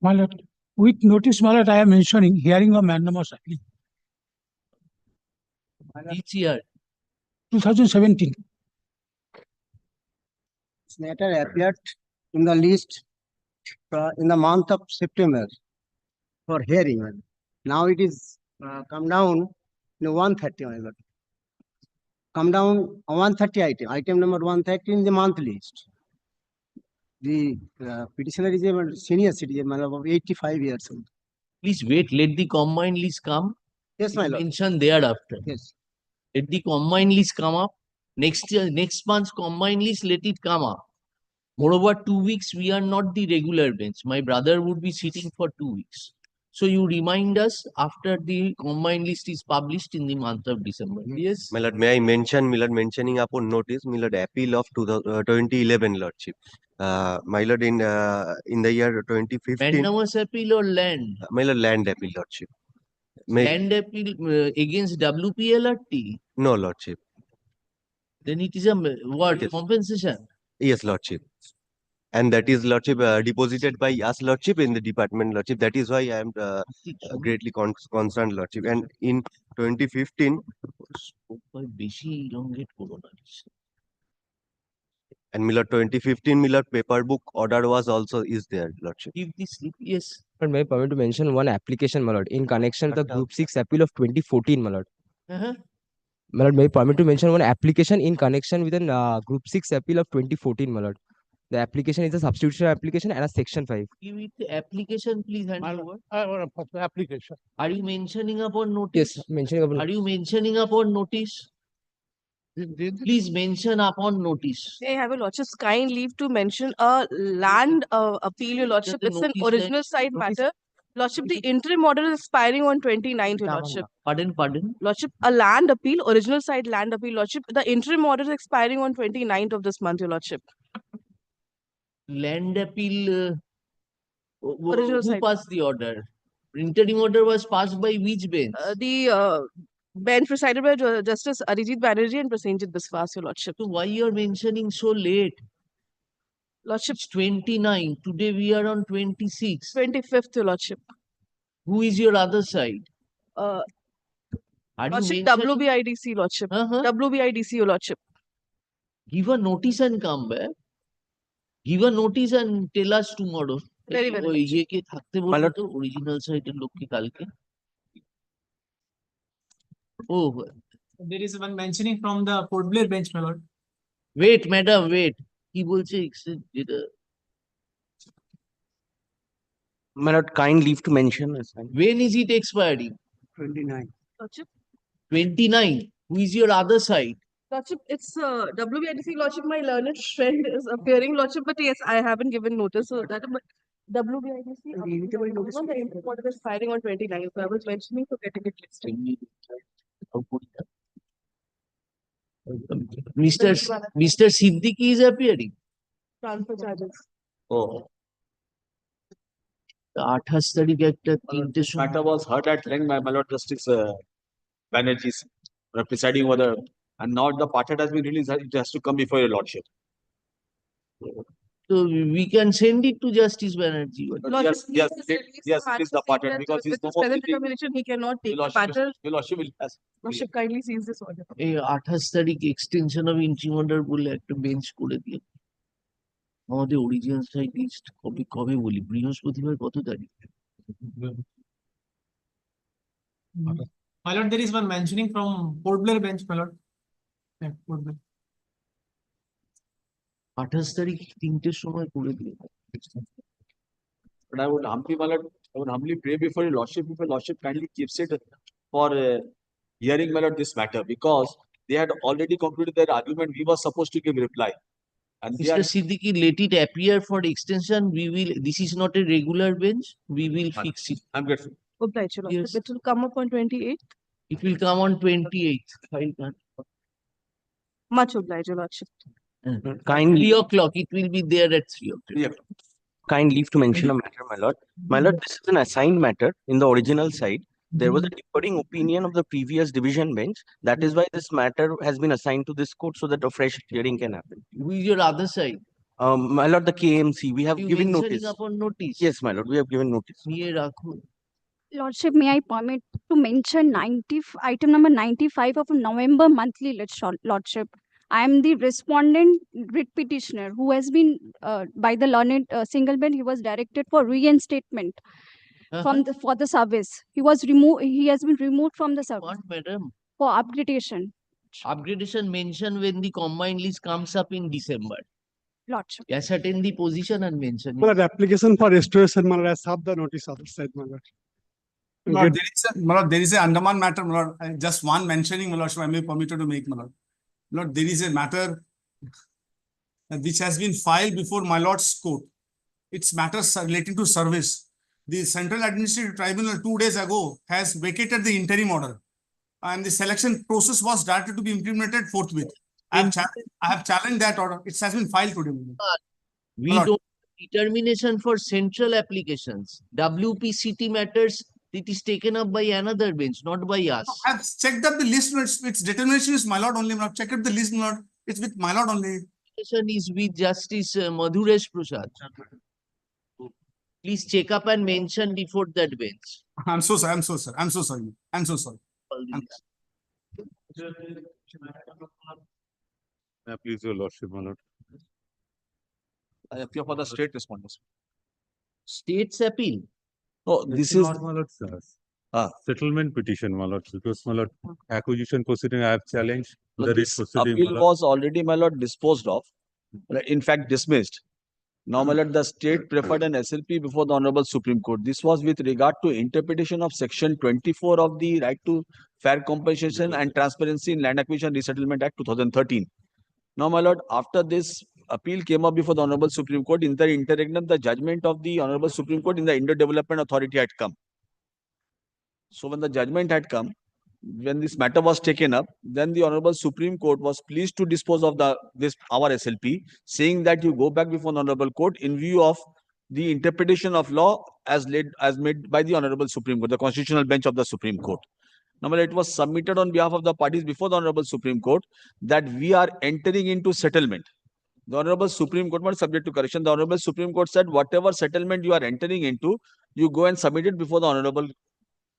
My lord, with notice, my lord, I am mentioning hearing of mandamus appeal, Each year. 2017. This matter appeared in the list in the month of September for hearing. Now it is come down in 130, my lord. Come down 130 item number 130 in the month list. The petitioner is a senior citizen, my lord, of 85 years old. Please wait, let the combined list come. Yes, my lord. Mention thereafter. Yes. Let the combined list come up. Next year, next month's combined list, let it come up. Moreover, 2 weeks, we are not the regular bench. My brother would be sitting for 2 weeks. So you remind us after the combined list is published in the month of December. Yes. My lord, may I mention, my lord, mentioning upon notice, my lord, appeal of 2011, lordship. My lord, in the year 2015, Mandamus appeal or land? my lord, land appeal, lordship. Land appeal against WPLRT? No, lordship. Then it is a what? Yes. Compensation? Yes, lordship. And that is, lordship, deposited by us, lordship, in the department, lordship. That is why I am greatly concerned, lordship. And in 2015, বেশি elongate করো না। and Miller 2015 Miller paper book order was also is there, lordship. Give the slip, yes. But may I permit to mention one application, my lord, in connection with the Group 6 appeal of 2014, my lord. My lord, may I permit to mention one application in connection with an Group 6 appeal of 2014, my lord. The application is a substitution application and a section 5. Give it the application, please hand My over. application. Are you mentioning upon notice? Yes, mentioning upon. Are you mentioning upon notice? Please mention upon notice. May I have a lordship's kind leave to mention a land appeal, your lordship. the It's an notice original side matter. Lordship, the interim order is expiring on 29th, your lordship. Pardon. Lordship, a land appeal, original side land appeal, lordship. The interim order is expiring on 29th of this month, your lordship. Land appeal. Original Who side. passed the order? Interim order was passed by which bench? The bench presided by Justice Arijit Banerjee and Proceeding's Biswas, your lordship. So why you are mentioning so late? Lordship, It's 29. Today we are on 26. 25th, your lordship. Who is your other side? Uh, Are you Lordship, mentioning? WBIDC, lordship. WBIDC, your lordship. Give a notice and come back. Give a notice and tell us tomorrow. Very well. ওই ইয়েকে থাকতে বলবো তো original site এর লোককে কালকে। Oh, There is one mentioning from the Port Blair bench, my lord. wait, madam, wait. কি বলছে যেটা? My lord, kind leave to mention. When is it expiring? 29. Lordship, 29. Who is your other side? lordship, it's WBIDC, lordship. My learned friend is appearing, lordship, but yes, I haven't given notice. So that WBIDC, the interim order is expiring on 29th. So I was mentioning for getting it listed. Mr. Siddiqui is appearing. Transfer charges. Oh. 28 তারিখ একটা তিনটে সময় Matter was heard at length by my lord Justice Banerjee presiding over the, and now the patent has been released. It has to come before your lordship. So we can send it to Justice Banerjee. Yes, it is the patent because he's no more present sitting. determination, he cannot take Your the pattern. lordship will pass. Lordship, kindly seize this order. এই 28 তারিখ extension of interim order বলে একটা bench করে দিয়ে আমাদের original side list কবে বলি বৃহস্পতিবার কত তারিখ? My lord, there is one mentioning from Port Blair bench, my lord. Yeah, Port Blair. 28 তারিখ 3টের সময় করে দিয়ে। But I would humbly, my lord, I would humbly pray before your lordship, if your lordship kindly keeps it for hearing, my lord, this matter, because they had already concluded their argument. We were supposed to give reply. And they Mr. are, Siddiqui, let it appear for extension. We will. This is not a regular bench. We will fix it. I'm grateful. Obliged, your lordship. Yes. It will come up on 28th. It will come on 28th. File that. Much obliged, your lordship. Kindly, 3 o'clock, it will be there at 3 o'clock. kind leave to mention a matter, my lord. My lord, this is an assigned matter. In the original side, there was a differing opinion of the previous division bench. That is why this matter has been assigned to this court so that a fresh hearing can happen. Who is your other side? My lord, the KMC, we have You given mentioning notice. upon notice? Yes, my lord, we have given notice. নিয়ে রাখুন। Lordship, may I permit to mention item number 95 of November monthly list, Lordship. I am the respondent writ petitioner who has been, by the learned single bench, he was directed for reinstatement for the service. He was removed. He has been removed from the service What, madam? for upgradation, Upgradation mentioned when the combined list comes up in December. Lordship. Ascertain the position and mention it. My lord, application for restoration, my lord, I served the notice outside, my lord. My lord, there is a Andaman matter, my lord. Just one mentioning, my lord, so I may permitted to make, my lord. My lord, there is a matter which has been filed before my lord's court. It's matters relating to service. The Central Administrative Tribunal 2 days ago has vacated the interim order, and the selection process was directed to be implemented forthwith. I have challenged that order. It has been filed today. We Lord. don't determination for central applications. WPCT matters, it is taken up by another bench, not by us. I have checked up the list. Its determination is my lord only. I have checked up the list, my lord. It's with my lord only. Determination is with Justice Madhuresh Prasad. Please check up and mention before that bench. I'm so sorry. I'm so sorry. I'm so sorry. I'm so sorry. All I'm- this. Please, your lordship, my lord. I appear for the state respondents. State's appeal. No, this is, Not, my lord, sir. Ah. Settlement petition, my lord, because my lord, acquisition proceeding, I have challenged the writ this proceeding. my appeal lord. was already, my lord, disposed of, in fact dismissed. Now, my lord, the state preferred an SLP before the Honorable Supreme Court. This was with regard to interpretation of Section 24 of the Right to Fair Compensation and Transparency in Land Acquisition Resettlement Act 2013. Now, my lord, after this appeal came up before the Honorable Supreme Court, in the interregnum, the judgment of the Honorable Supreme Court in the Indo Development Authority had come. So, when the judgment had come, when this matter was taken up, then the Honorable Supreme Court was pleased to dispose of our SLP, saying that you go back before the Honorable Court in view of the interpretation of law as made by the Honorable Supreme Court, the constitutional bench of the Supreme Court. Now, it was submitted on behalf of the parties before the Honorable Supreme Court that we are entering into settlement. The Honorable Supreme Court was subject to correction. The Honorable Supreme Court said whatever settlement you are entering into, you go and submit it before the Honorable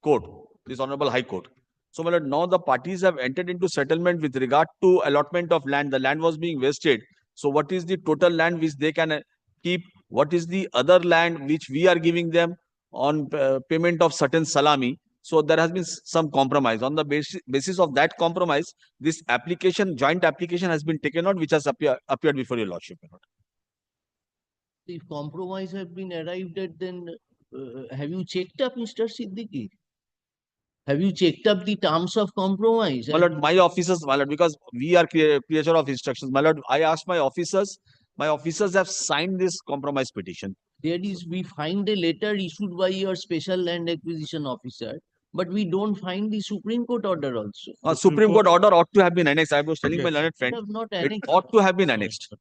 Court, this Honorable High Court. So, my lord, now the parties have entered into settlement with regard to allotment of land. The land was being wasted. So, what is the total land which they can keep? What is the other land which we are giving them on payment of certain salami? So, there has been some compromise. On the basis of that compromise, this application, joint application has been taken out, which has appeared before your lordship. If compromise have been arrived at, then have you checked up, Mr. Siddiqui? Have you checked up the terms of compromise? My lord, my officers, my lord, because we are creature of instructions, my lord, I asked my officers have signed this compromise petition. There is, we find a letter issued by your special land acquisition officer, but we don't find the Supreme Court order also. Supreme Court order ought to have been annexed. I was telling my Yes. learned friend, Have not it annexed. ought to have been annexed.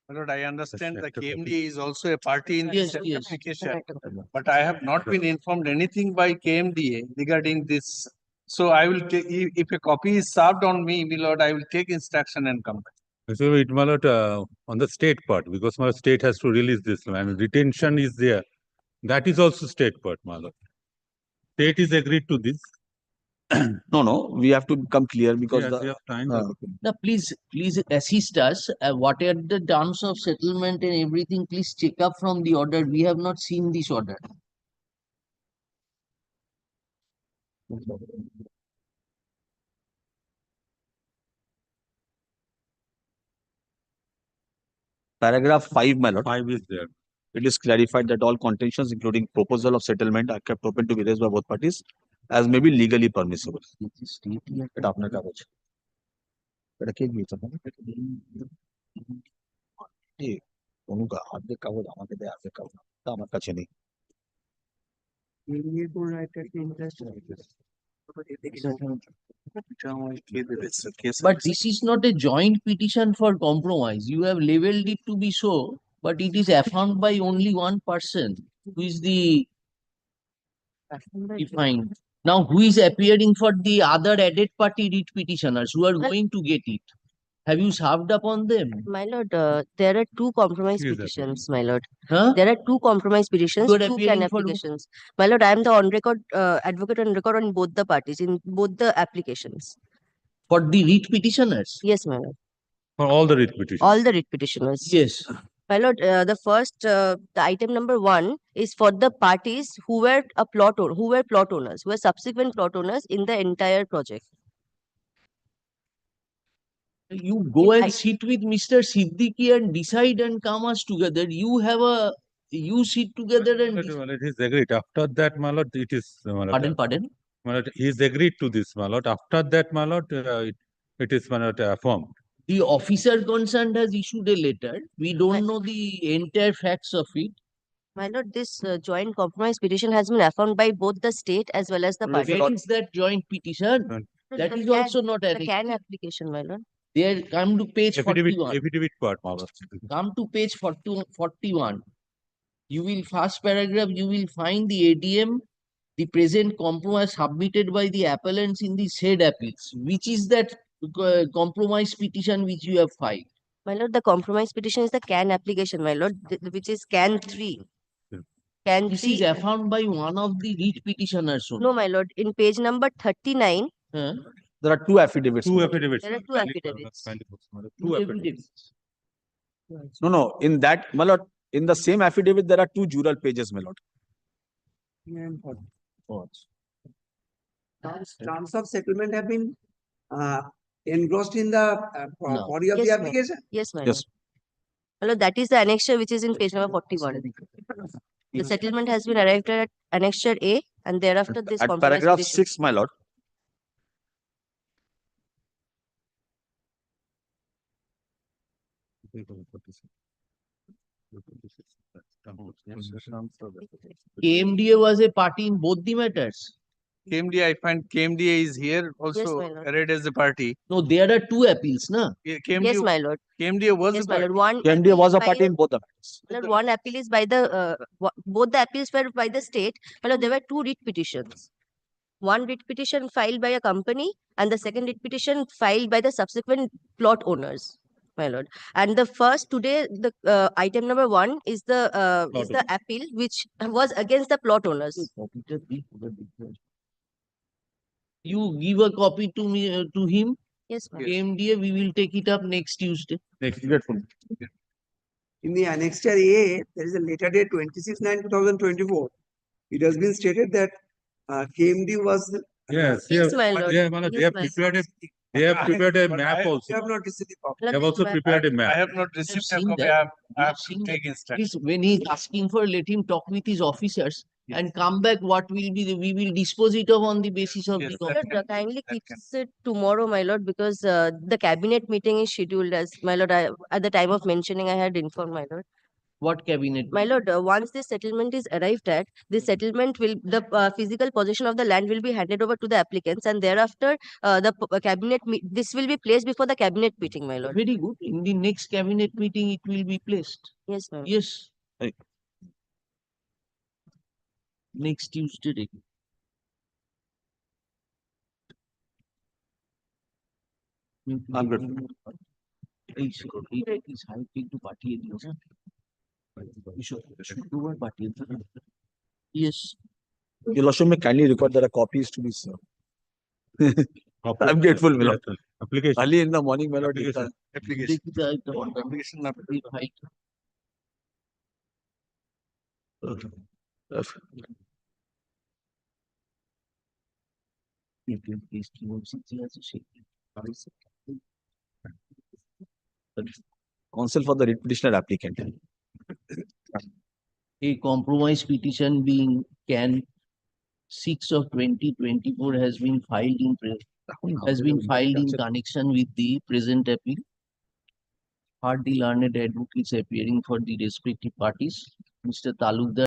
My lord, I understand the Acceptable. KMD is also a party in this Yes, yes. application, but I have not been informed anything by KMDA regarding this. So I will take, if a copy is served on me, my lord, I will take instruction and come back. So it, my lord, on the state part, because my state has to release this land, retention is there. That is also state part, my lord. State is agreed to this. No, we have to become clear because Yes, we have time. Now, please assist us. What are the terms of settlement and everything? Please check up from the order. We have not seen this order. paragraph 5, my lord. 5 is there. It is clarified that all contentions, including proposal of settlement, are kept open to be raised by both parties as may be legally permissible. এটা আপনার কাগজ। এটা কে দিয়েছে আপনাকে? এই অর্ধেক কাগজ আমাকে দেয়, অর্ধেক কাগজ তা আমার কাছে নেই। But this is not a joint petition for compromise. You have labeled it to be so, but it is affirmed by only one person, who is the defined. Now, who is appearing for the other added party writ petitioners who are going to get it? Have you served upon them? My lord, there are two compromise Yes, sir. petitions, my lord. Huh? There are two compromise petitions, You are two appearing can for who? applications. My lord, I am the on record advocate on record on both the parties in both the applications. For the writ petitioners? Yes, my lord. For all the writ petitions. All the writ petitioners. Yes. My lord, the item number 1 is for the parties who were plot owners, who were subsequent plot owners in the entire project. You go and I- sit with Mr. Siddiqui and decide and come us together. You sit together and My lord, he's agreed. After that, my lord, it is, my lord, pardon. my lord, he's agreed to this, my lord. After that, my lord, it is, my lord, affirmed. The officer concerned has issued a letter. We don't know the entire facts of it. My lord, this joint compromise petition has been affirmed by both the state as well as the party. Where is that joint petition? That is also not The an. can application, my lord. There, come to page Affidavit, 41. affidavit part, my lord. Come to page 41. You will, first paragraph, you will find the ADM, the present compromise submitted by the appellants in the said appeals. Which is that compromise petition which you have filed? My lord, the compromise petition is the can application, my lord, which is can 3. Can This 3. is affirmed by one of the writ petitioners only. No, my lord, in page number 39, Huh? There are two affidavits. Two my lord. affidavits. There are two Kindly, affidavits. kindly books, my lord. Two Two affidavits. affidavits. No, in that, my lord, in the same affidavit, there are two jural pages, my lord. Terms of settlement have been engrossed in the No. body of the Yes, ma'am. application. Yes, my Yes. lord. My lord, that is the annexure which is in page number 41. The settlement has been arrived at annexure A and thereafter this At compromise paragraph petition. 6, my lord. KMDA was a party in both the matters. KMDA, I find KMDA is here also my lord. arrayed as a party. No, there are two appeals, na? KMDA, Yes, my lord. KMDA was Yes, a my party. lord. One KMDA appeal was a by party in both the matters. my lord, one appeal is by the both the appeals were by the state. My lord, there were two writ petitions. One writ petition filed by a company and the second writ petition filed by the subsequent plot owners, my lord. And the first today, the item number 1 is the appeal which was against the plot owners. You give a copy to me, to him. Yes, ma'am. KMDA, we will take it up next Tuesday. Next. In the annexure A, there is a letter date 26/9/2024. It has been stated that KMD was. Yes, Yes, yeah, my lord. yeah, my lord, they Yes, have my lord. prepared a, they have prepared a But map I- You also. have not received the copy. They have also prepared a I map. have not received a seen copy. that. I have seen to that. take instruction. Please, when he is asking for, let him talk with his officers and come back. What will be we will dispose it of on the basis of Yes, the that Lord, can- kindly that keeps it tomorrow, my lord, because the cabinet meeting is scheduled as my lord. At the time of mentioning, I had informed my lord. what cabinet. My lord, once this settlement is arrived at, this settlement will the physical possession of the land will be handed over to the applicants, and thereafter this will be placed before the cabinet meeting, my lord. Very good. In the next cabinet meeting, it will be placed. Yes, ma'am. Yes. Right. Next Tuesday. I'm good. Please, I take to party area. Party. Yes. Your lordship may kindly record that a copy is to be served. I'm grateful, my lord. Application. Early in the morning, my lord. Application. Application. Application. Counsel for the writ petitioner applicant. A compromise petition being can 6 of 2024 has been filed in connection with the present appeal. Heard the learned advocates appearing for the respective parties. Mr. Talukdar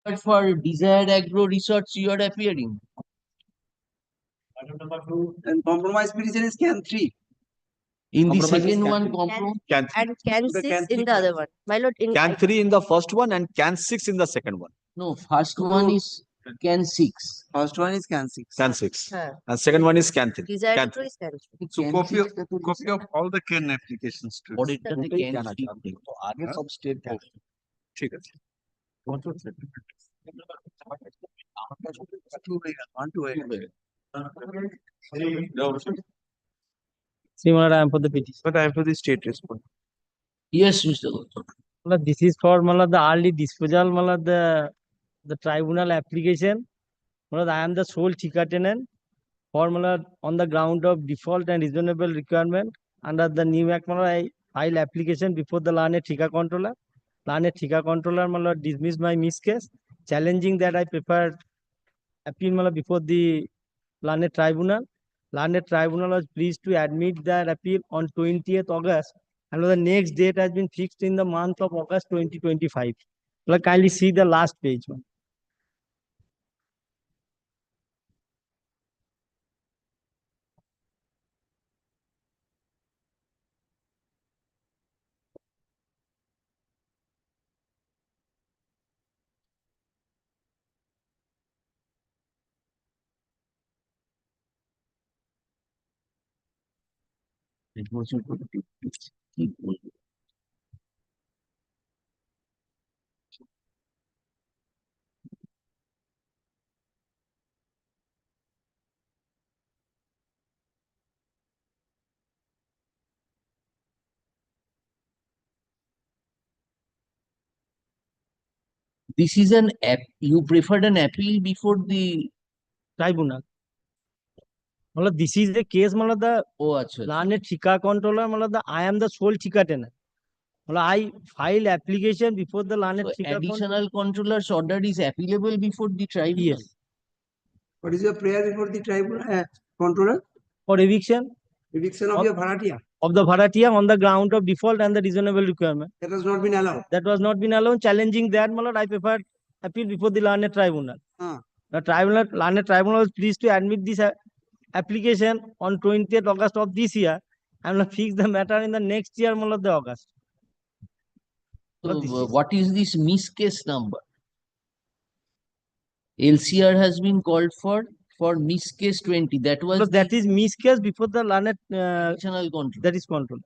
But for desired agro research, you are appearing. Item number 2, and compromise petition is can 3. In the Compromise is second can one, three. compromise. Can And can The 6 can in three the other one. My lord, in can 3 in the first one and can 6 in the second one. No, first one is can 6. First one is can 6. Can 6. Huh. And second one is can 3. desired Can agro is can 3. So Can copy six of, টা তো copy of all the can applications to. পরেরটাতে দুটোই can can আছে three আপনি। করে। তো আগে সব state হ্যাঁ। ঠিক আছে। See, Malad, I am for the petition. But I am for the state response. Yes, Mr. Gautam. Malad, this is for Malad, the early disposal, Malad, the tribunal application. Malad, I am the sole chica tenant for Malad on the ground of default and reasonable requirement under the new act. Malad, I file application before the learned Thika controller. Learned Thika controller Malad dismiss my miss case, challenging that I prepared appeal Malad before the learned tribunal. Learned tribunal was pleased to admit that appeal on 20th August, and the next date has been fixed in the month of August 2025. Like, kindly see the last page. It was a good keep going. This is an app. You preferred an appeal before the Tribunal. Malad, this is the case, Malad, the oh, acha. learned Thika controller, Malad, I am the sole Thika tenant. Malad, I file application before the learned So Thika controller. additional controller's order is appealable before the tribunal. Yes. What is your prayer before the tribunal controller? For eviction Eviction of your Bharatia. of the Bharatia on the ground of default and the reasonable requirement. That has not been allowed. That was not been allowed. Challenging that, Malad, I preferred appeal before the learned tribunal. The tribunal, learned tribunal was pleased to admit this application on 20th August of this year and will fix the matter in the next year, Malad, the August. So this is- what is this miss case number? LCR has been called for miss case 20. That was Because that is miss case before the learned additional control. that is control.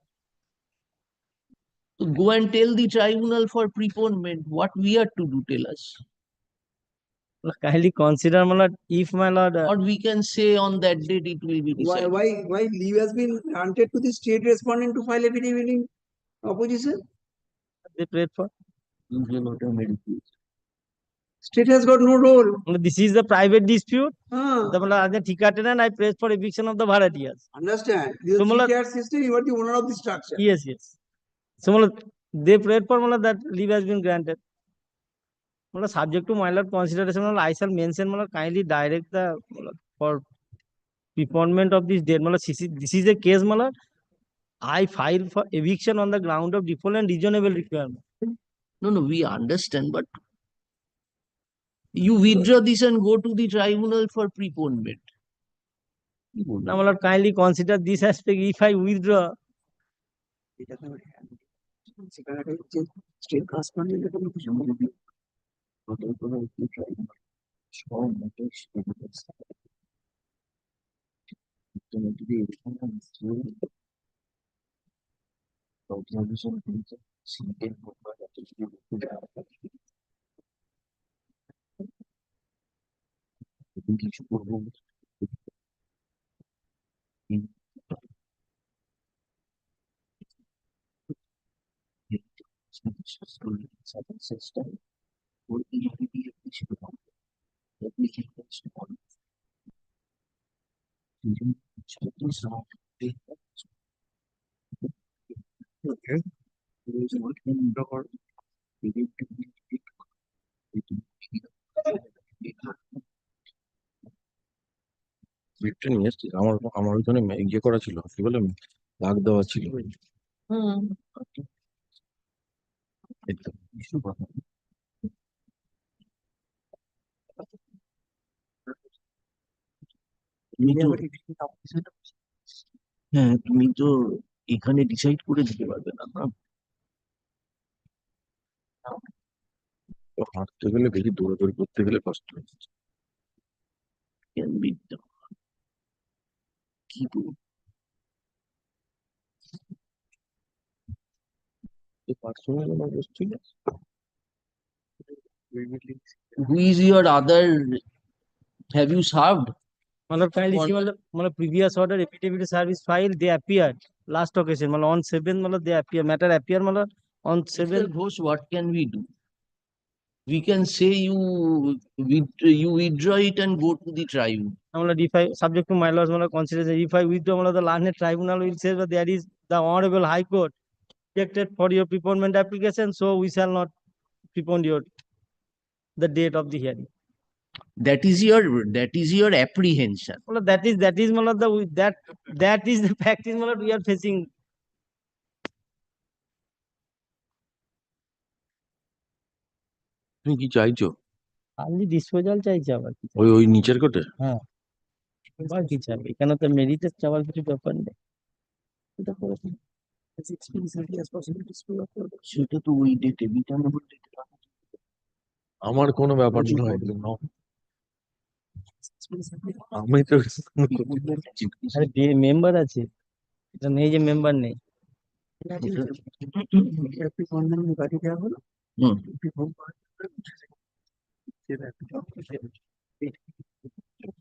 So go and tell the tribunal for preponement what we are to do. Tell us. Kindly consider, my lord, if my lord, Or we can say on that date it will be decided. Why leave has been granted to the state respondent to file affidavit in opposition? they prayed for. State has got no role. This is the private dispute. Ah, The as a Thika tenant, I prayed for eviction of the Bharatias. understand? This is So, a Malad- three-tier system. You are the owner of the structure. Yes, yes. So, my lord, they prayed for, my lord, that leave has been granted. My lord, subject to my lord consideration, my lord, I shall mention, my lord, kindly direct the my lord, for preponement of this date. My lord, this is a case, my lord. I filed for eviction on the ground of default and reasonable requirement. No, we understand, but you withdraw this and go to the tribunal for preponement. Now, my lord, kindly consider this aspect. If I withdraw, State correspondent. Okay. লিফটে নিয়ে এসছি আমার ওইখানে ইয়ে করা ছিল কি বলে দাগ দেওয়া ছিল এই তো। তুমি তো হ্যাঁ তুমি তো এখানে ডিসাইড করে দিতে পারবে না না? হাঁটতে গেলে বেশি দৌড়াদৌড়ি করতে গেলে কষ্ট হচ্ছে। Can be done. কি বলবো? পার্সোনাল আমার বস্তু না। Who is your other? Have you served? Matlab kindly On- see, matlab previous order affidavit service file, they appeared last occasion, matlab on 7th, matlab they appear, matter appear, matlab on Mr. 7th. Ghosh, what can we do? We can say you withdraw it and go to the tribunal. Matlab if I, subject to my laws, matlab consider, if I withdraw, matlab the learned tribunal will say that there is the honorable high court rejected for your preponement application, so we shall not prepone your the date of the hearing. That is your apprehension. Matlab that is matlab that is the practice matlab we are facing. তুমি কি চাইছো? Only disposal চাইছে আবার কি ওই নিচের কোটে? হ্যাঁ আবার কি চাইবে, এখানে তো মেরিটের চাওয়ার কিছু ব্যাপার নেই। এটা করে দিন। সেটা তো ওই ডেটে বিটানবল ডেটে আমার কোনো ব্যাপার নয়। আমি তো আরে মেম্বার আছে, এটা নেই যে মেম্বার নেই। হুম।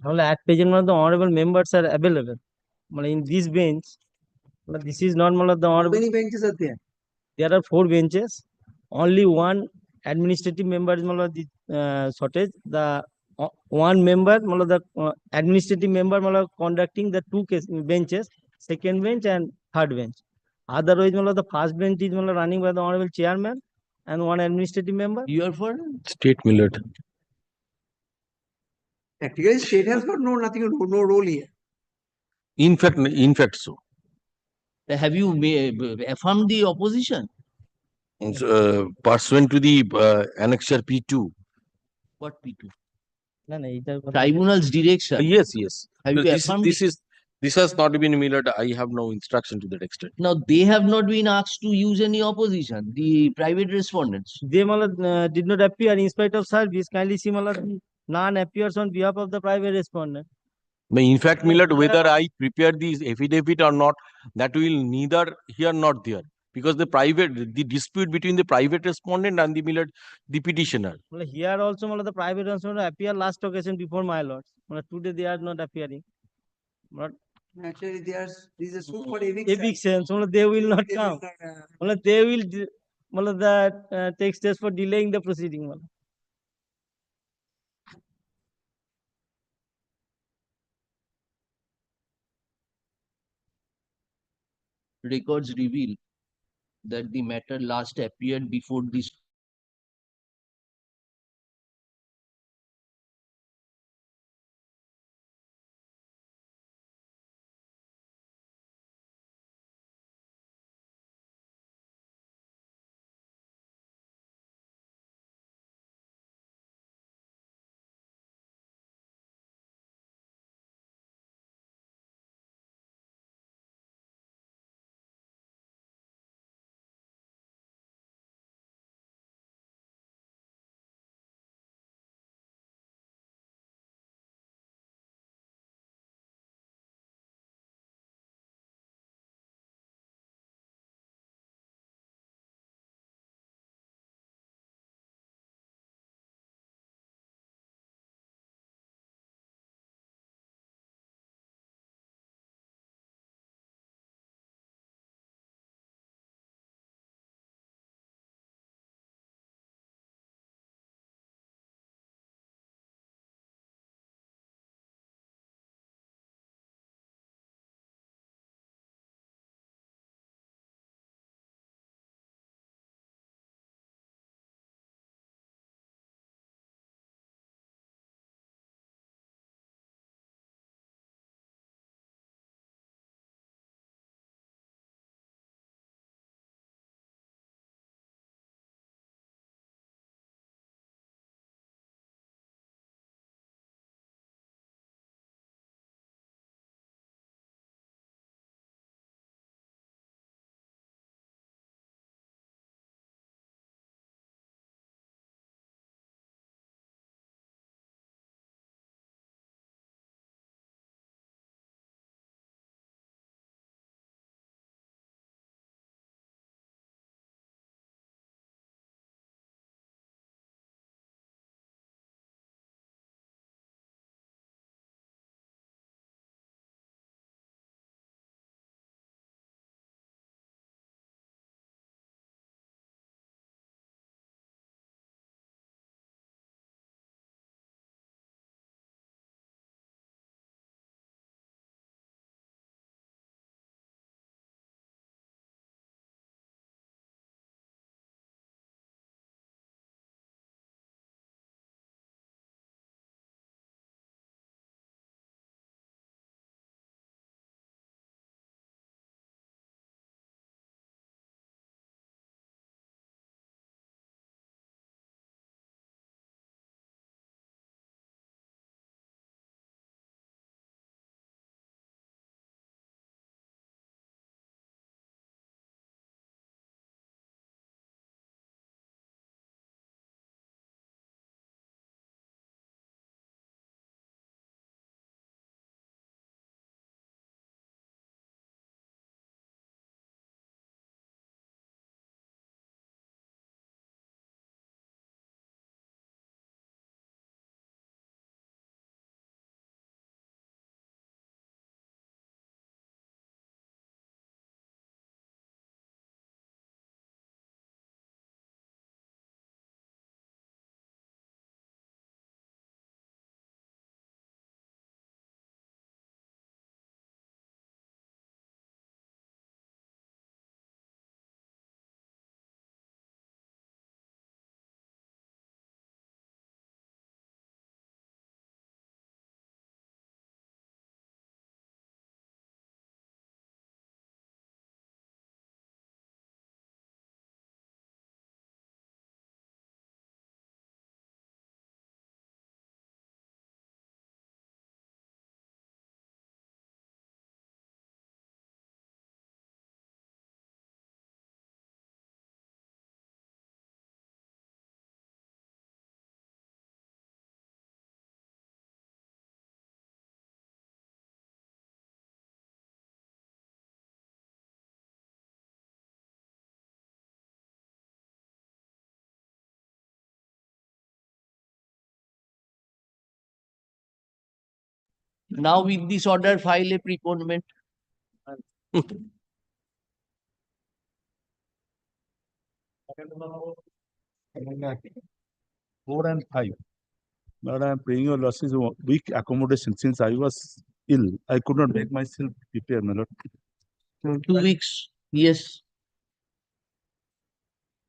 তাহলে at present one of the honorable members are available. In this bench, this is not one of the honorable. How many benches are there? There are 4 benches. Only one administrative member is the shortage. The one member, the administrative member conducting the 2 benches, second bench and third bench. Otherwise, the first bench is running by the honorable chairman and one administrative member. You are for? State millet. Practically, state has got nothing, no role here. In fact so Have you affirmed the opposition? pursuant to the annexure P2. What P2? না না এইটার কথা Tribunal's direction. Yes. Have you affirmed it? This has not been Millard. I have no instruction to that extent. Now, they have not been asked to use any opposition, the private respondents. they did not appear in spite of service. Kindly see none appears on behalf of the private respondent. In fact, Millard, whether I prepare this affidavit or not, that will neither here nor there. Because the dispute between the private respondent and the Millard, the petitioner. Here also the private respondent appear last occasion before my lords. Today they are not appearing. Actually, there is a suit for Eviction. They will not come. They will take steps for delaying the proceeding. Records reveal that the matter last appeared before this Now with this order, file a preponement. 4 and 5. Lord, I am praying your losses weak accommodation. Since I was ill, I could not make myself prepare, my lord. 2 weeks, yes.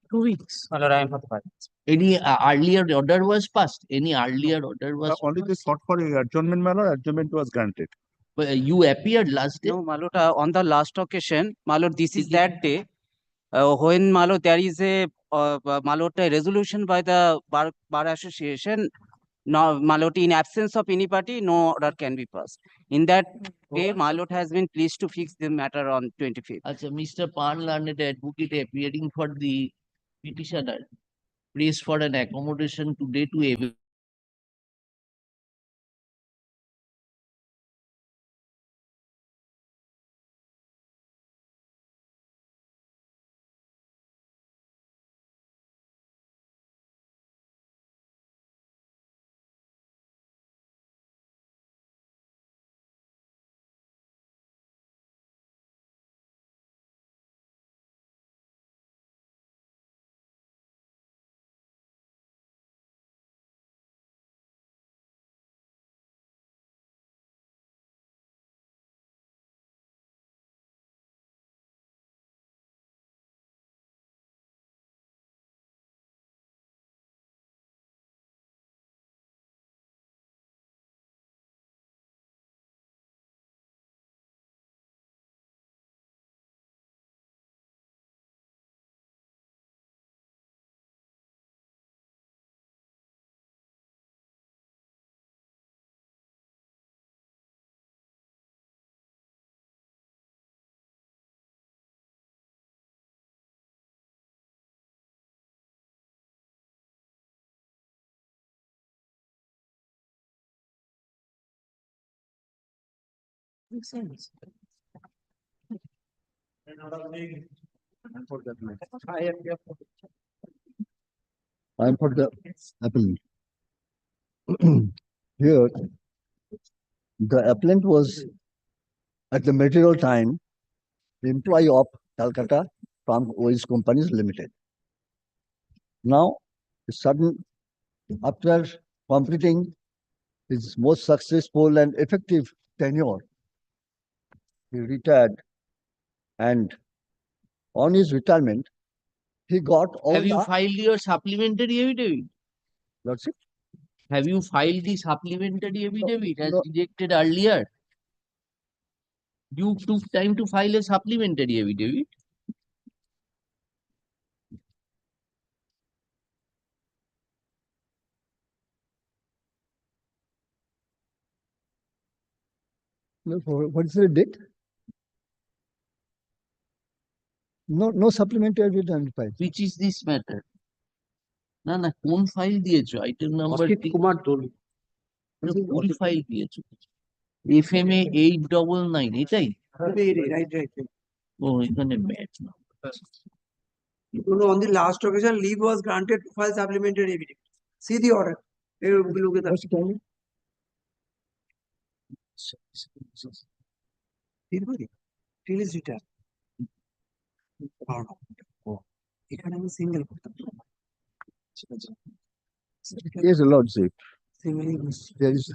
2 weeks. My lord, I am for the file. Any earlier order was passed? Any earlier order was Only they sought for adjournment, my lord. Adjournment was granted. you appeared last day? No, my lord, on the last occasion, my lord, this is that day when, my lord, there is a, my lord, a resolution by the bar association. Now, my lord, in absence of any party, no order can be passed. In that day, my lord has been pleased to fix the matter on 25th. Acha, Mr. Pan learned advocate appearing for the petitioner, prays for an accommodation today to evict. Makes sense. I am for the appellant. Here, the appellant was at the material time the employee of Calcutta from Oil Companies Limited. Now, sudden, after completing his most successful and effective tenure, he retired, and on his retirement, he got all Have you the filed your supplementary affidavit? lordship. Have you filed the supplementary affidavit as No. rejected earlier? You took time to file a supplementary affidavit. What is the date? No supplementary identified. Which is this matter? না না কোন file দিয়েছো item number Kumar দোল ফুল file দিয়েছো FMA 899 এটাই right. ও এখানে match না On the last occasion, leave was granted to file supplementary evidence. See the order. Look at that. Till is returned. এখানে আমি single করতাম। Yes, lordship. Single There is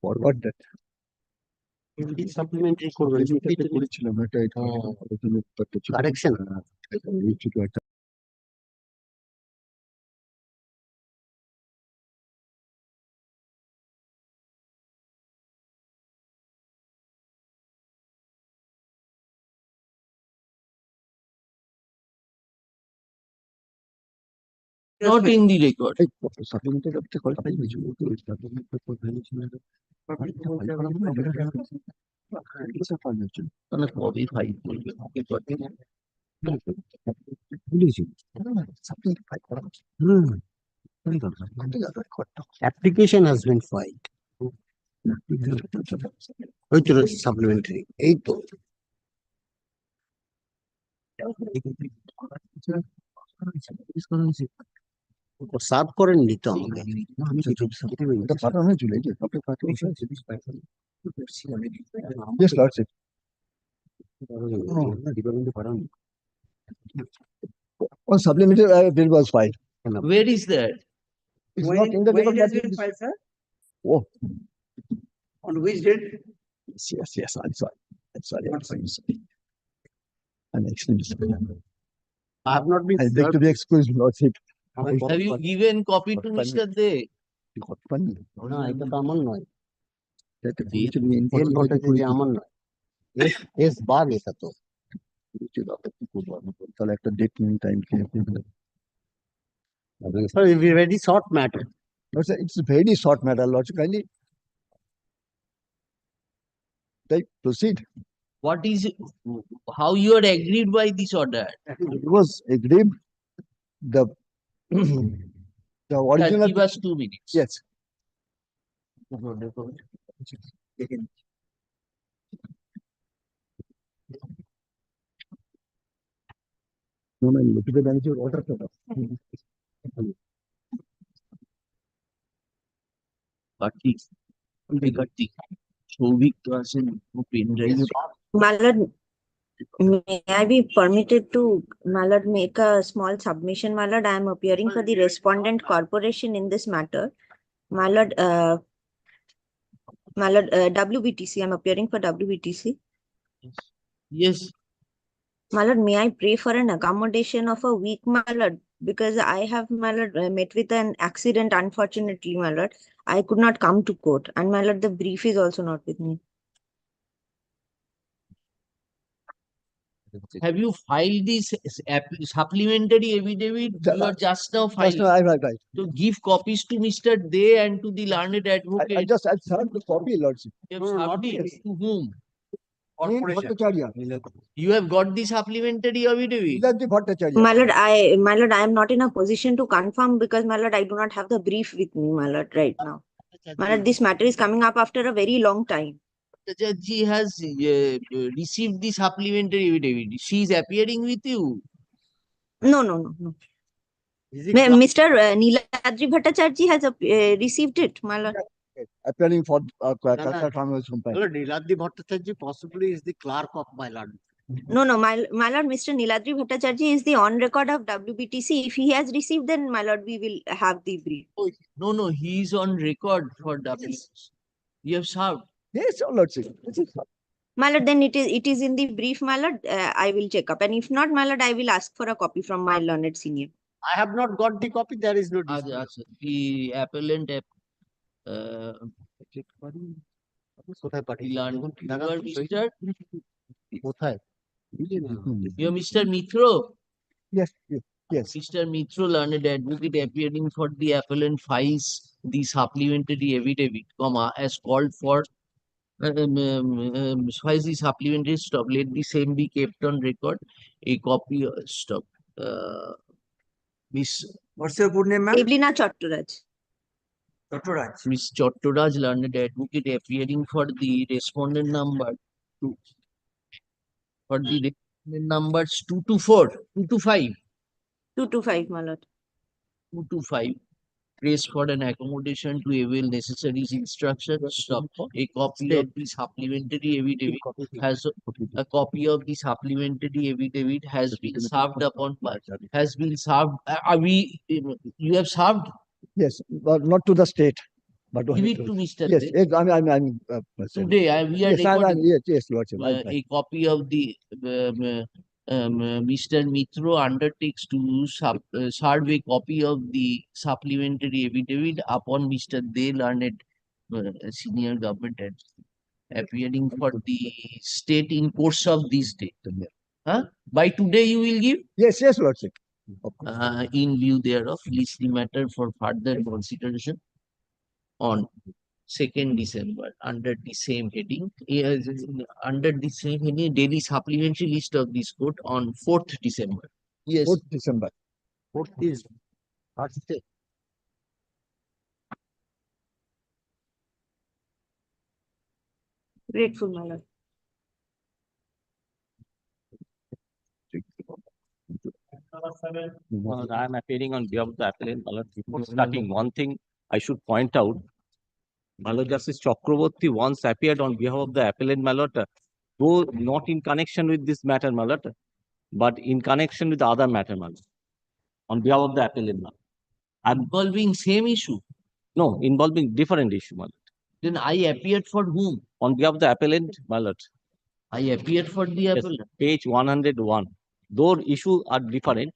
forward that. Supplementary করবেন। করেছিলাম এটা Correction. not in the record Supplementary করতে call পাই কিছু তাহলে কবে ফাইল করবে Application has been filed. Which is supplementary? 8. Serve করেননি তো আমাকে। না, আমি তো এটা পাঠানো হয়েছিল এই যে আপনি পাঠানো Yes, Lordship. ডিপার্টমেন্টে পাঠানো। One supplementary bill was filed. Where is that? It's When not in the when it department. has been filed, sir? Oh, On which date? yes, I'm sorry. I'm sorry. I'm extremely sorry. I have not been I beg to be excused, Lordship. Have you given copy to Mr. De? না, এটা তো আমার নয়। That Dear. এর ভট্টাচার্য আমার নয়। S bug এটা তো। তাহলে একটা ডেট নিন time Sir, it is a very short matter. It's a very short matter, Lordship. Kindly proceed. What is, how you are agreed by this order? It was agreed the the original. Give us 2 minutes. Yes. No, no, look at the bench order. Kartik, Kartik, Shovik to us in pen drive. My lord, may I be permitted to, my lord, make a small submission, my lord? I am appearing for the respondent corporation in this matter. My lord, WBTC, I'm appearing for WBTC. Yes. My lord, may I pray for an accommodation of a week, my lord? Because I have, my lord, met with an accident, unfortunately, my lord. I could not come to court. And my lord, the brief is also not with me. Have you filed this supplementary affidavit? You are just now Just filing. now, right. To give copies to Mr. De and to the learned advocate. I've served the copy, Lordship. You have served it. To whom? Bhattacharya. You have got the supplementary affidavit. Niladji Bhattacharya. My lord, I am not in a position to confirm because, my lord, I do not have the brief with me, my lord, right now. My lord, this matter is coming up after a very long time. The judge has received the supplementary affidavit. She is appearing with you. No. Mr. Niladri Bhattacharya has received it, my lord. Appearing for Calcutta Tribunal complaint. Niladri Bhattacharya possibly is the clerk of my lord. No, my lord, Mr. Niladri Bhattacharya is the on record of WBTC. If he has received, then, my lord, we will have the brief. No, he is on record for WBTC. You have served. Yes, your Lordship. My lord, then it is in the brief, my lord. I will check up, and if not, my lord, I will ask for a copy from my learned senior. I have not got the copy. There is no dispute. The appellant কোথায় পাঠিয়েছি? কোথায়? You are Mr. Mitro? Yes. Mr. Mitro, learned advocate appearing for the appellant files the supplementary affidavit, as called for. Files the supplementary stop. Let the same be kept on record. A copy stop. Miss. What's your good name, ma'am? Evelina Chattoraj. Miss Chattoraj, learned advocate appearing for the respondent number 2. For the respondent numbers 2 to 4, 2 to 5. 2 to 5, my lord. 2 to 5. Praise for an accommodation to avail necessary instructions. Stop. A copy of the supplementary affidavit has been served upon. Has been served. You have served? Yes, but not to the state. But Give it to Mr. Yes, De. yes, I'm Today we are recording. Yes, Lordship. A copy of the Mr. Mitro undertakes to serve a copy of the supplementary affidavit upon Mr. De, learned senior government appearing for the state in course of this day. By today you will give? Yes, Lordship. In view thereof, list the matter for further consideration on 2nd December under the same heading. Daily supplementary list of this court on 4th December. Yes. 4th December. 4th is Thursday. Grateful, my lord. I am appearing on behalf of the appellant. Before starting, one thing I should point out, Justice Chakraborty once appeared on behalf of the appellant, though not in connection with this matter, but in connection with the other matter, on behalf of the appellant. Involving same issue. No, involving different issue, Then I appeared for whom? on behalf of the appellant, I appeared for the Yes, appellant. page 101. Though issues are different,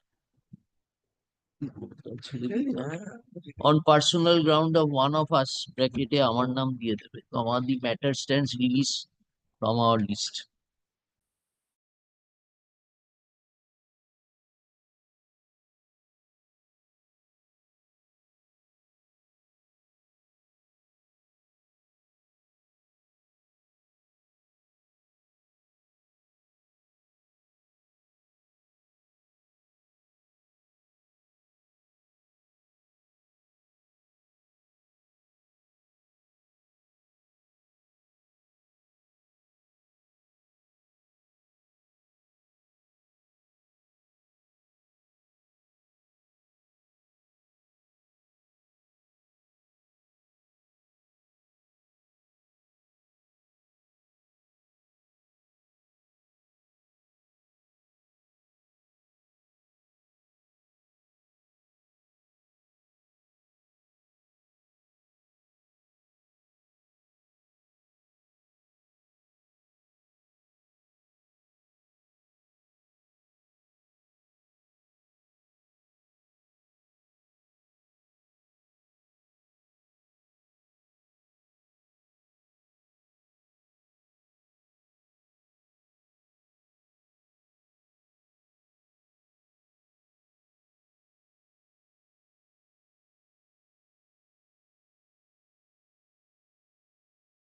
On personal ground of one of us, bracket আমার নাম দিয়ে দেবে, the matter stands release from our list.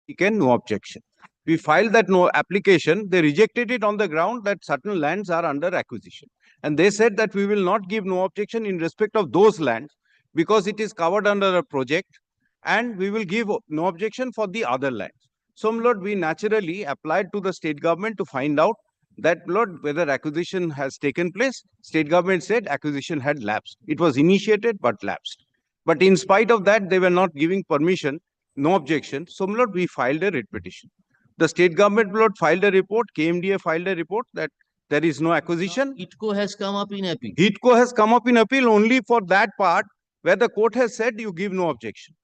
Taken, no objection. We filed that no application. They rejected it on the ground that certain lands are under acquisition. And they said that we will not give no objection in respect of those lands because it is covered under a project, and we will give no objection for the other lands. So, my lord, we naturally applied to the state government to find out that, lord, whether acquisition has taken place. State government said acquisition had lapsed. It was initiated but lapsed. But in spite of that, they were not giving permission. No objection. So, my lord, we filed a writ petition. The state government, my lord, filed a report. KMDA filed a report that there is no acquisition. HITCO has come up in appeal. HITCO has come up in appeal only for that part where the court has said you give no objection.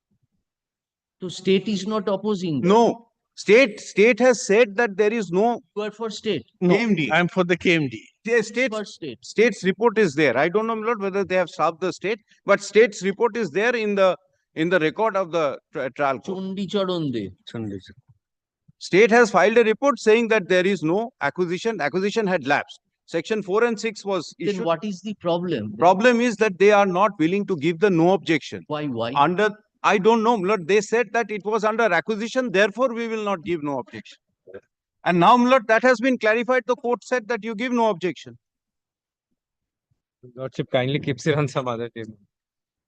So state is not opposing that. No. State has said that there is no. You are for state. No, KMD. I am for the KMD. For state. State's report is there. I don't know, my lord, whether they have served the state, but state's report is there in the record of the trial court. Chandicharan de. State has filed a report saying that there is no acquisition. Acquisition had lapsed. Section 4 and 6 was issued. Then what is the problem? Problem is that they are not willing to give the no objection. Why? I don't know, Lord. They said that it was under acquisition, therefore we will not give no objection. And now, Lord, that has been clarified. The court said that you give no objection. Lordship kindly keeps it on some other table.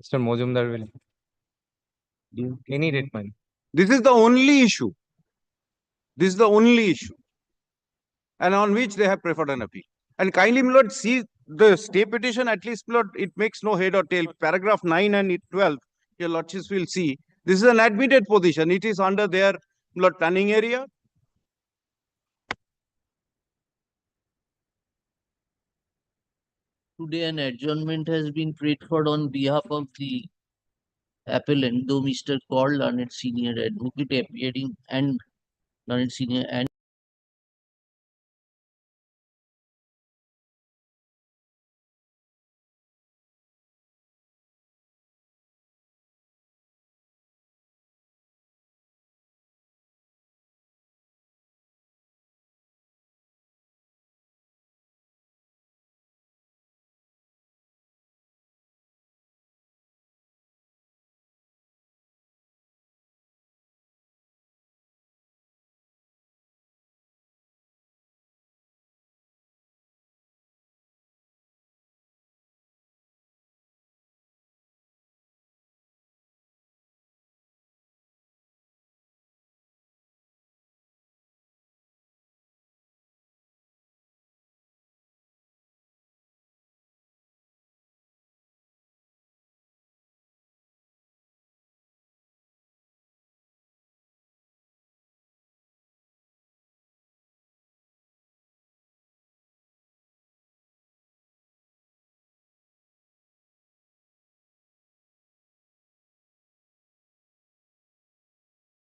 Mr. Mojumdar will give any writ, man. This is the only issue. This is the only issue. And on which they have preferred an appeal. And kindly, my lord, see the stay petition, at least, my lord, it makes no head or tail. Paragraph 9 and 12, your lordships will see. This is an admitted position. It is under their, my lord, planning area. Today an adjournment has been prayed for on behalf of the appellant, though Mr. Call, learned senior advocate appearing and learned senior and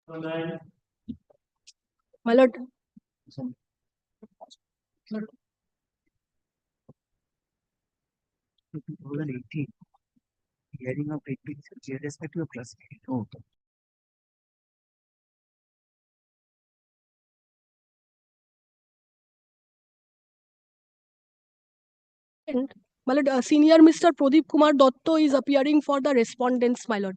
My lord, 2018 hearing of irrespective of classification. my lord, senior Mr. Pradeep Kumar Dotto is appearing for the respondents, my lord.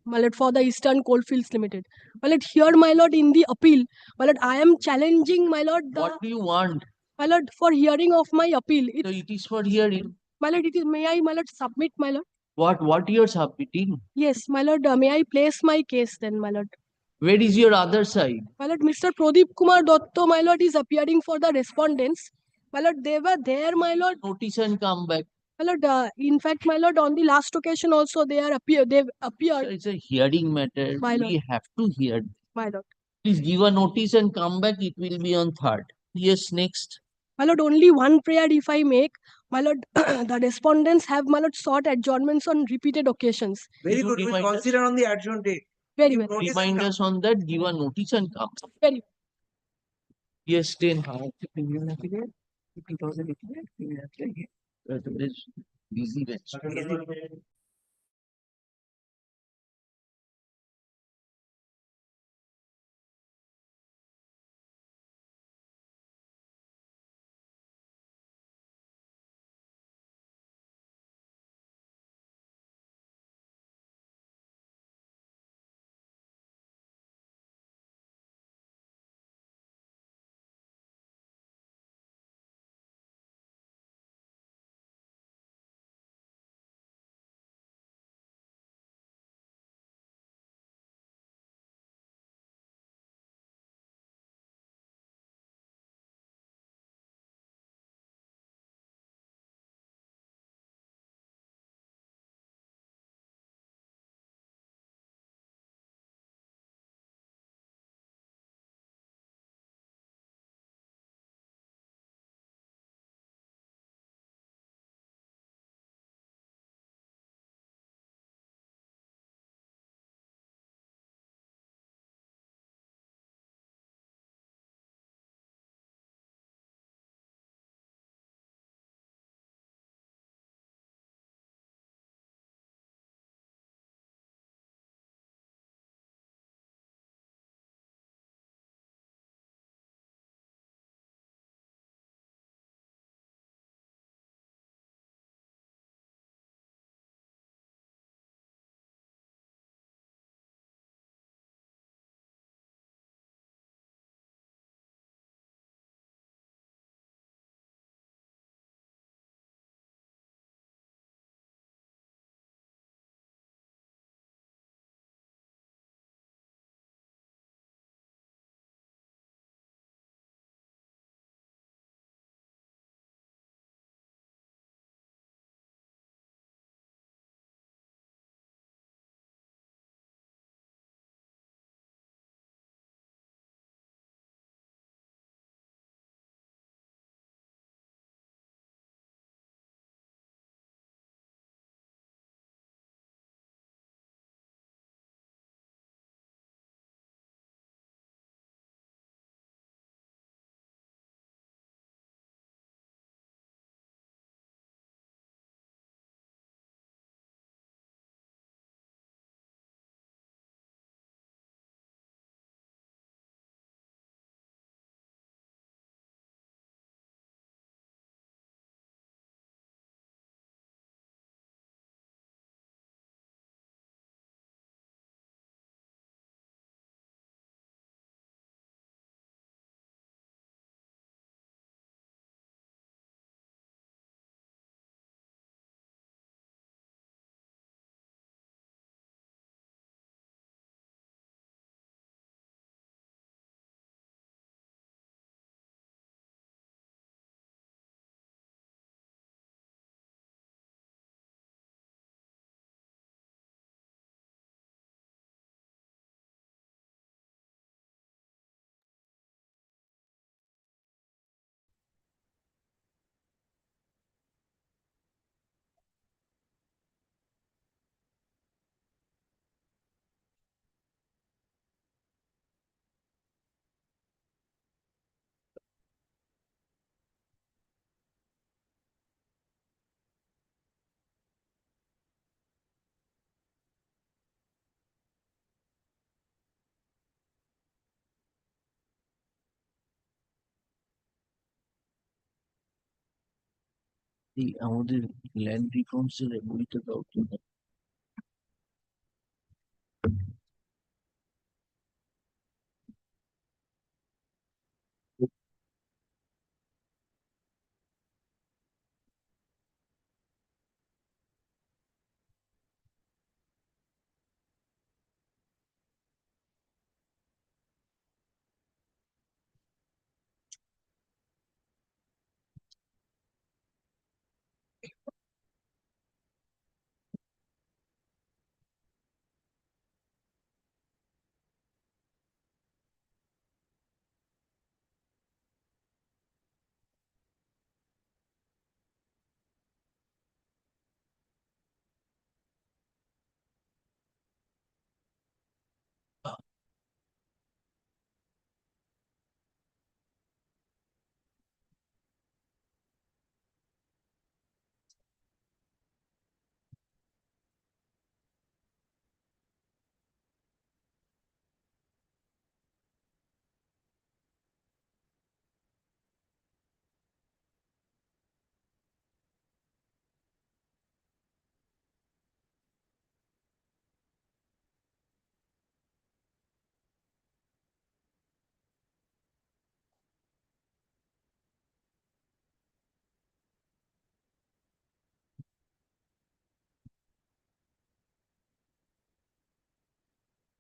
My lord, for the Eastern Coalfields Limited. My lord, here, my lord, in the appeal, my lord, I am challenging, my lord, What do you want? my lord, for hearing of my appeal. So it is for hearing. My lord, it is, may I, my lord, submit, my lord? What you're submitting? Yes, my lord, may I place my case then, my lord? Where is your other side? My lord, Mr. Pradeep Kumar Dotto, my lord, is appearing for the respondents. My lord, they were there, my lord. Notice and come back. My lord, in fact, my lord, on the last occasion also they've appeared. So it's a hearing matter. My lord. We have to hear. My lord. Please give a notice and come back. It will be on 3rd. Yes, next. My lord, only one prayer if I make. My lord, the respondents have, my lord, sought adjournments on repeated occasions. Very You good. We'll remind us. consider on the adjourned date. Very Give well. notice and Remind come. us on that. Give a notice and come. Very Yes, 10. Premium affiliate, 2018, premium affiliate. Today's busy bench. এই আমাদের land reforms এর বইটা দাও তো।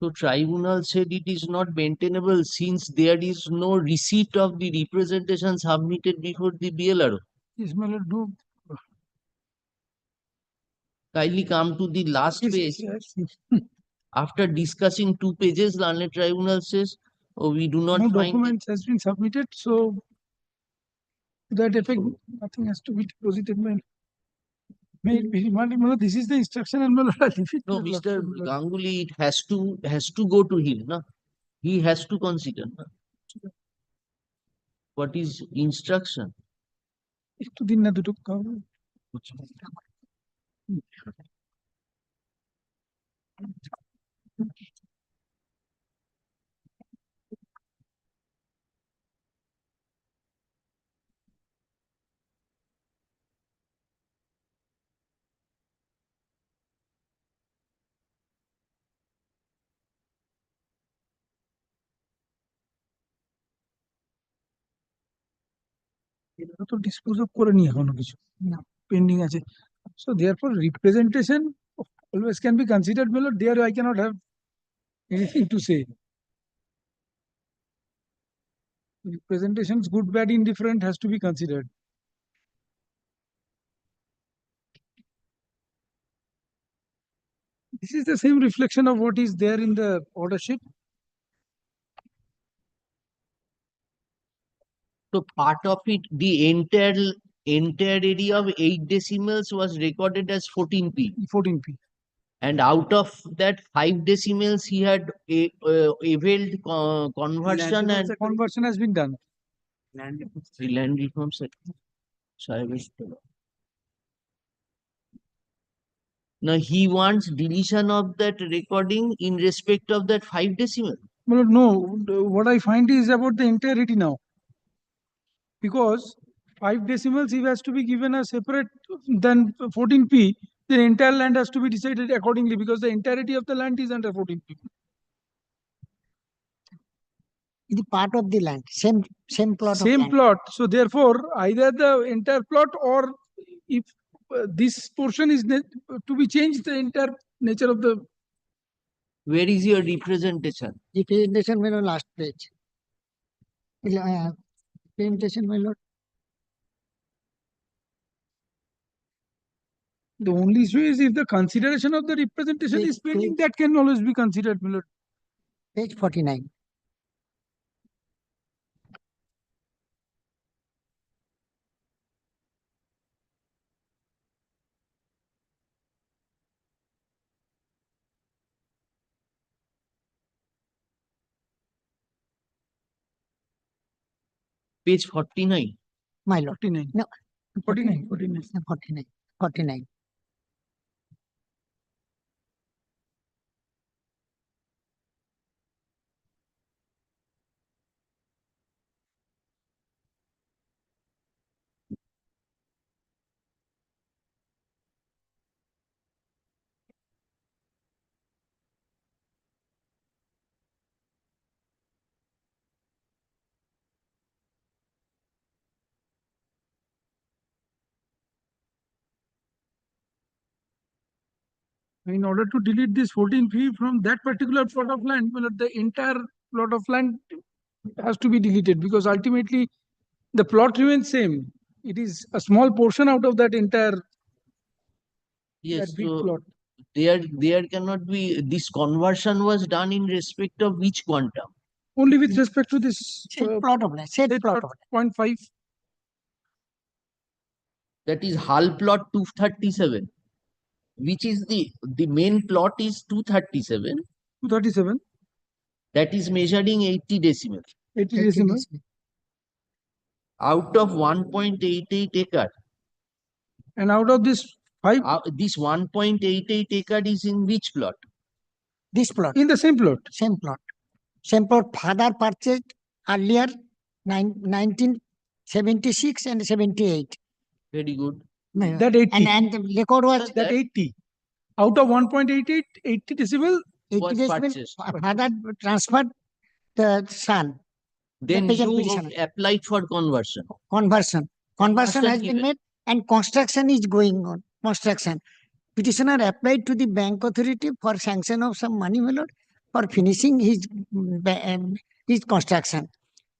So tribunal said it is not maintainable since there is no receipt of the representation submitted before the BLRO. Yes, my lord, do. Kindly come to the last Yes, page. yes, yes. After discussing 2 pages, learned tribunal says, oh, we do not No find documents has been submitted, so to that effect, nothing has to be deposited. May it be remanded. My lord, this is the instruction, and my lord, I leave it. No, to your Mr. lordship, my lord. Ganguly, it has to go to him, na? He has to consider, na? What is instruction? একটু দিন না দুটো খাবো। এগুলো তো dispose of করেনি এখনো কিছু পেন্ডিং আছে, so therefore representation always can be considered, my lord. There I cannot have anything to say. Representations, good, bad, indifferent, has to be considered. This is the same reflection of what is there in the order sheet. So part of it, the entire area of 8 decimals was recorded as 14p. 14p. And out of that 5 decimals, he had availed conversion and Conversion has been done. the land reform section. Now he wants deletion of that recording in respect of that 5 decimal. Well, no, what I find is about the entirety now. Because 5 decimals, if has to be given a separate than 14p, the entire land has to be decided accordingly because the entirety of the land is under 14p. The part of the land, same plot of Same land. plot. So therefore, either the entire plot or if this portion is to be changed, the entire nature of the. Where is your representation? Representation, my lord, last page. Representation, my lord. The only issue is if the consideration of the representation is pending, that can always be considered, my lord. Page 49. Page 49. My lord. 49. No. 49. 49. 49. 49. In order to delete this 14 feet from that particular plot of land, well, the entire plot of land has to be deleted, because ultimately the plot remains same. It is a small portion out of that entire Yes, that big so plot. there cannot be, this conversion was done in respect of which quantum? Only with respect to this plot of land, said plot of land. 0.5. That is hull plot 237, which is the main plot is 237. 237. That is measuring 80 decimal. 80 decimal. Out of 1.88 acre. And out of this 5. This 1.88 acre is in which plot? This plot. In the same plot. Same plot. Same plot. Father purchased earlier 1976 and 78. Very good. That 80. And the record was that 80. Out of 1.88, 80 decibel 80 was decibel. purchased. Father transferred the son. Then the peasant you petitioner. applied for conversion. Conversion. Conversion has been given. made and construction is going on. Construction. Petitioner applied to the bank authority for sanction of some money, my lord, for finishing his construction.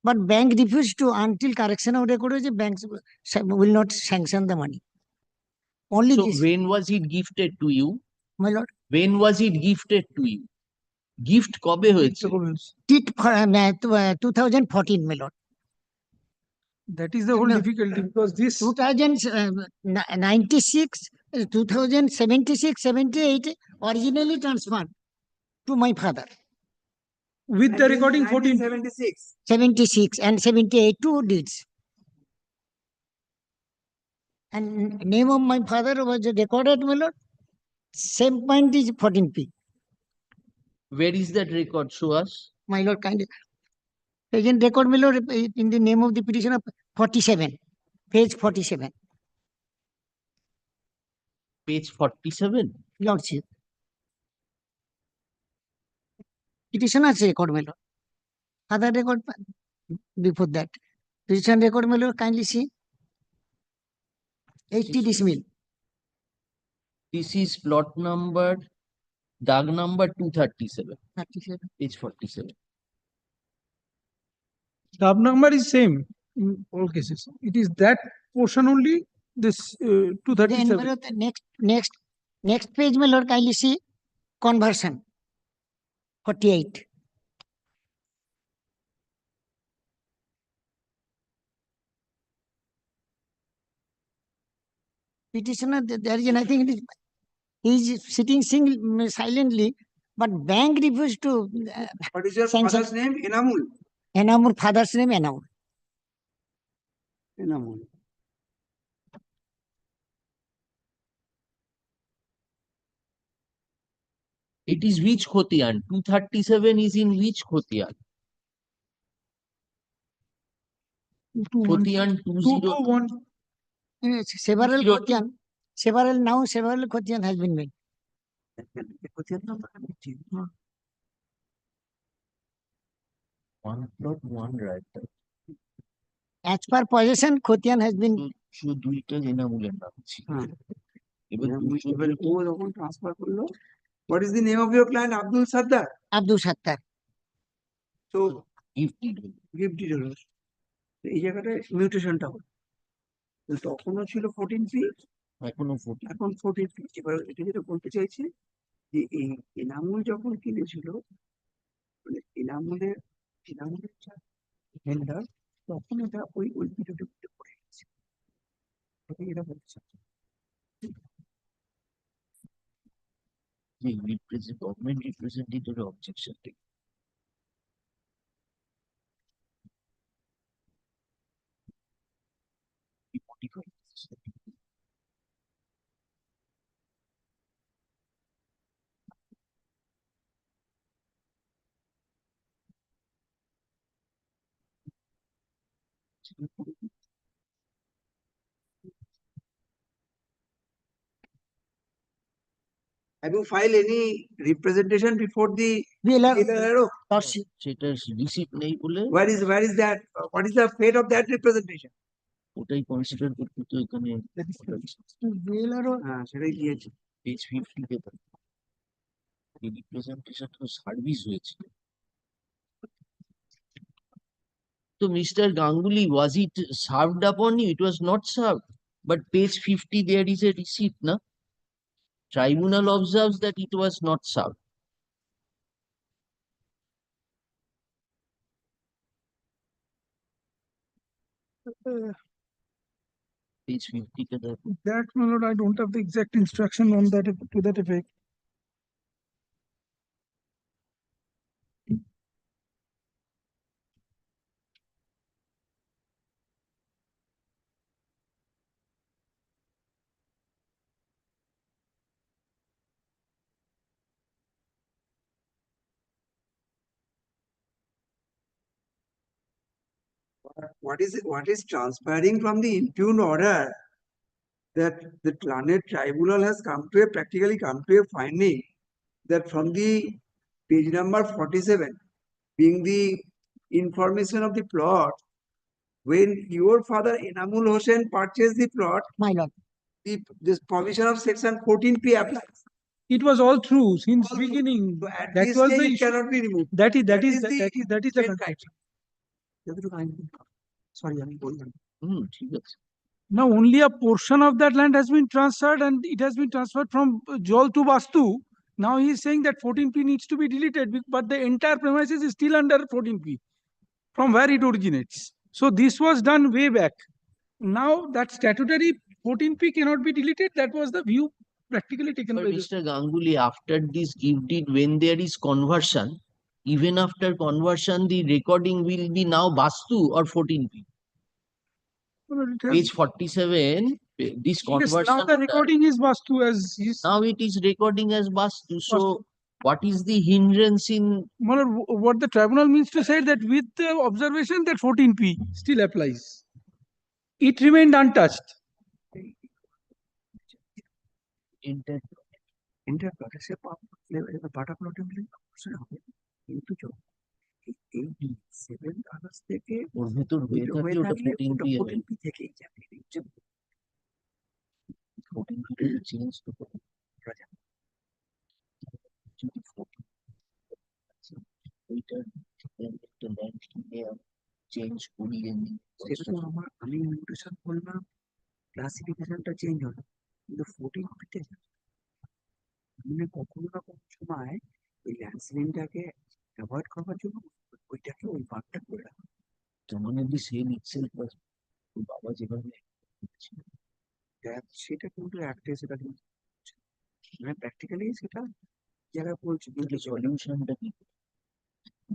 But bank refused to until correction of record. Banks will not sanction the money. Only So this. when was it gifted to you? My lord. When was it gifted to you? Gift কবে হয়েছে? Tit for 2014, my lord. That is the whole difficulty, because this 2096, 2076, 78 originally transferred to my father. With the recording 14. 76 and 78 two deeds. And name of my father was recorded, my lord. Same point is 14p. Where is that record? Show us. My lord, kindly. Agent record, my lord, in the name of the petitioner, 47. Page 47. Page 47. Lordship. Petitioner's record, my lord. Other record before that. Petition record, my lord, kindly see. 80 decimal. This is plot number, dag number 237. 37. Page 47. The number is same in all cases. It is that portion only, this 237. Then, my lord, next page, my lord, kindly see. Conversion. 48. Petitioner, there is nothing. He is sitting silently, but bank refused to. What is your father's name? Enamul. Enamul, father's name Enamul. Enamul. It is which Khotian? 237 is in which Khotian? Khotian 201. Several Khotian. Several Khotian has been made. One plot, one right. As per possession, Khotian has been. শুধু দুইটা এনামুলের নাম ছিল। এবার এবার ও যখন transfer করলো, what is the name of your client? Abdul Sattar. Abdul Sattar. So gift deed হলো। এই জায়গাটায় মিউটেশনটা হলো। তখনও ছিল 14p, এখনো 14। এখন 14p। এবার এটা যেটা বলতে চাইছে যে এই এনামুল যখন কিনেছিল, মানে এনামুলের ভেন্ডার, তখন এটা ওই পিরিয়ডের মধ্যে পড়ে গেছে। এটা বলতে চাচ্ছে। Government representative objection. Have you filed any representation before the VLR? সেটার রিসিপ্ট নেই বলে। Where is that? What is the fate of that representation? ওটাই কনসিডার করতে তো এখানে VLR? হ্যাঁ, সেটাই দিয়েছে। পেজ 50 তে। এই রিপ্রেজেন্টেশন তো সার্ভিস হয়েছিল। তো mister Ganguly, was it served upon you? It was not served. But page 50 there is a receipt, na? Tribunal observes that it was not served. Page 50 ke dekho. That, my lord, I don't have the exact instruction on that, to that effect. What is transpiring from the impugned order, that the learned tribunal has practically come to a finding that from the page number 47 being the information of the plot, when your father Enamul Hossain purchased the plot, My lord, this provision of section 14P applies. It was all true since beginning. So at That this was the stage it issue. cannot be removed. That is the main contention. Sorry, I'm going. ঠিক আছে। Now only a portion of that land has been transferred, and it has been transferred from Jol to Vastu. Now he is saying that 14P needs to be deleted, but the entire premises is still under 14P from where it originates. So this was done way back. Now that statutory 14P cannot be deleted. That was the view practically taken But by the Mr. Ganguly, after this gift deed, when there is conversion, even after conversion, the recording will be now Vastu or 14P. Page 47, this Yes, conversion. now the recording is Vastu as is. Now it is recording as Vastu. So what is the hindrance in? What the tribunal means to say that with the observation that 14P still applies. It remained untouched. Interplot সে পাটা প্লটে হলে অবশ্যই হবে, কিন্তু এই 7th August থেকে ওর ভেতর হয়ে থাকলে ওটা 14P হবে। 14P থেকেই যাবে। 14P চেঞ্জ তো করা যাবে। যদি 14 ওইটার একটা ল্যান্ড কিনে চেঞ্জ করিয়ে নিই। সেটা তো আমি নোটেশন করলাম, ক্লাসিফিকেশনটা চেঞ্জ হলো, কিন্তু 14P তে মানে কখনো না কোনো সময় ওই ল্যান্ডসলিনটাকে অ্যাভয়েড করবার জন্য ওইটাকে ওই পার্টটা করে রাখা। তো মানে দি সেম ইটসেলফ বাবা যেভাবে সেটা কিন্তু অ্যাক্টে সেটা কিন্তু মানে প্র্যাকটিক্যালি সেটা যারা বলছে কিন্তু সলিউশনটা কি?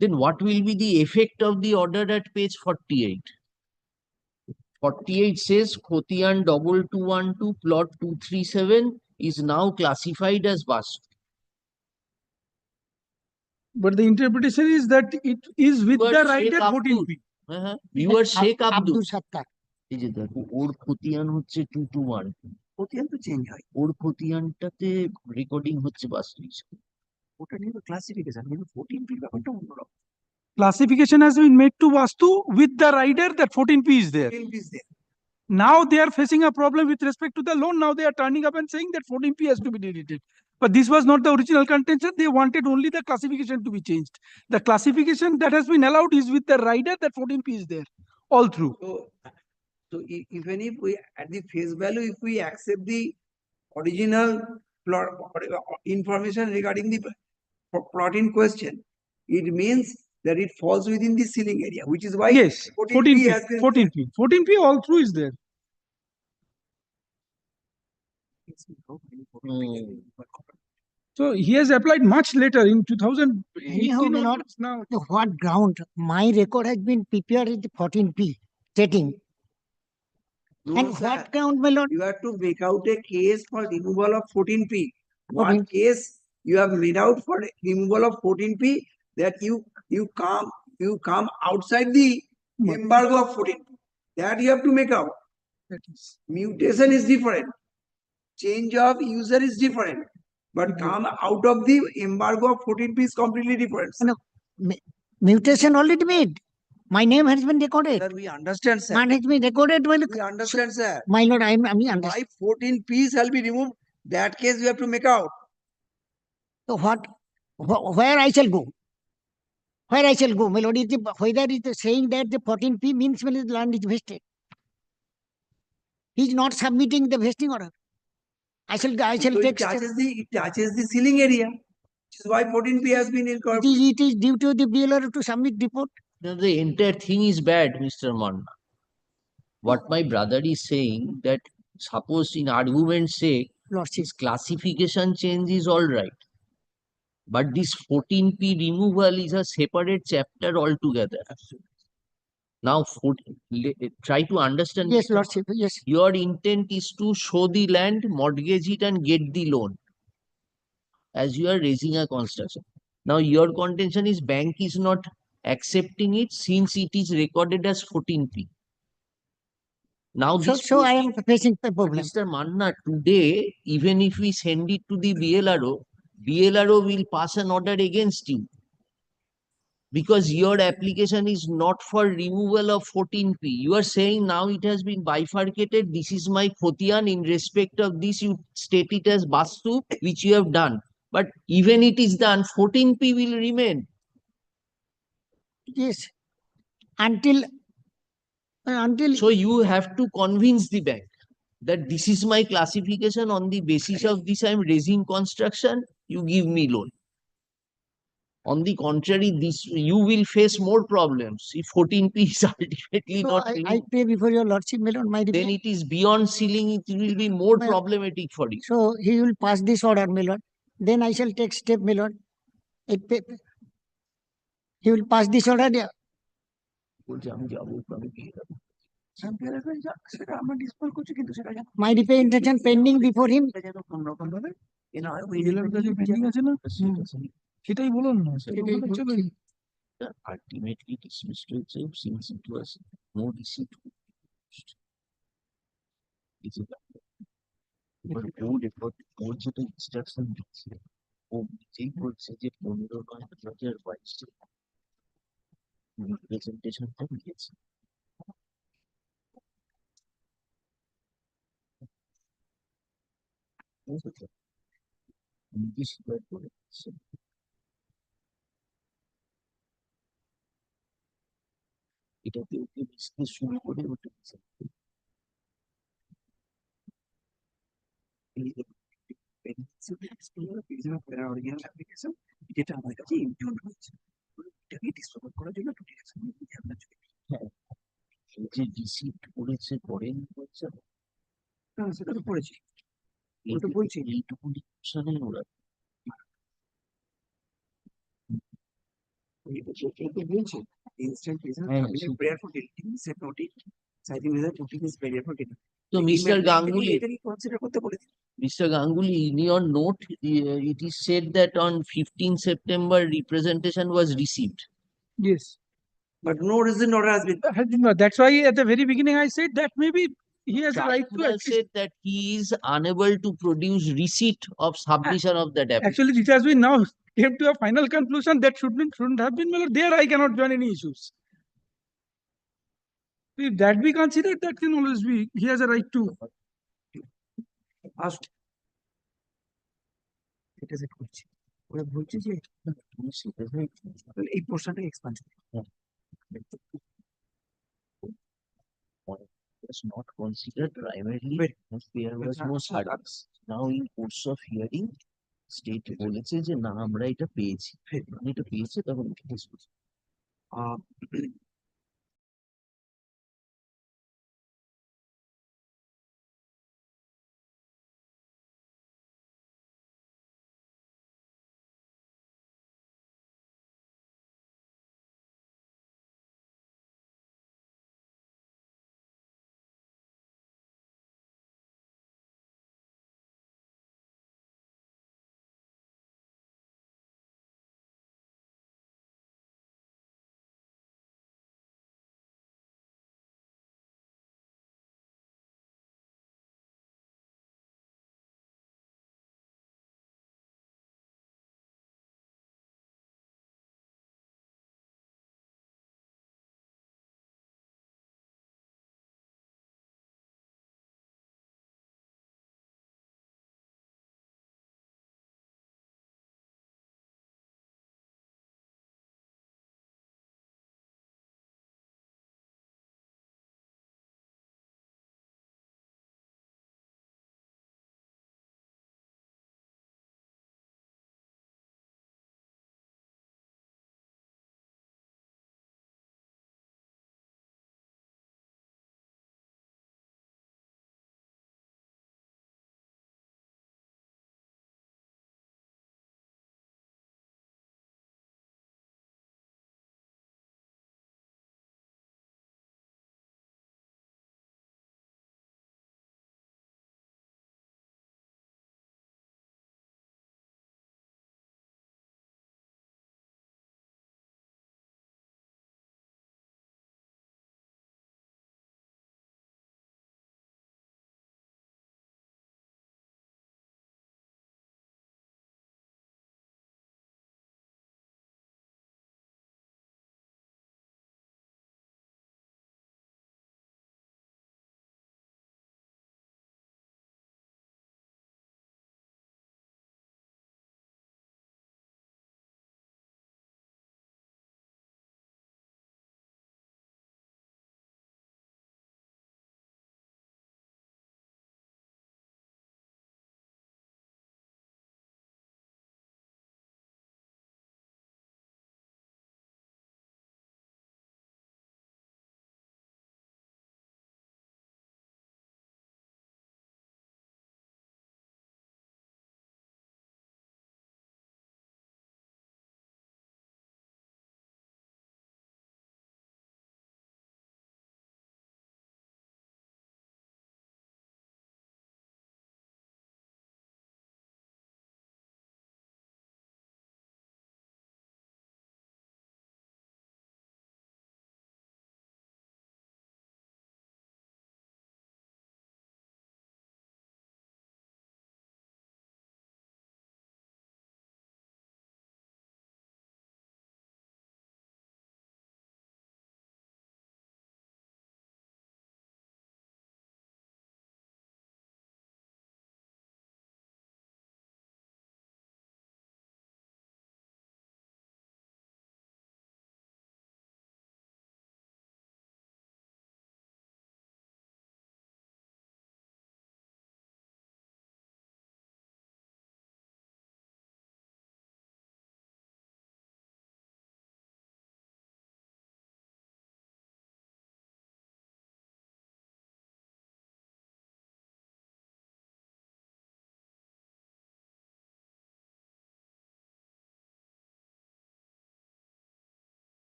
Then what will be the effect of the order at page 48? 48 says Khotian 2212 plot 237 is now classified as Vastu. But the interpretation is that it is with the right at 14P. Viewer Sheikh Abdul. Abdul Sattar. এই যে দেখো ওর খতিয়ান হচ্ছে 221, খতিয়ান তো change হয়, ওর খতিয়ানটাতে recording হচ্ছে বাস্তু হিসেবে। ওটা নিয়ে ক্লাসিফিকেশন, কিন্তু 14P ব্যাপারটা অন্যরকম। Classification has been made to Vastu with the rider that 14P is there. 14P is there. Now they are facing a problem with respect to the loan. Now they are turning up and saying that 14P has to be deleted. But this was not the original contention. They wanted only the classification to be changed. The classification that has been allowed is with the rider that 14P is there all through. So even if we at the face value, if we accept the original plot information regarding the plot in question, it means that it falls within the ceiling area, which is why yes, 14P has been 14P all through is there. So he has applied much later in 2018. Anyhow, my lord, now. to what ground my record has been prepared with the 14P setting? No, And sir. what ground, my lord? You have to make out a case for removal of 14P. What 14P. case you have made out for removal of 14P, that you come outside the embargo of 14P. That you have to make out. That is. Mutation is different. Change of user is different. But come out of the embargo of 14P is completely different. No, mutation already made. My name has been recorded. Sir, we understand, sir. Man has been recorded. Well, We understand, sir. my lord, I understand. Why 14P shall be removed? That case you have to make out. So what where I shall go? Where I shall go, my lord, whether it is saying that the 14P means when the land is vested. He is not submitting the vesting order. I shall So take step. it touches the ceiling area, which is why 14P has been incorporated. It is due to the BLR to submit report. No, the entire thing is bad, Mr. Manna. What my brother is saying, that suppose in argument's sake, this classification change is all right. But this 14P removal is a separate chapter altogether. Now, try to understand. Yes, Mr. Lordship, yes. Your intent is to show the land, mortgage it, and get the loan as you are raising a construction. Now, your contention is bank is not accepting it since it is recorded as 14P. Now, So I am facing the problem. Mr. Manna, today, even if we send it to the BLRO, BLRO will pass an order against you. Because your application is not for removal of 14P. You are saying now it has been bifurcated. This is my Khotian. In respect of this, you state it as Bastu, which you have done. But even it is done, 14P will remain. Yes. Until. So you have to convince the bank that this is my classification. On the basis of this, I am raising construction. You give me loan. On the contrary, this you will face more problems if 14P is ultimately So not I removed. pay before your lordship, my lord, my Then it is beyond ceiling. It will be more My- problematic for you. So he will pass this order, my lord. Then I shall take step, my lord. He will pass this order. Yeah. My representation pending before him. সেটাই বলুন না Ultimately dismissed হয়েছে since it was no receipt. এবার ও যেটা instruction দিচ্ছে ও নিজেই বলছে যে 15/9/2022 রিপ্রেজেন্টেশনটা দিয়েছে। নিজে স্বীকার করে দিচ্ছে। এটাকে ওকে বুঝতে শুরু করে ওটা যেটা আমার কাছে ইমপিউন হয়েছে এটাকে ডিসকভার করার জন্য যে রিসিপ্ট করেছে করেনি বলছে না সেটা তো পড়েছি ওটা তো বলছি এইটুকু ডিসকাশনে ওরা বলছে instant prison prayer for deleting set notice citing whether putting is prayer for deleting. So Mr. Ganguly, এটাকে কনসিডার করতে বলেছি Mr. Ganguly, in your note, it is said that on 15 September representation was received. Yes. But no reason order has been. That's why at the very beginning I said that maybe he has a right to. Tribunal said that he is unable to produce receipt of submission of that application. Actually, it has been now came to a final conclusion that shouldn't have been. Well, there I cannot join any issues. If that be considered, that can always be. He has a right to. Ask. এটা set করছি ওরা বলছে যে এই পোর্শনটা expand was not considered primarily because there was no service. Now in course of hearing, state বলেছে যে না আমরা এটা পেয়েছি, এটা পেয়েছে তখন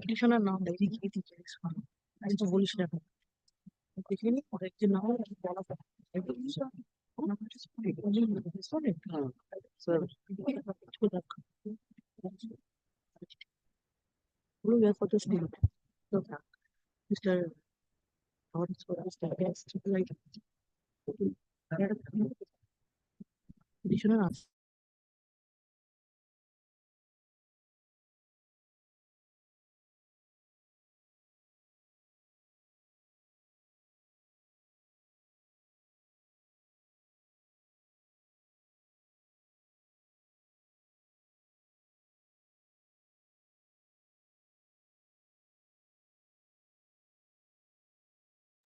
পিটিশনার নাম ডাইরি কি দিতে আমি তো বলিস না দেখিনি অনেকদিন নাম বলা for the state. So, Mr. Lawrence for Mr. Guest, like, petitioner asked.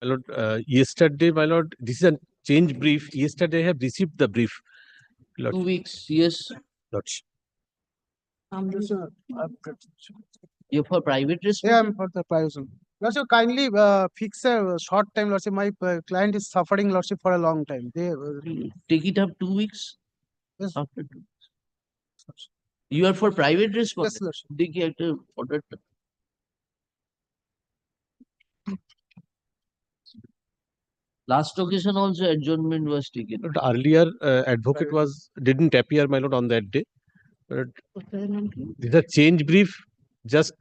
My lord, yesterday, my lord, this is a change brief. Yesterday, I have received the brief. 2 weeks, yes. Lordship. You're for private risk? Yeah, I'm for the private. Lordship, kindly fix a short time, Lordship. My client is suffering, Lordship, for a long time. They Take it up 2 weeks. Yes. After 2 weeks. You are for private risk? Yes, Lordship. Get order. Last occasion also adjournment was taken. But earlier, advocate didn't appear, my lord, on that day. But this is a change brief. Just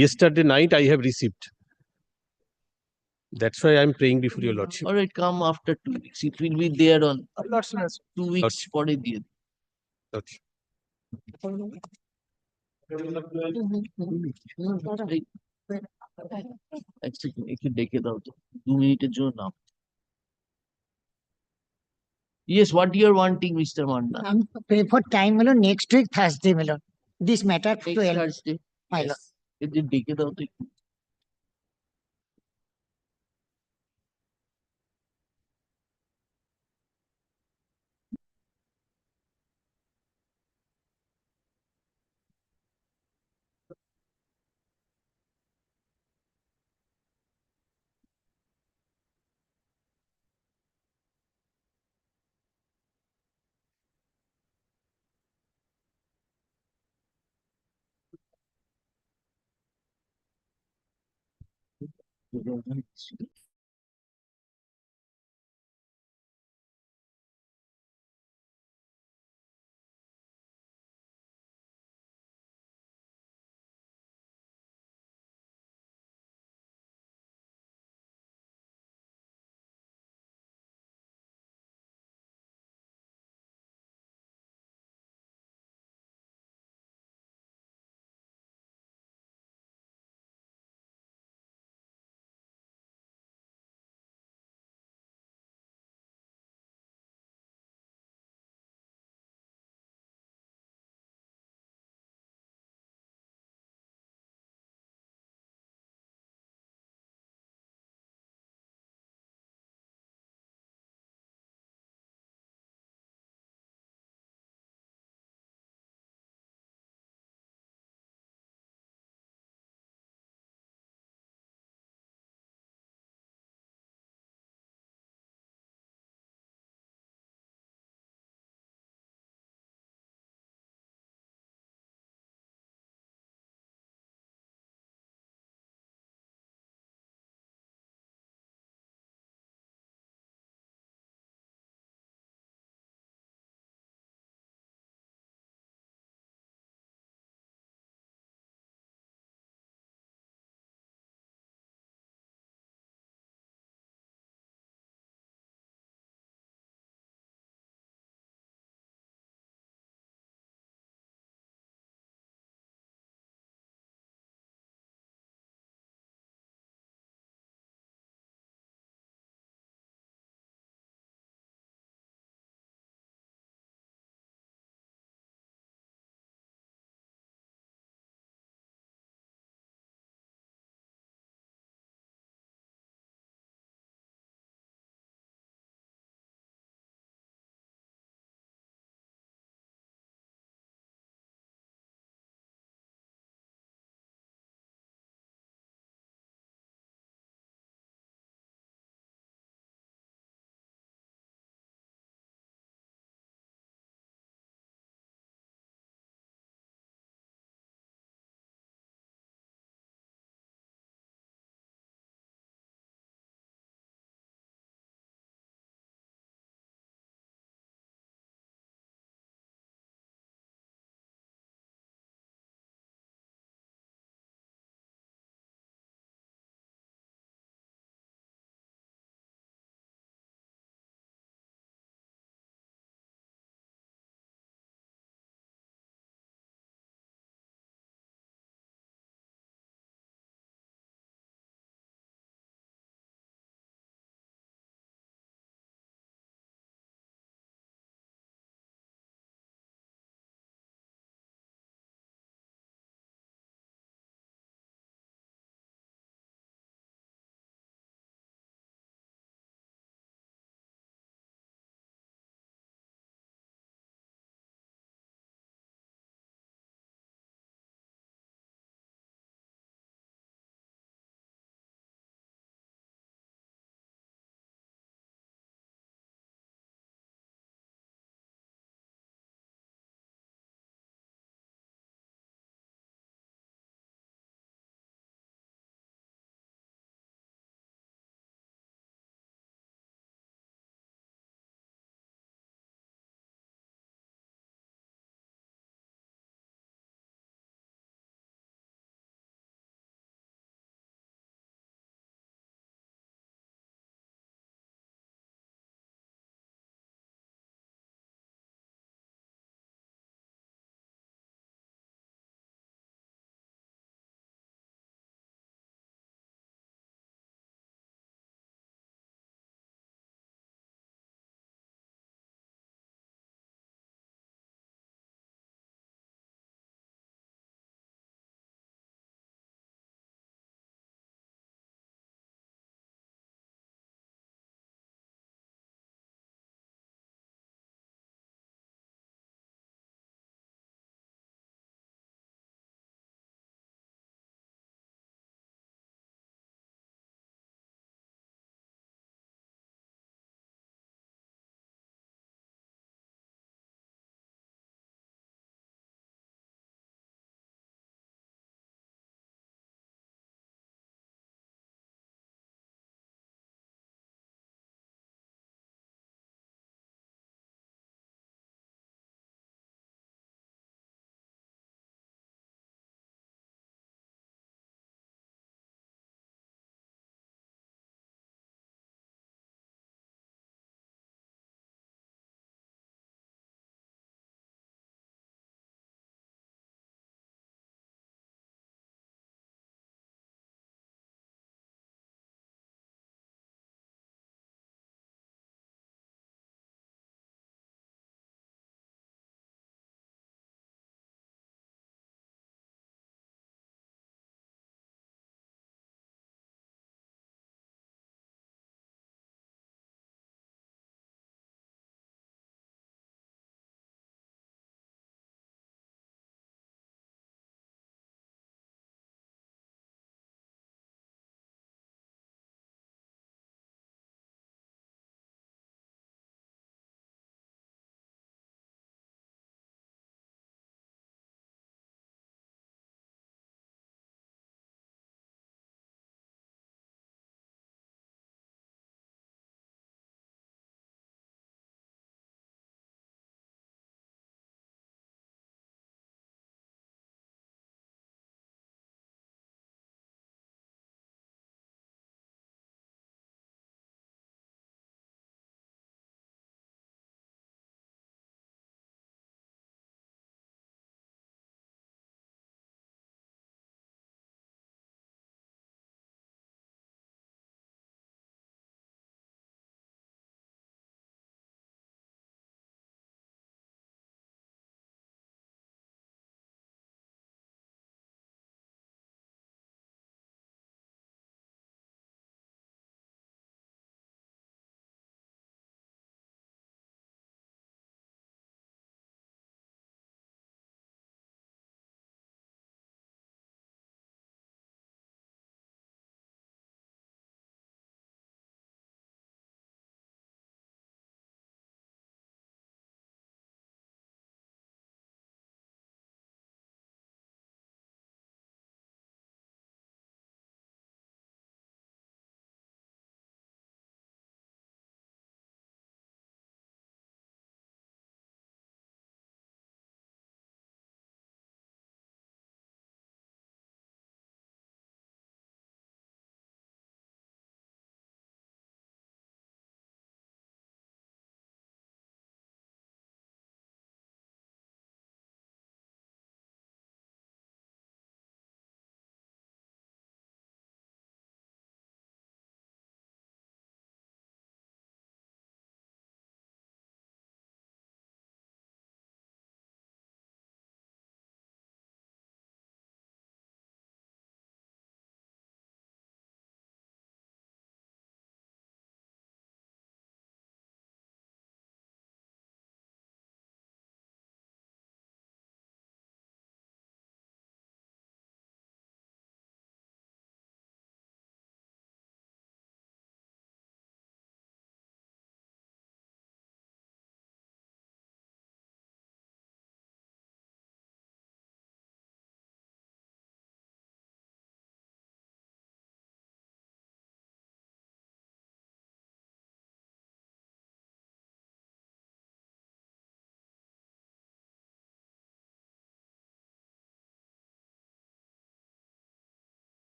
yesterday night, I have received. That's why I'm praying before your lordship. All right, come after 2 weeks. It will be there on Lordship. 2 weeks. পরে দিয়ে দিন। Lordship. এক second একটু ডেকে দাও তো 2 মিনিটের জন্য নাও। Yes, what you are wanting, Mr. Manda? Pray for time, my lord, next week, Thursday, my lord. This matter Next 12, Thursday. my lord. একটু ডেকে দাও তো একটু।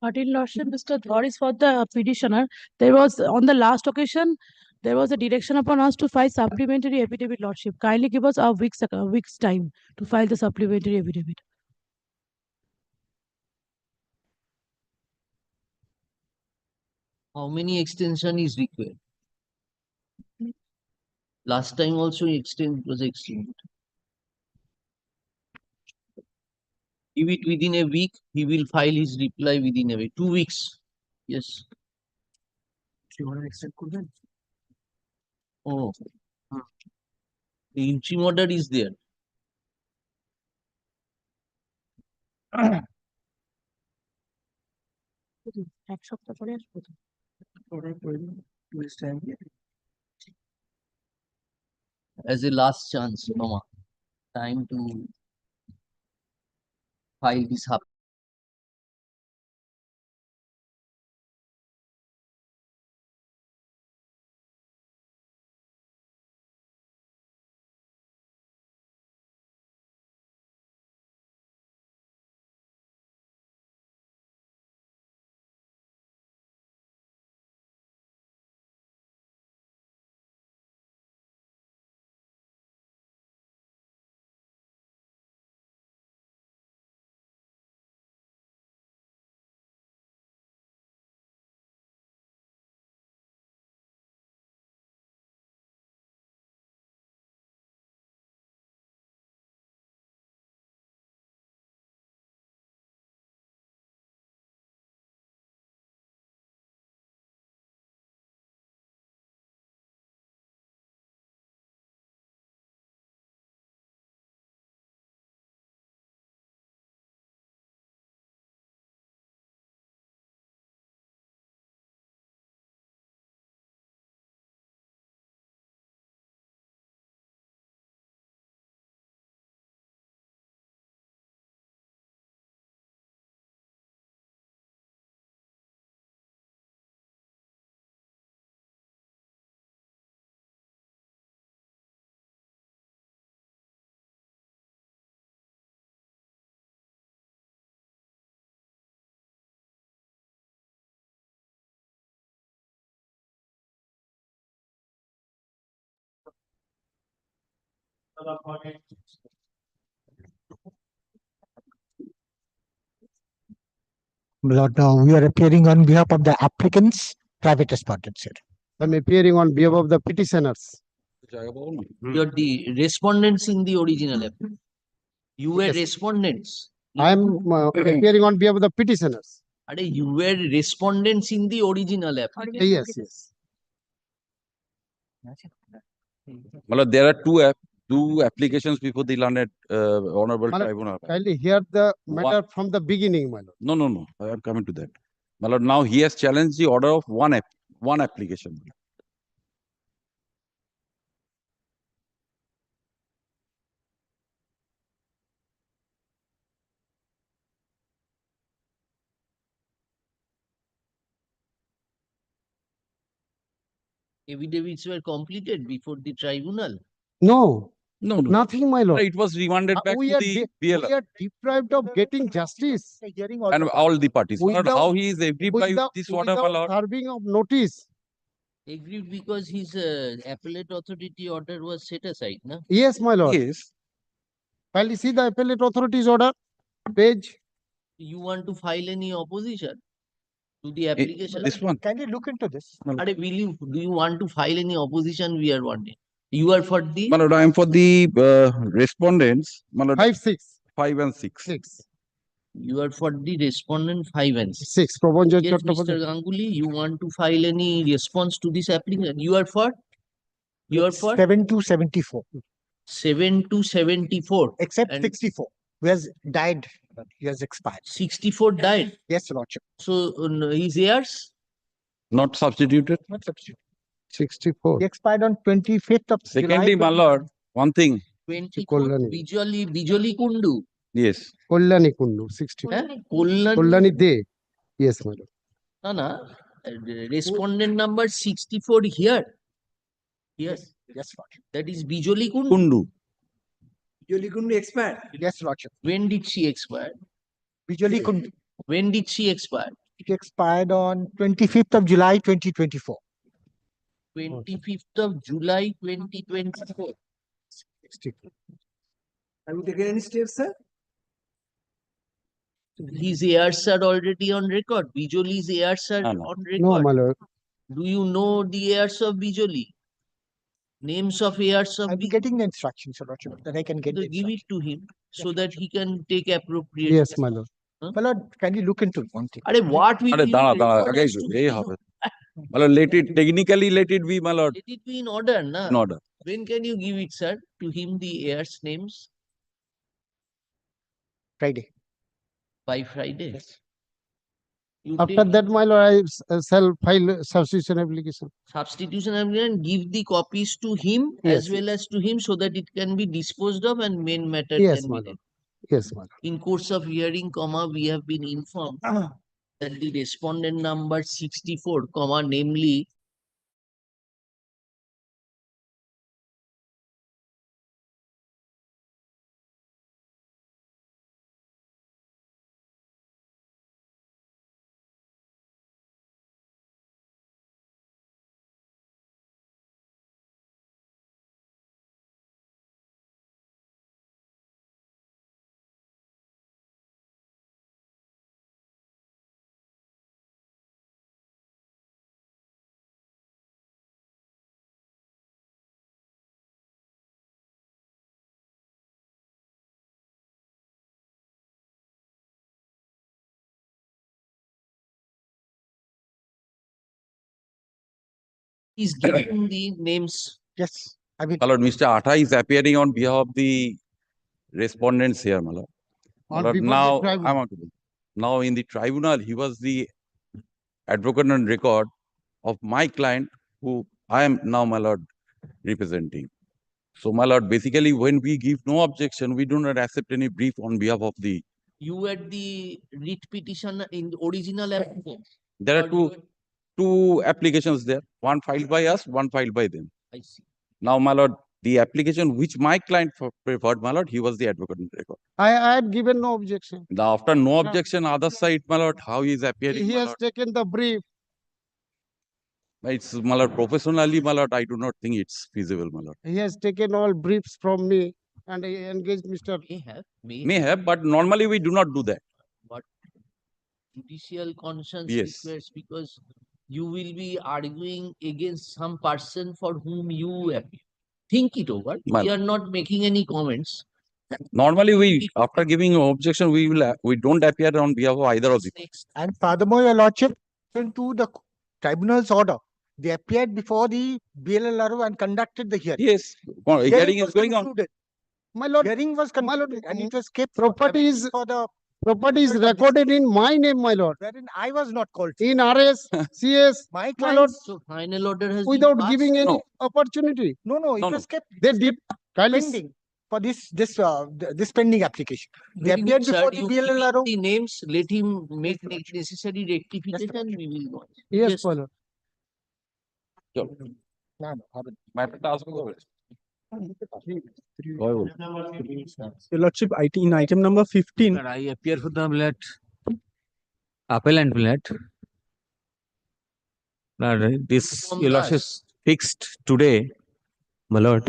Pardon, Lordship, Mr. Dhar is for the petitioner. There was, on the last occasion, there was a direction upon us to file supplementary affidavit, Lordship. Kindly give us a week's time to file the supplementary affidavit. How many extension is required? Last time also was extended. Give it within a week, he will file his reply within a week. 2 weeks. Yes. Oh. The interim order is there. এক সপ্তাহ পরে আসবো তো। As a last chance, Mama. Time to file this up. Lord, we are appearing on behalf of the applicants, private respondents here. I'm appearing on behalf of the petitioners. You're the respondents in the original app. You were Yes. respondents. I'm appearing on behalf of the petitioners. You were respondents in the original app. Yes, yes. Well, there are two applications before the learned honorable Malad, tribunal. Kindly hear the matter from the beginning, my lord. No. I am coming to that. My lord, now he has challenged the order of one application. Affidavits were completed before the tribunal. No, No, no. nothing, my lord. It was remanded back We to are, the we BLR are deprived of getting justice. and all the parties. My lord, Without- how he is aggrieved by this order, my without lord? serving of notice. Agreed because his appellate authority order was set aside, no? Yes, my lord. Yes. Kindly see the appellate authorities order, page. You want to file any opposition to the application? This one. Can you look into this? Do you want to file any opposition? We are wanting. You are for the My lord, I am for the respondents. My lord, 5, 6. 5 and 6. 6. You are for the respondent 5 and 6. 6. Prabhanjan Yes, Mr. Chattopadhyay. Ganguly, you want to file any response to this application? You are for? You are for? 7 to 74. 7 to 74. Except And 64, who has died, he has expired. 64 died. Yes, lordship. So his heirs? Not substituted. Not substitute. 64. He expired on 25th of Secondly, my July. lord, one thing. 24. Bijoli Kundu. Yes. Kollani Kundu, 64. Eh? Kollani. Kollani De. Yes, my lord. No, no. Respondent number 64 here. Yes. Yes, lordship. That is Bijoli Kundu. Kundu. Bijoli Kundu expired. Yes, lordship. When did she expire? Bijoli Kundu. When did she expire? It expired on 25th of July 2024. 25th of July 2024. 64. Have you taken any steps, sir? His heirs are already on record. Bijoli's heirs are No. on record. No, my lord. Do you know the heirs of Bijoli? Names of heirs of I'll be getting the instructions, your lordship, that I can get the give it to him so that he can take appropriate. Yes, my lord. Huh? My lord, can you look into one thing? What will Are you dana dana. record Okay, as to hey, Bijoli? my lord, let it technically let it be, my lord. Let it be in order, na? In order. When can you give it, sir? To him the heirs' names? Friday. By Friday. You After take that, my lord, I shall file substitution application. substitution agreement, give the copies to him Yes. as well as to him so that it can be disposed of and main matter Yes, can my be lord. done. Yes, my lord. In course of hearing, we have been informed that the respondent number 64, namely is giving the names. Yes. I mean, My lord, Mr. Atta is appearing on behalf of the respondents here, my lord. My on lord, behalf of now the tribunal. I'm on to the- now in the tribunal, he was the advocate on record of my client, who I am now, my lord, representing. So, my lord, basically, when we give no objection, we do not accept any brief on behalf of the. You had the writ petition in the original application. There are two applications there. One filed by us, one filed by them. I see. Now, my lord, the application which my client preferred, my lord, he was the advocate on record. I had given no objection. Now, after no objection, other side, my lord, how he is appearing, He my has lord. taken the brief. It's, my lord, professionally, my lord, I do not think it's feasible, my lord. He has taken all briefs from me and I engaged Mr. May have, but normally we do not do that. But judicial conscience Yes. requires, because you will be arguing against some person for whom you appear. Think it over. Well- We are not making any comments. Normally, we, after giving an objection, we don't appear on behalf of either of the. And furthermore, your lordship, to the tribunal's order, they appeared before the BLLRO and conducted the hearing. Yes, hearing is going on. concluded. My lord, hearing was concluded and it was kept for the property is recorded in my name, my lord. Wherein I was not called. In RS, CS, my lord, So final order has without been giving passed. any opportunity. No, it No, was kept. They did pending for this pending application. They Very appeared good, sir. before the You give BLLRO. the names, let him make necessary rectification, we will watch. Yes, my lord. Sure. ম্যাটারটা আসবে কবে? Your Lordship, in item number 15. Sir, I appear for the appellant this your lordship fixed today. My lord,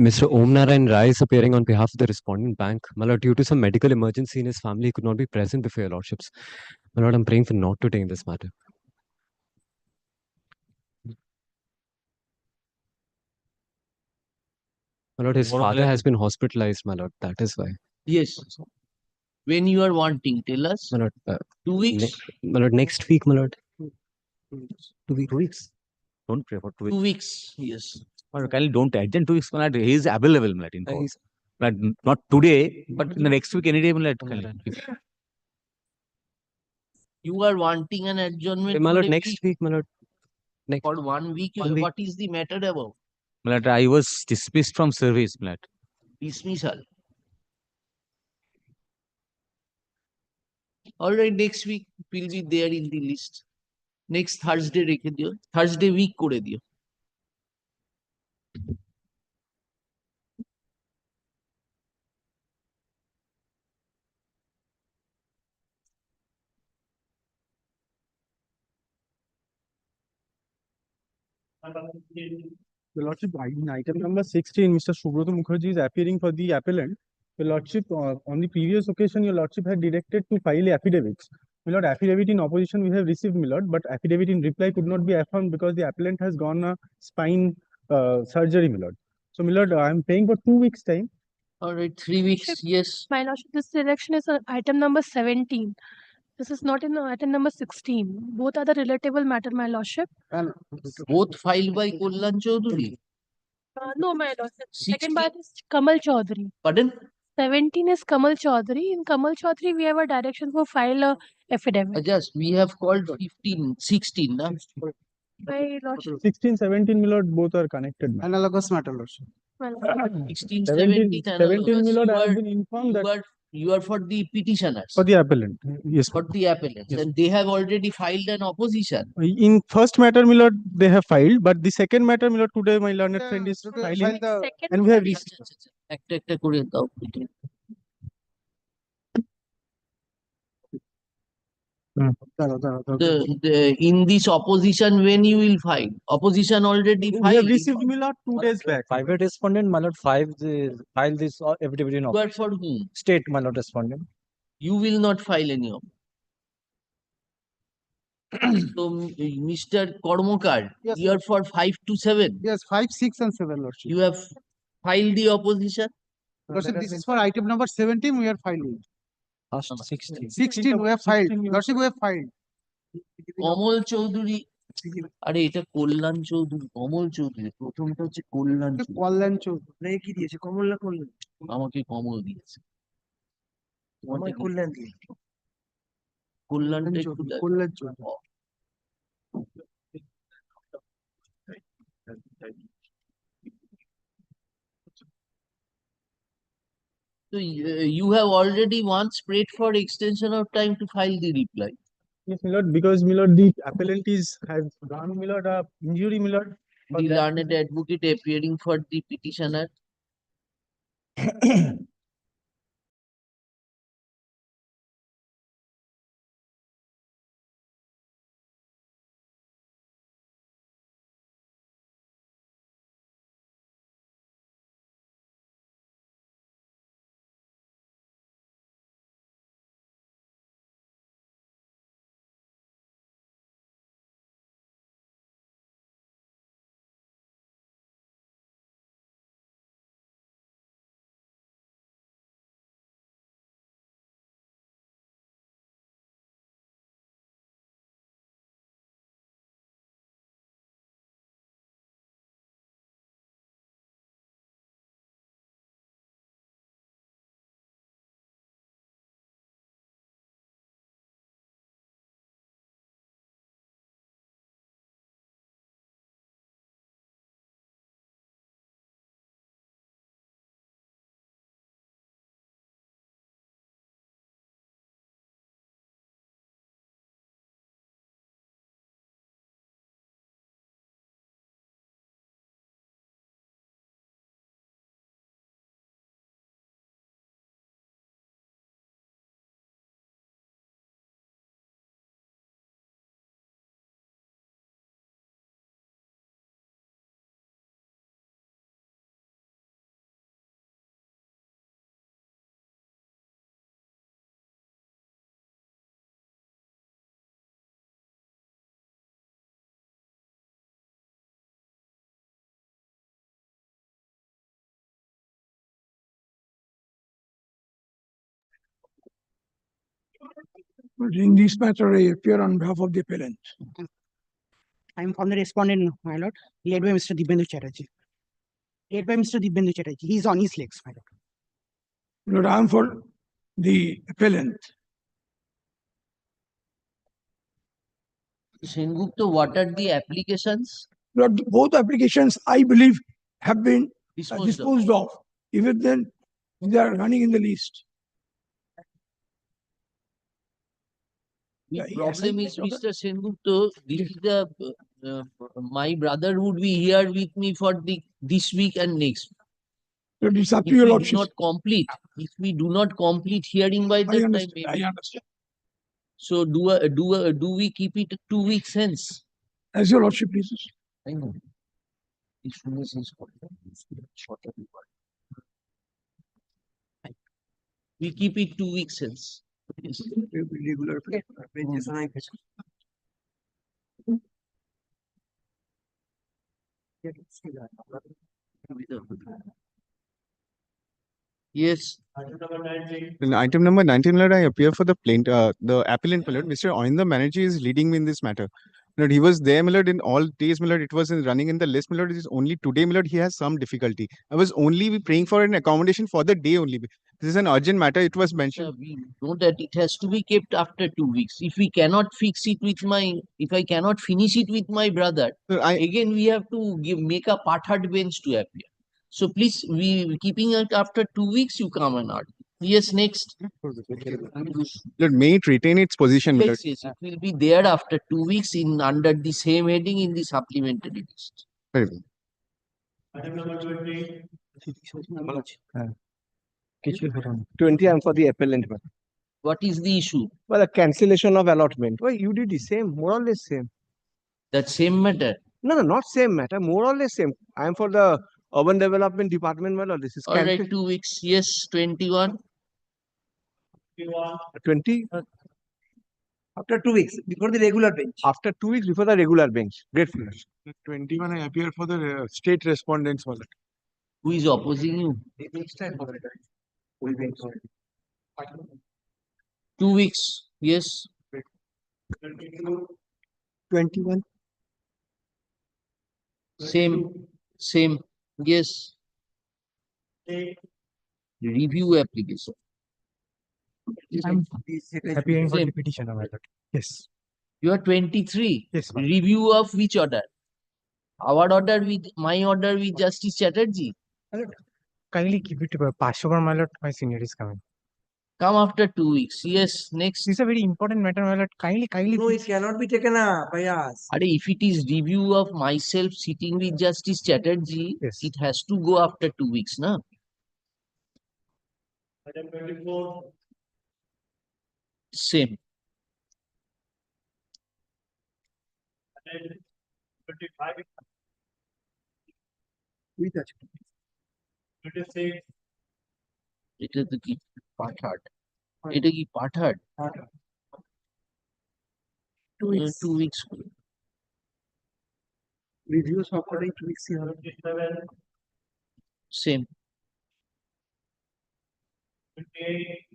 Mr. Om Narayan Rai is appearing on behalf of the respondent bank. My lord, due to some medical emergency in his family, he could not be present before your lordships. My lord, I'm praying for not to take this matter. My lord, his More or father less- has been hospitalized, my lord. That is why. Yes. When you are wanting, tell us. My lord, 2 weeks. my lord, next week, my lord. 2 weeks. Don't pray for 2 weeks. 2 weeks, yes. Or kindly don't adjourn 2 weeks. He is available in court. he's- But not today, but in the next week, any day. You are wanting an adjournment. My for lord, a next week, my lord. Next. For 1 week. 1 week. What is the matter about? I was dismissed from service. Dismissal. All right, next week will be there in the list. Next Thursday রেখে দিও, Thursday week করে দিও। Your Lordship, in item number 16, Mr. Subrata Mukherjee is appearing for the appellant. Your Lordship, on the previous occasion, Your Lordship had directed to file affidavits. My Lord, affidavit in opposition we have received, my Lord, but affidavit in reply could not be affirmed because the appellant has gone a spine surgery, my Lord. So, my Lord, I am paying for 2 weeks' time. All right, 3 weeks, yes. My lordship, this direction is item number 17. This is not in item number 16. Both are the relatable matter, my lordship. Both filed by Kollan Chaudhary. No, my lordship. Second part is Kamal Chaudhary. Pardon? 17 is Kamal Chaudhary. In Kamal Chaudhary, we have a direction for file a affidavit. Just we have called 15, 16, na? My lordship. 16, 17, my Lord, both are connected. Analogous matter, Lordship. 16, 17, 17, 17, my Lord, I you have are, been informed that you are for the petitioners. for the appellant. Yes, For the appellants. And they have already filed an opposition. in first matter, my Lord, they have filed, but the second matter, my Lord, today my learned friend is filing, and we have received. একটা একটা করে দাও। In this opposition, when you will file? Opposition already We filed. have received, my Lord, 2 days back. Private respondent, my lord, file this affidavit in You are for whom? state, my lord, respondent. You will not file any of. So, Mr. Kormokar, Yes, you are for 5 to 7. Yes, 5, 6, and 7, Lordship. You have filed the opposition. Lordship, this is for item number 17, we are filing. First 16. 16, we have filed. Lordship, we have filed. কমল চৌধুরী, আরে এটা কল্যাণ চৌধুরী, কমল চৌধুরী, প্রথমটা হচ্ছে কল্যাণ চৌধুরী। কল্যাণ চৌধুরী কি দিয়েছে, কমল না কল্যাণ? আমাকে কমল দিয়েছে। আমায় কল্যাণ দিয়েছে। কল্যাণটা একটু দেখো। কল্যাণ Chowdhury. So you have already once prayed for extension of time to file the reply. Yes, my Lord, because my Lord, the appellant has gone, my Lord, injury, my Lord. The learned advocate appearing for the petitioner. In this matter, I appear on behalf of the appellant. I am from the respondent, my lord, led by Mr. Dibyendu Chatterjee. Led by Mr. Dibyendu Chatterjee. He is on his legs, my lord. Lord, I am for the appellant. Sengupta, what are the applications? Lord, both applications, I believe, have been Disposed of. Even then, they are running in the list. The problem is, Mr. Sengupta, this is the my brother would be here with me for this week and next. Lord, it's up to If your we do lordship. not complete, if we do not complete hearing by that time, maybe. I understand. So do we keep it 2 weeks hence? As your lordship pleases. I know. We keep it 2 weeks hence. Yes. Regular benches and Yes. In item number 19, Lord, I appear for the the appellant, my lord. Mr. Oinda Banerjee is leading me in this matter. Lord, he was there, my lord, in all days, my lord. It was running in the list, my lord. It is only today, my lord, he has some difficulty. I was only praying for an accommodation for the day only. This is an urgent matter. It was mentioned. We know that it has to be kept after 2 weeks. If we cannot fix it with if I cannot finish it with my brother, again we have to make a part-hard bench to appear. So please, we keeping it after 2 weeks, you come and argue. Yes, next. Lord, may it retain its position, my lord. Yes, it will be there after 2 weeks in under the same heading in the supplementary list. Very well. Item number 20. 20, I'm for the appellant. What is the issue? Well, the cancellation of allotment. Well, you did the same, more or less same. That same matter? No, not same matter, more or less same. I am for the urban development department, my lord. This is All right, 2 weeks. Yes, 21. 20. After 2 weeks, before the regular bench. After 2 weeks before the regular bench. Grateful. 21, I appear for the state respondents, my lord. Who is opposing you? 2 weeks. Yes. 21. Same. Yes. Review application. I'm appearing for Same. the petitioner, my lord. Yes. You are 23. Yes, ma'am. Review of which order? Our order with my order with Justice Chatterjee. Kindly keep it pass over, my lord. My senior is coming. Come after 2 weeks. Yes, next. This is a very important matter, my lord. Kindly. No, it cannot be taken up by us. If it is review of myself sitting with Justice Chatterjee, it has to go after 2 weeks, na? Item 24. Same. Item 25. With that. 26. এটা তো কি পাঠাট এটা কি পাঠাট 2 weeks. 2 weeks Reviews after 2 weeks. Same. 28.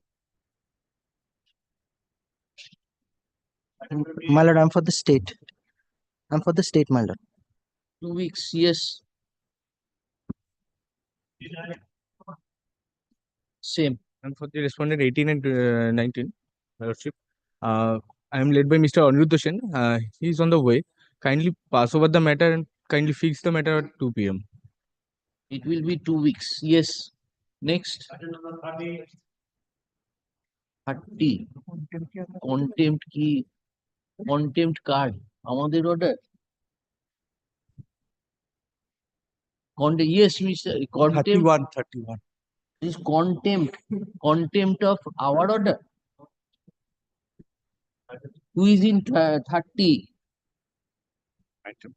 My lord, I'm for the state. I'm for the state, my lord. 2 weeks. Yes. Same. And for the respondent 18 and 19, my lordship, I am led by Mr. Aniruddha Sen. He is on the way. Kindly pass over the matter and kindly fix the matter at 2 p.m. It will be 2 weeks. Yes. Next. 30. Contempt কি contempt card আমাদের order. Yes, Mr. Contempt. 31. This contempt of our order. Who is in 30? Item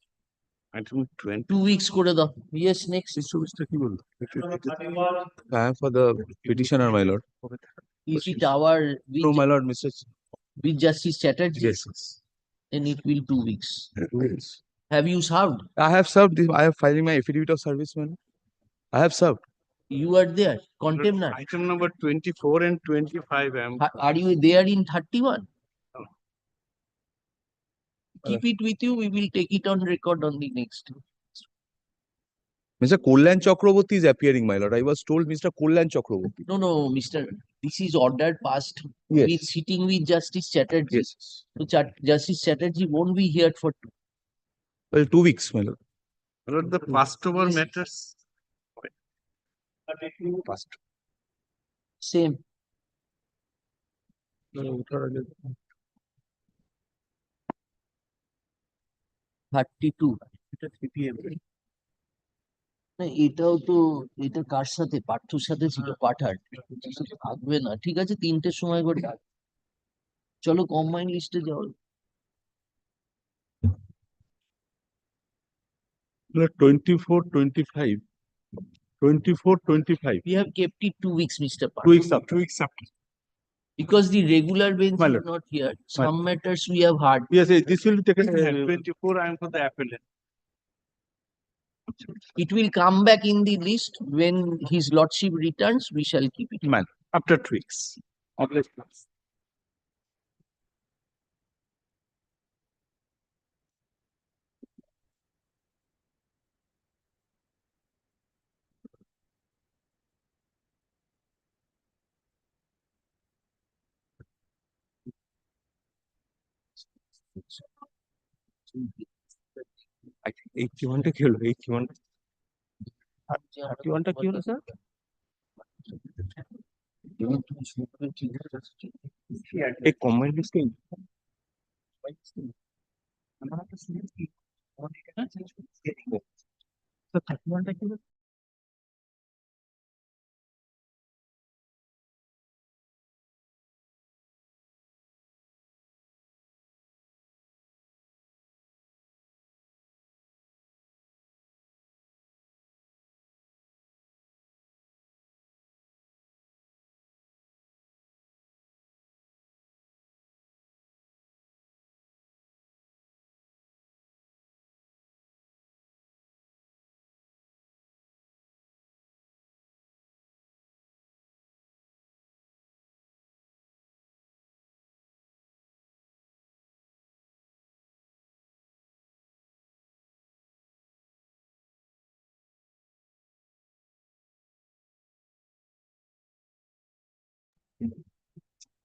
20. 2 weeks করে দাও. Yes, next. I am for the petitioner, my lord. Is it our No, my lord, Mr. with Justice Chatterjee? Yes. Then it will 2 weeks. 2 weeks. Have you served? I have served this. I have filing my affidavit of service, man. I have served. You are there, contempt. Item number 24 and 25. Are you there in 31? Keep it with you. We will take it on record on the next. Mr. Kullan Chakraborty is appearing, my lord. I was told Mr. Kullan Chakraborty. No, Mr. This is order passed. Yes. With sitting with Justice Chatterjee. Yes. So Justice Chatterjee won't be here for Well, 2 weeks, my lord. My lord, the passed over matters. Past. Same. 32. না এটাও তো এটা কার সাথে পার্থর সাথে ছিল পাঠার থাকবে না ঠিক আছে 3টের সময় করে চলো কম্বাইন লিস্টে যাও 24, 25. 24, 25. we have kept it 2 weeks Mr. 2 weeks up. 2 weeks up. Because the regular bench My is lord. not here some matters we have heard Yes, this will be taken. 24, I am for the appellant. it will come back in the list when his lordship returns we shall keep it Man, after 2 weeks. I think 81 টা কি হলো 81 31 টা কি হলো sir এই comment লিস্টে sir 31 টা কি হলো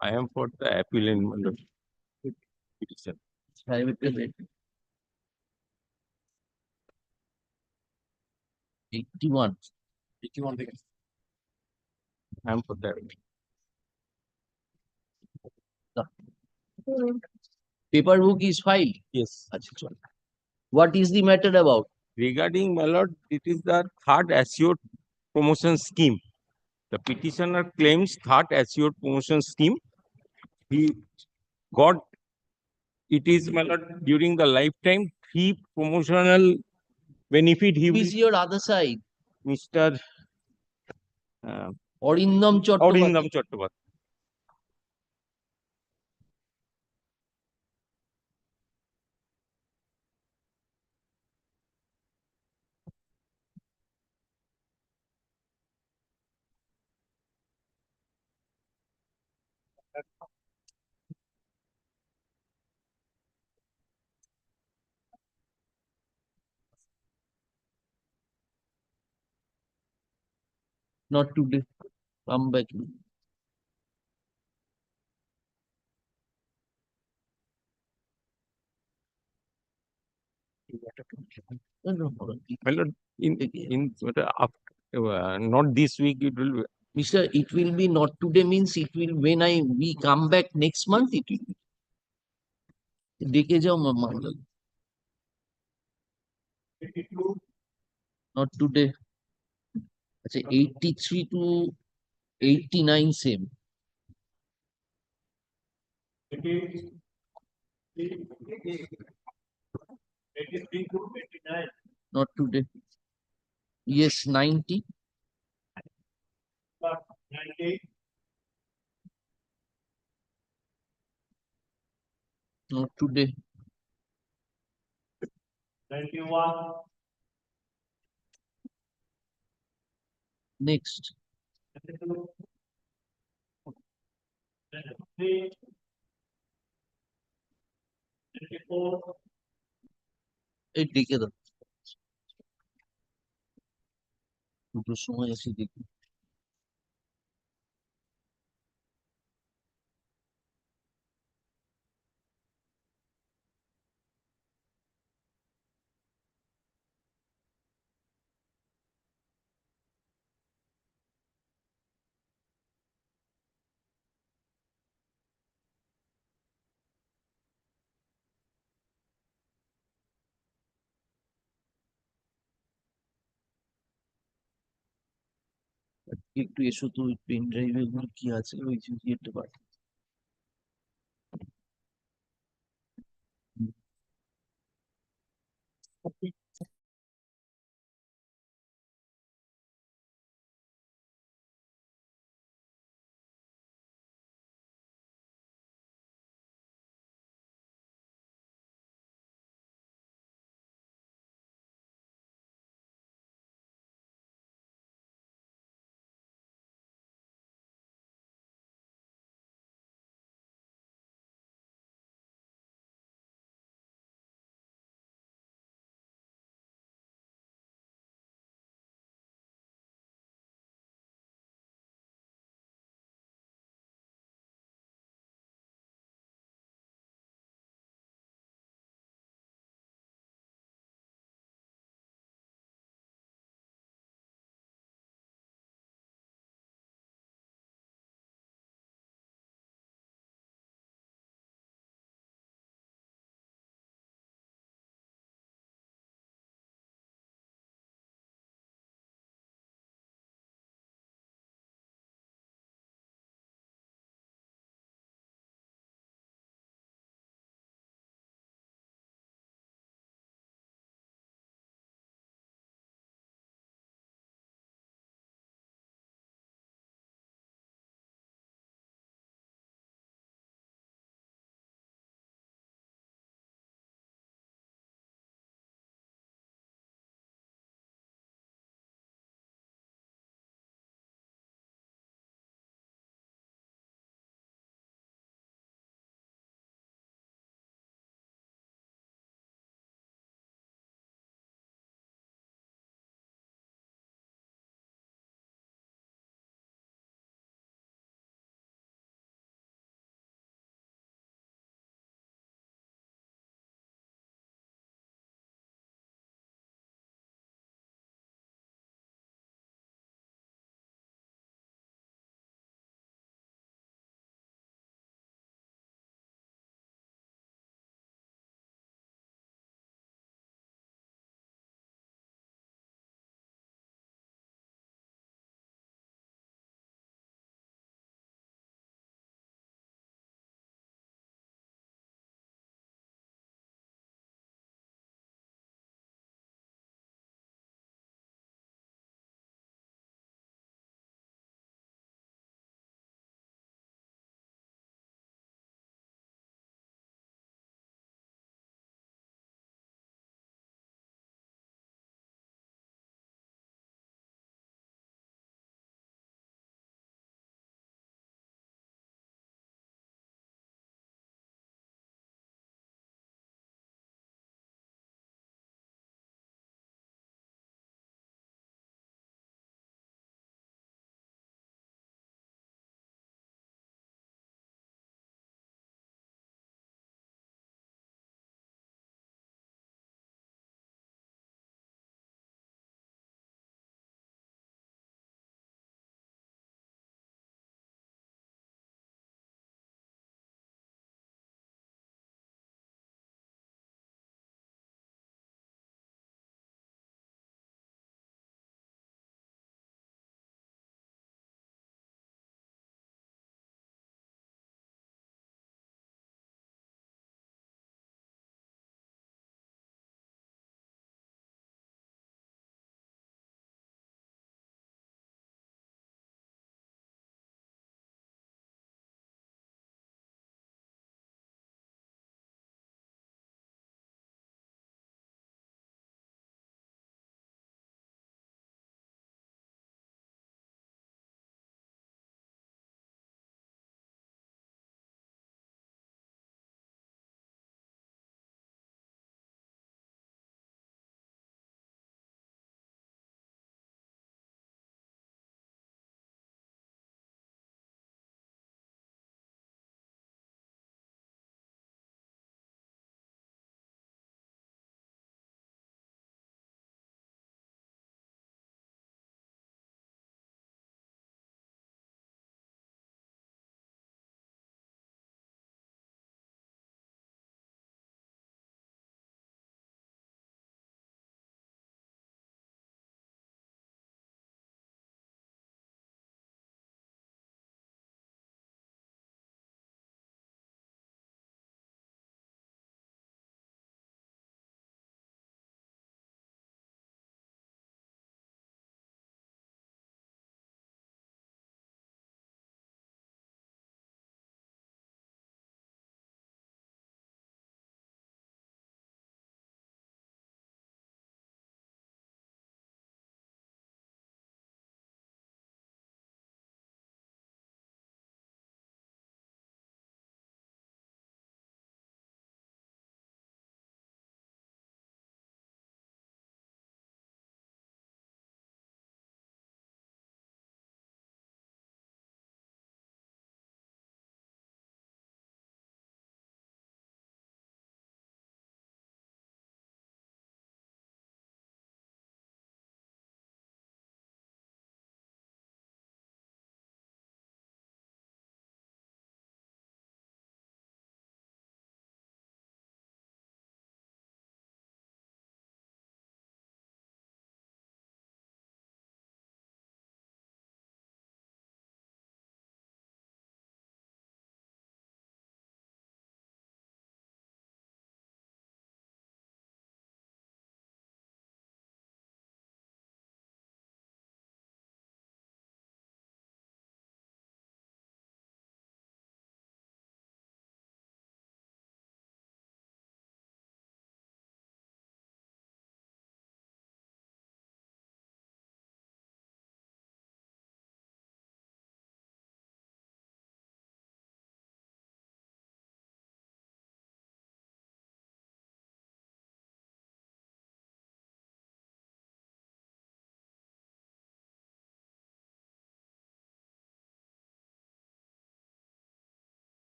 I am for the appellant, my lord. Petition. private payment 81 I am for that. paper book is filed Yes. আচ্ছা চল what is the matter about Regarding, my lord, it is the third assured promotion scheme. The petitioner claims third assured promotion scheme. He got, it is, my lord, during the lifetime, 3 promotional benefit he who will, is your other side Mr. Arindam Chattopadhyay Orindam Chattopadhyay. not today come back no, My lord, not this week, it will be. Mr. It will be not today means it will when we come back next month it will be. দেখে যাও মামা not today আচ্ছা 83 to 89 same not today yes 90 not today 91 Next. এই ডেকে দাও দুটোর সময় এসে দেখি একটু এসো তো ওই পেন ড্রাইভে গুলো কি আছে ওই যে ইয়েটা পাঠাও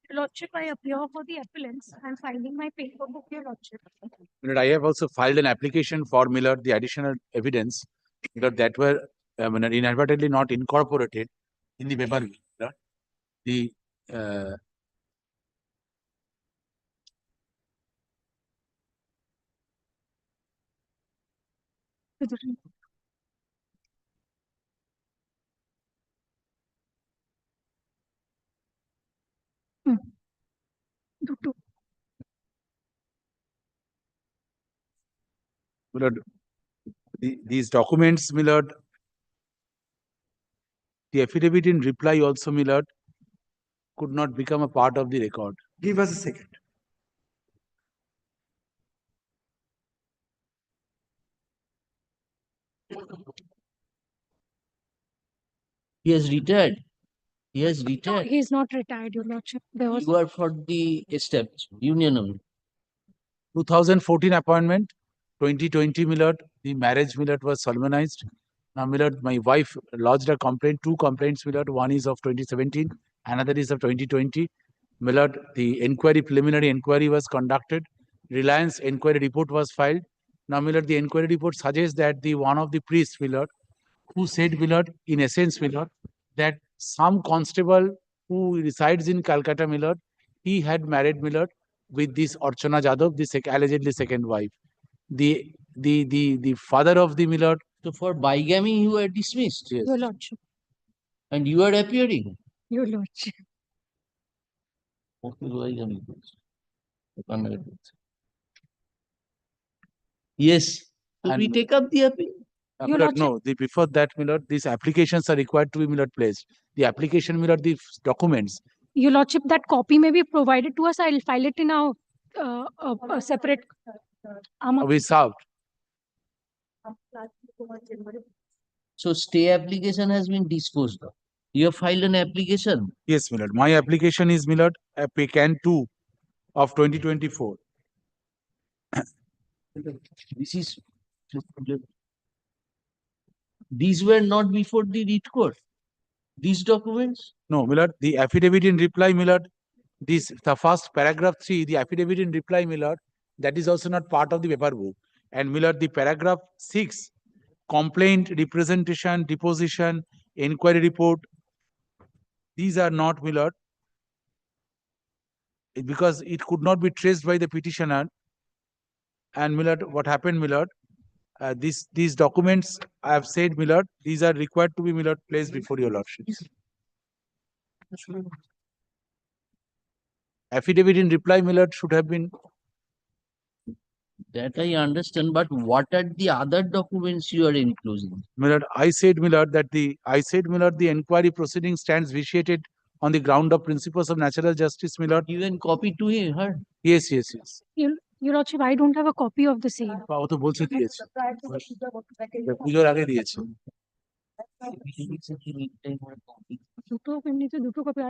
Your Lordship, I appear for the appellants. I'm filing my paper book, Your Lordship. Milord, I have also filed an application for Milord the additional evidence Milord, that were Milord, inadvertently not incorporated in the paper. Milord. The Milord, these documents, Milord, the affidavit in reply also, Milord, could not become a part of the record. Give us a second. He has retired. He has No, retired. he's not retired, Your Lordship. There was You are for the establishment, union only. 2014 appointment, 2020, Milord, the marriage, Milord, was solemnized. Now, Milord, my wife lodged a complaint, two complaints, Milord. One is of 2017, another is of 2020. Milord, the inquiry, preliminary inquiry was conducted. Reliance inquiry report was filed. Now, Milord, the inquiry report suggests that the one of the priests, Milord, who said, Milord, in essence, Milord, that some constable who resides in Calcutta, Milord, he had married, Milord, with this Archana Jadhav, the allegedly second wife. The father of the Milord. So for bigamy, you are dismissed. Yes. Your Lordship. And you are appearing. Your Lordship. Yes. So And we take up the appeal. Your Milord, Lordship. no, before that, Milord, these applications are required to be, Milord, placed. The application, Milord, the documents. Your Lordship, that copy may be provided to us. I'll file it in a separate. We served. So stay application has been disposed of. You have filed an application. Yes, Milord. My application is, Milord, PCAN 2 of 2024. This is. These were not before the writ court. These documents? No, Milord, the affidavit in reply, Milord, this the first paragraph 3, the affidavit in reply, Milord, that is also not part of the paper book. And Milord, the paragraph 6, complaint, representation, deposition, inquiry report, these are not, Milord, because it could not be traced by the petitioner. And Milord, what happened, Milord? These documents, I have said, Milord, these are required to be, Milord, placed before your lordships. Affidavit in reply, Milord, should have been. That I understand, but what are the other documents you are enclosing? Milord, I said, Milord, Milord, the inquiry proceeding stands vitiated on the ground of principles of natural justice, Milord. Even copy to him, her? Yes. Your Lordship, I don't have a copy of the same. ও তো বলছে দিয়েছে পুজোর আগে দিয়েছে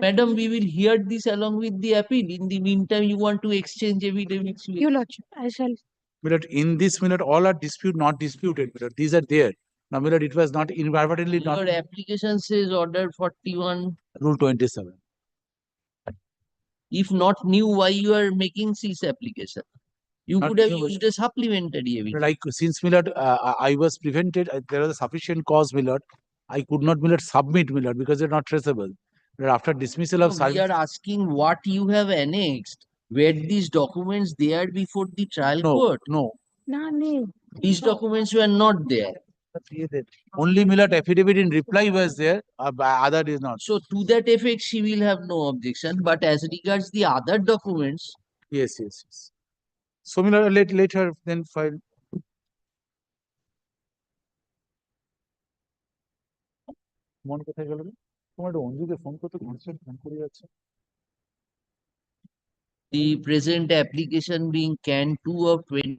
Madam, we will hear this along with the appeal. In the meantime, you want to exchange evidence. Your Lordship, I shall. Milord, in this, Milord, all are not disputed, Milord. These are there. Now, Milord, it was not inadvertently not. Your application says order 41. Rule 27. If not new, why you are making this application? You Not could have new, used a supplementary evidence. Like, since, Milord, I was prevented, there was a sufficient cause, Milord. I could not, Milord, submit, Milord, because they're not traceable. Milord, after dismissal of We service. are asking what you have annexed. Were these documents there before the trial court? No. These documents were not there. Only, Milord, affidavit in reply was there, other is not. So to that effect, she will have no objection. But as regards the other documents. Yes. So, Milord, let her then file. মন কোথায় গেল রে? তোমার একটা অঞ্জুকে phone করতে phone করে যাচ্ছে। The present application being CAN 2 of 20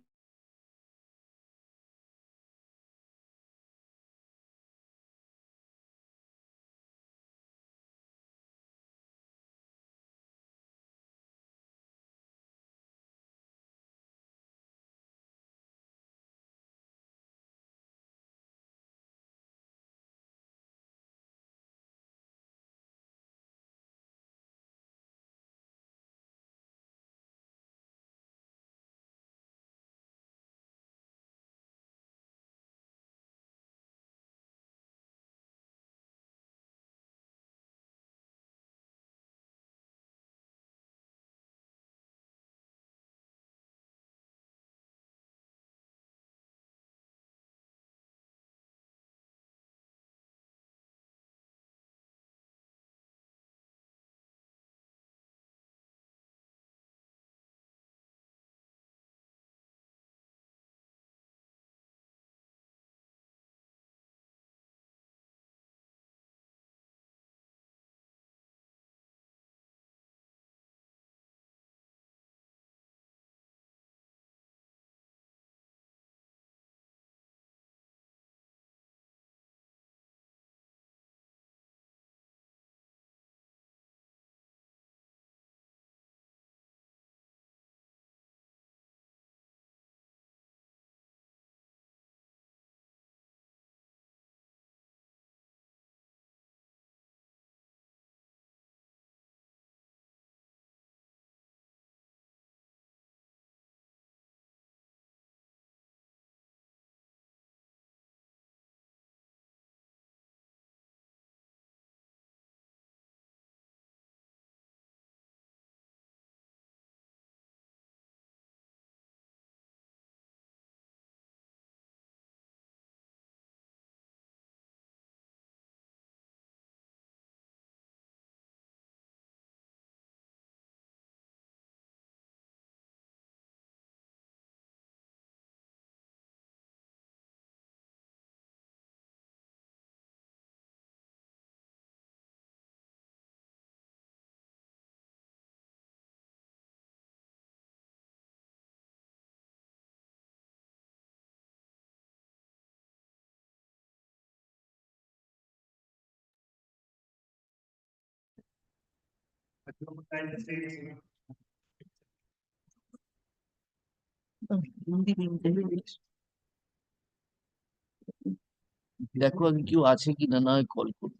দেখো আগে কেউ আছে কিনা, না কল করো।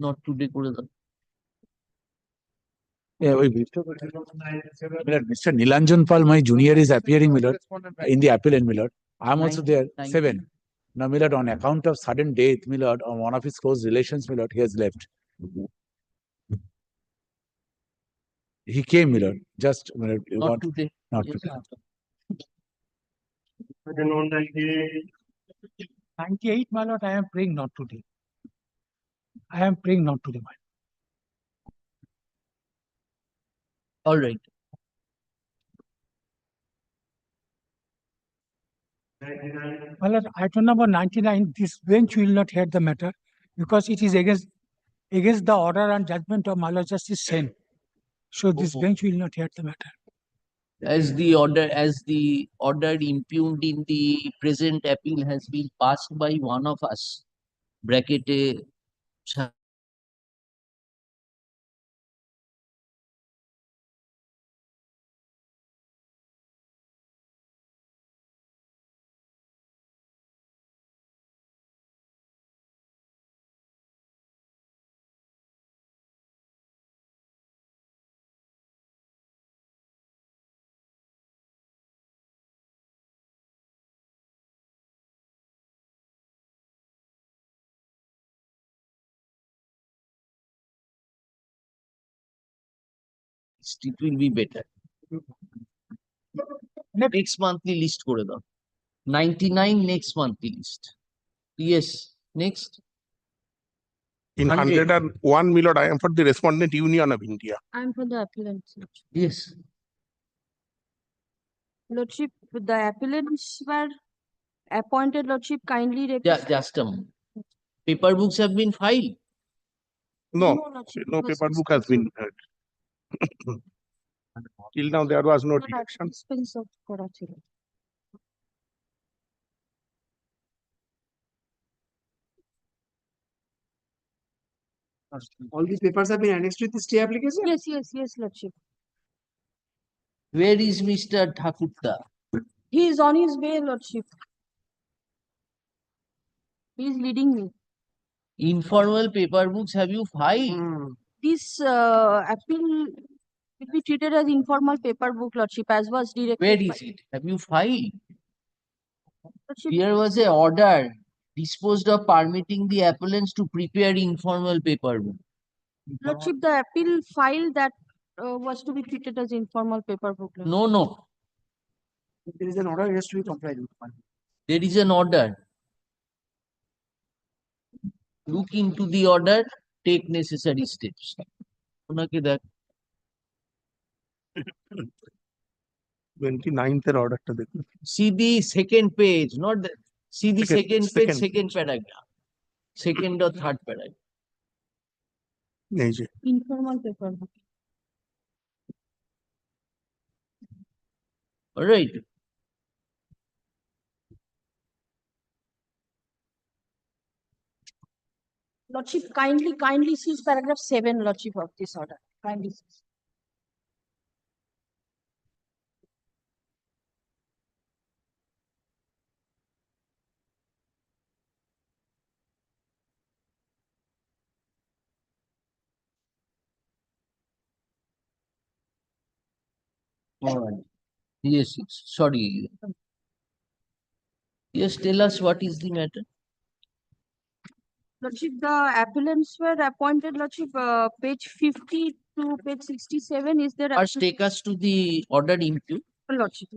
নট টুডে করে দাও। Yeah, wait, Mr. Nilanjan Pal, my junior, is appearing, my lord, in the appellant, my lord. I am also there, 7. Now, my lord, on account of sudden death, my lord, on one of his close relations, my lord, he has left. He came, my lord, just, my lord, you Not want, today. not Yes, today. 98, my lord, I am praying not today. I am praying not today, my All right. My lord, item number 99, this bench will not hear the matter because it is against the order and judgment of my lord Justice Sen. So this bench will not hear the matter. As the order impugned in the present appeal has been passed by one of us, bracket it will be better. Next monthly list করে দাও। 99 next monthly list. Yes, next. In 101, my lord, I am for the Respondent Union of India. I am for the appellant. Yes. Lordship, the appellants were appointed, Lordship, kindly Just a moment. Paper books have been filed. No, Lordship, no it was paper book has been heard. Till now, there was no direction. suspense of করা ছিল। All these papers have been annexed with the stay application? Yes, Lordship. Where is Mr. Thakurta? He is on his way, Lordship. He is leading me. Informal paper books have you filed? This appeal will be treated as informal paper book, Lordship, as was directed. Where is it? Have you filed? Lordship, Here was a order disposed of permitting the appellants to prepare informal paper book. Lordship, the appeal file that was to be treated as informal paper book. Lordship. No. If there is an order, it has to be complied with. There is an order. Look into the order, take necessary steps. ওনাকে দেখ। 29th order to the See the second page, not the, see the second page, second second paragraph. Second or third paragraph. Informal paper book. All right. Lordship, kindly sees paragraph 7, Lordship, of this order. Kindly sees. All right. Yes. Sorry. Yes, tell us what is the matter. Lordship, the appellants were appointed, Lordship, page 50 to page 67 is there. First, take us to the order impute. Lordship.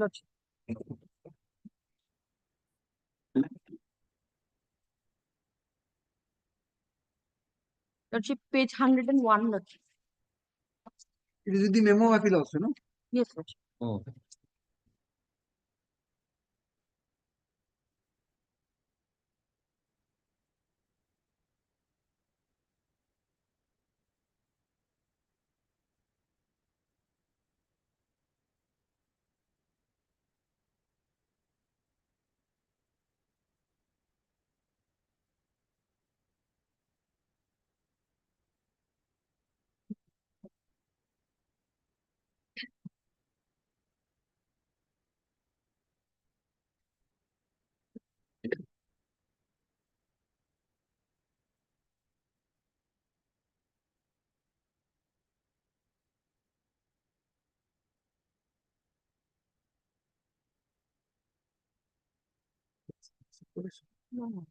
Lordship, page 101, Lordship. It is with the memo appeal also, no? Yes, Lordship. Oh. No.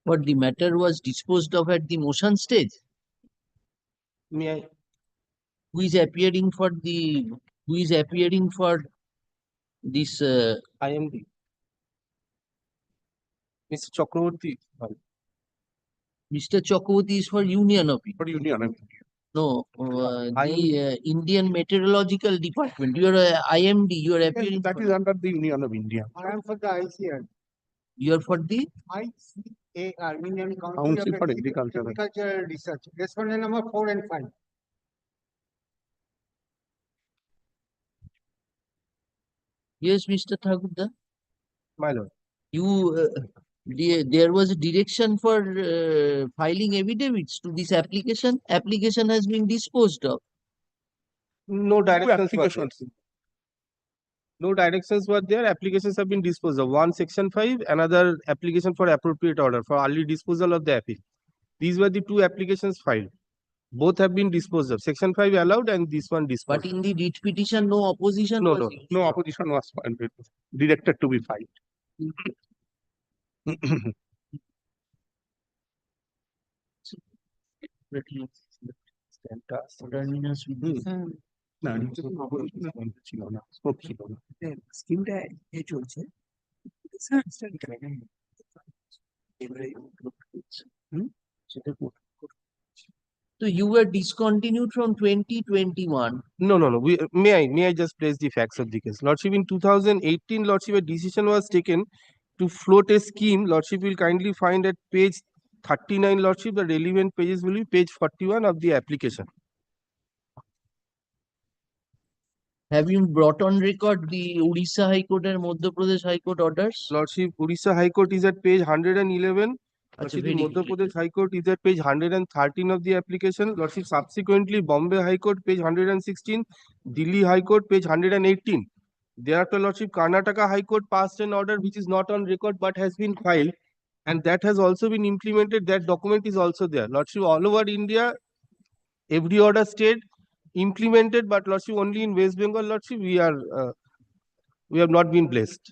But the matter was disposed of at the motion stage. May I? Who is appearing for the, who is appearing for this, IMD. Mr. Chakraborty. Mr. Chakraborty is for Union of India. For union. No, the Indian Meteorological Department. You are a IMD. You are appearing. That is under the Union of India. I am for the ICR. You are for the ICAR, Indian Council Council of for Agriculture. Agricultural Research. Respondent number 4 and 5. Yes, Mr. Thakurda. My lord. You there was a direction for filing affidavits to this application. Application has been disposed of. No directions were there. Applications. No directions were there. Applications have been disposed of. One section 5, another application for appropriate order for early disposal of the appeal. These were the two applications filed. Both have been disposed of. Section 5 allowed and this one disposed. But in the writ petition, no opposition No, was no, used. No opposition was directed to be filed. না, নির্যাতন অপরাধ ছিল না, scope ছিল না। স্কিমটা এ চলছে So you were discontinued from 2021. No, no, no. May I just place the facts of the case? Lordship, in 2018, Lordship, a decision was taken to float a scheme. Lordship will kindly find at page 39, Lordship, the relevant pages will be page 41 of the application. Have you brought on record the Odisha High Court and Madhya Pradesh High Court orders? Lordship, Odisha High Court is at page 111. Lordship, very Madhya good. Pradesh High Court is at page 113 of the application. Lordship, subsequently, Bombay High Court, page 116. Delhi High Court, page 118. Thereafter, Lordship, Karnataka High Court passed an order which is not on record but has been filed, and that has also been implemented. That document is also there. Lordship, all over India, every order stayed implemented, but Lordship, only in West Bengal, Lordship, we have not been blessed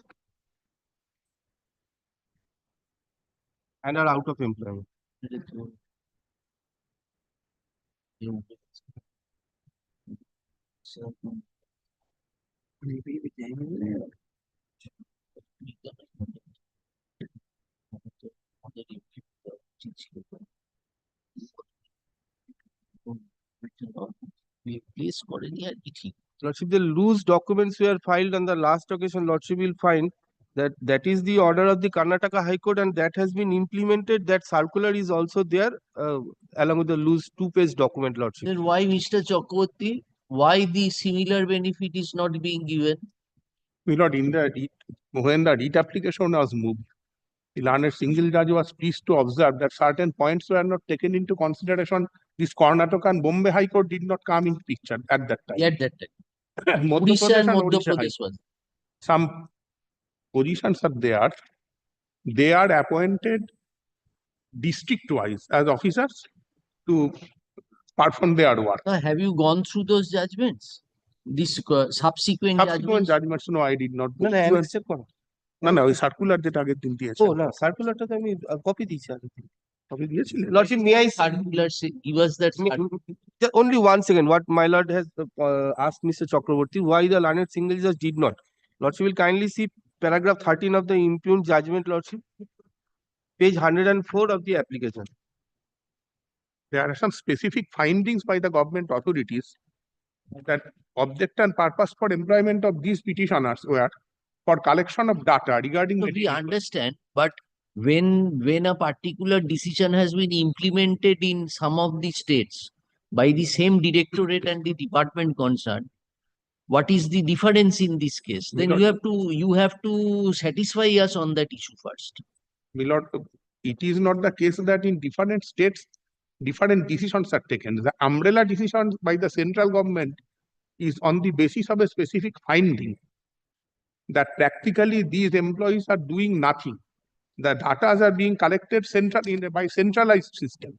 and are out of employment. Lordship, the loose documents were filed on the last occasion. Lordship will find that is the order of the Karnataka High Court, and that has been implemented. That circular is also there along with the loose 2-page document, Lordship. Then why, Mr. Chakraborty, why the similar benefit is not being given? My lord, in the writ, when the writ application was moved, the learned single judge was pleased to observe that certain points were not taken into consideration. This Karnataka and Bombay High Court did not come in picture at that time. At that time. Madhya Odisha and Pradesh Madhya Odisha High Pradesh was. Some positions are there. They are appointed district-wise as officers to perform their work. Now, have you gone through those judgments? This subsequent Subsequent judgments, no, I did not. No, no, and accept করো। না না ওই circular যেটা আগের দিন দিয়েছে ও না, সার্কুলারটা তো আমি কপি দিয়েছি আগের দিন। কপি দিয়েছিলেন Lordship, may I circular give us that only 1 second? What my lord has asked Mr. Chakraborty, why the learned single judge did not? Lordship will kindly see paragraph 13 of the impugned judgment, Lordship, page 104 of the application. There are some specific findings by the government authorities that object and purpose for employment of these petitioners were for collection of data regarding So the we understand, but when a particular decision has been implemented in some of the states by the same directorate and the department concerned, what is the difference in this case? Then you have to satisfy us on that issue first. My lord, it is not the case that in different states different decisions are taken. The umbrella decision by the central government is on the basis of a specific finding that practically these employees are doing nothing. The data are being collected by centralized system.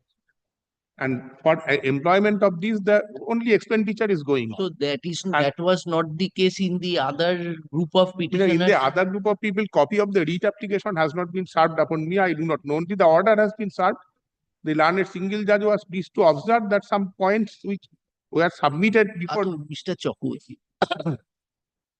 And for employment of these, the only expenditure is going on. So that was not the case in the other group of petitioners. In the other group of people, copy of the writ application has not been served upon me. I do not know. Only the order has been served. The learned single judge was pleased to observe that some points which were submitted before. Mr. Chakraborty,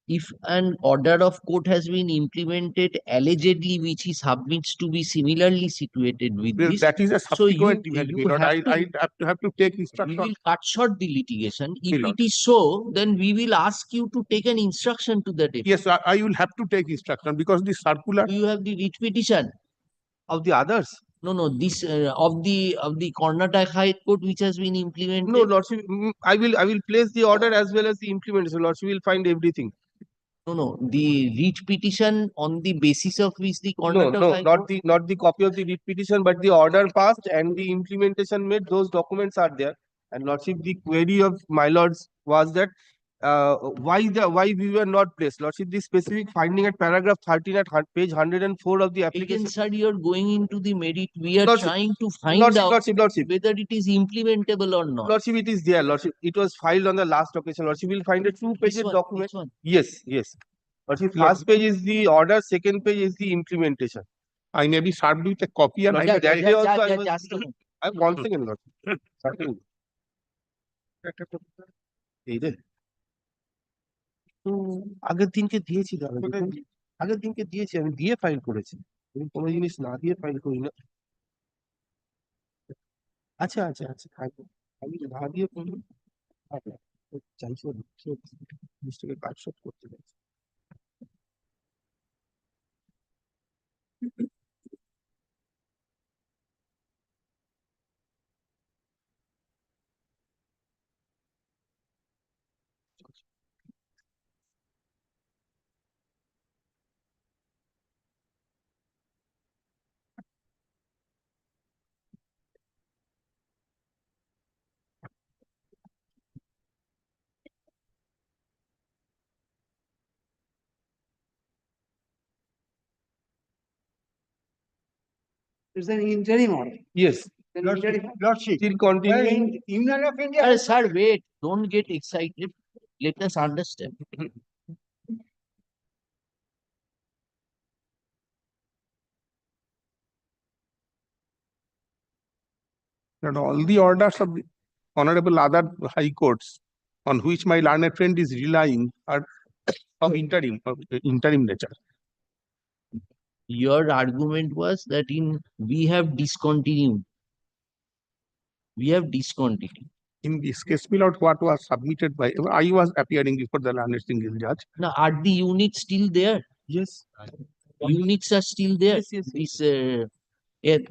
if an order of court has been implemented allegedly which he submits to be similarly situated with this, that is a subsequent event. you I have to take instruction. We will cut short the litigation. If it is so, then we will ask you to take an instruction to that effect. Yes, I will have to take instruction because the circular. Do you have the writ petition of the others? No, this of the Karnataka High Court which has been implemented. No, Lordship, I will place the order as well as the implementation. Lordship will find everything. No, the writ petition on the basis of which the Karnataka High Court. Not the copy of the writ petition, but the order passed and the implementation made. Those documents are there. And Lordship, the query of my lords was that why we were not placed. Lordship, this specific finding at paragraph 13 at page 104 of the application. Again, sir, you're going into the merit. We are Lordship, trying to find out Lordship. whether it is implementable or not. Lordship, it is there. Lordship, it was filed on the last occasion. Lordship, will find a two-page document. This one. Yes, yes. Lordship, first page is the order, second page is the implementation. I may be served with a copy and I Lordship, that day also I was. Just a minute. I have 1 second, Lordship. Second. এই রে তো আগের দিনকে দিয়েছি তো আমি দেখুন। আগের দিনকে দিয়েছি আমি দিয়ে ফাইল করেছি আমি কোনো জিনিস না দিয়ে ফাইল করি না আচ্ছা আচ্ছা আচ্ছা থাকবে আমি না দিয়ে করি চাইছি জিনিসটাকে কাজ শোধ করতে চাইছি It's an interim order. Yes. Lordship. Still continuing. Union of India. Sir, wait. Don't get excited. Let us understand. That all the orders of the honorable other high courts on which my learned friend is relying are of interim nature. Your argument was that we have discontinued. We have discontinued. In this case, my lord, what was submitted by, I was appearing before the learned single judge. Now, are the units still there? Yes. Units are still there. Yes.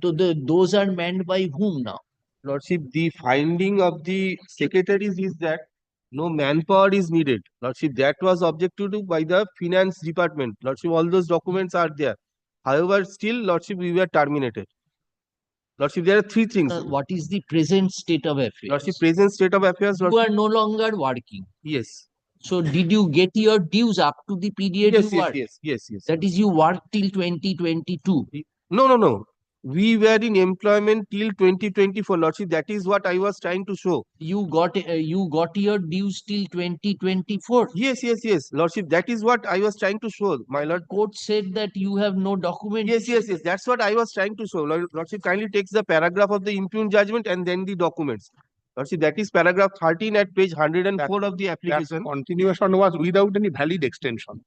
So those are manned by whom now? Lordship, the finding of the secretaries is that no manpower is needed. Lordship, that was objected to by the finance department. Lordship, all those documents are there. However, still, Lordship, we were terminated. Lordship, there are three things. What is the present state of affairs? Lordship, present state of affairs. You are no longer working. Yes. So did you get your dues up to the period you worked? Yes. That is, you worked till 2022. No. We were in employment till 2024, Lordship. That is what I was trying to show. You got your dues till 2024. Yes. Lordship, that is what I was trying to show, my lord. Court said that you have no document. Yes. That's what I was trying to show. Lordship kindly takes the paragraph of the impugned judgment and then the documents. Lordship, that is paragraph 13 at page 104 of the application. That continuation was without any valid extension.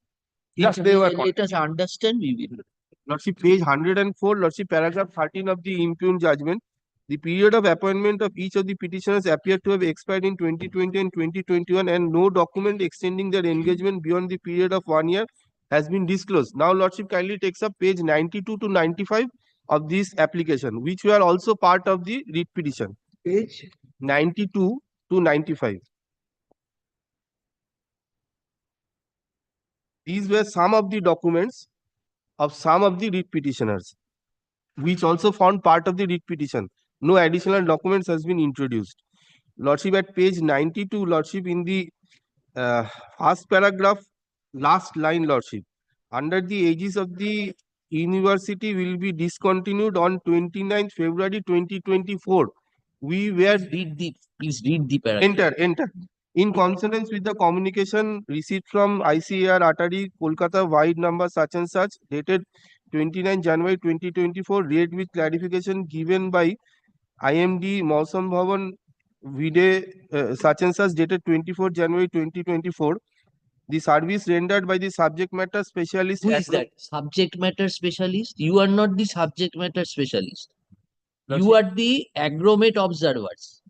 Just they were. Let us understand. We will. Lordship, page 104, Lordship, paragraph 13 of the impugned judgment. The period of appointment of each of the petitioners appear to have expired in 2020 and 2021, and no document extending their engagement beyond the period of 1 year has been disclosed. Now, Lordship kindly takes up page 92 to 95 of this application, which were also part of the writ petition. Page 92 to 95. These were some of the documents of some of the writ petitioners, which also formed part of the writ petition. No additional documents has been introduced. Lordship, at page 92, Lordship, in the first paragraph, last line, Lordship, under the aegis of the university will be discontinued on 29th February 2024. We were please read the paragraph. Enter. In consonance with the communication received from ICAR Atari Kolkata wide number such and such dated 29 January 2024, read with clarification given by IMD Mausam Bhavan Vide such and such dated 24 January 2024. The service rendered by the subject matter specialist. Who is that? Subject matter specialist? You are not the subject matter specialist. You are the aggregate observers.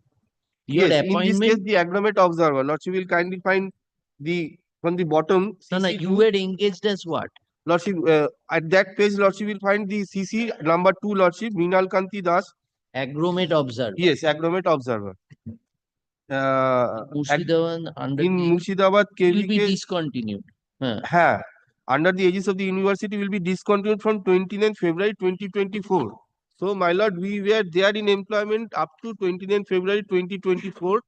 Your Yes, appointment. in this case, the aggregate observer. Lordship will kindly find from the bottom. No, you were engaged as what? Lordship, at that page, Lordship will find the CC number 2, Lordship, Meenal Kanti Das. Aggregate observer. Yes, aggregate observer. Murshidabad under in Murshidabad, will be KVK, discontinued. under the aegis of the university will be discontinued from 29th February 2024. So, my lord, we were there in employment up to 29th February 2024.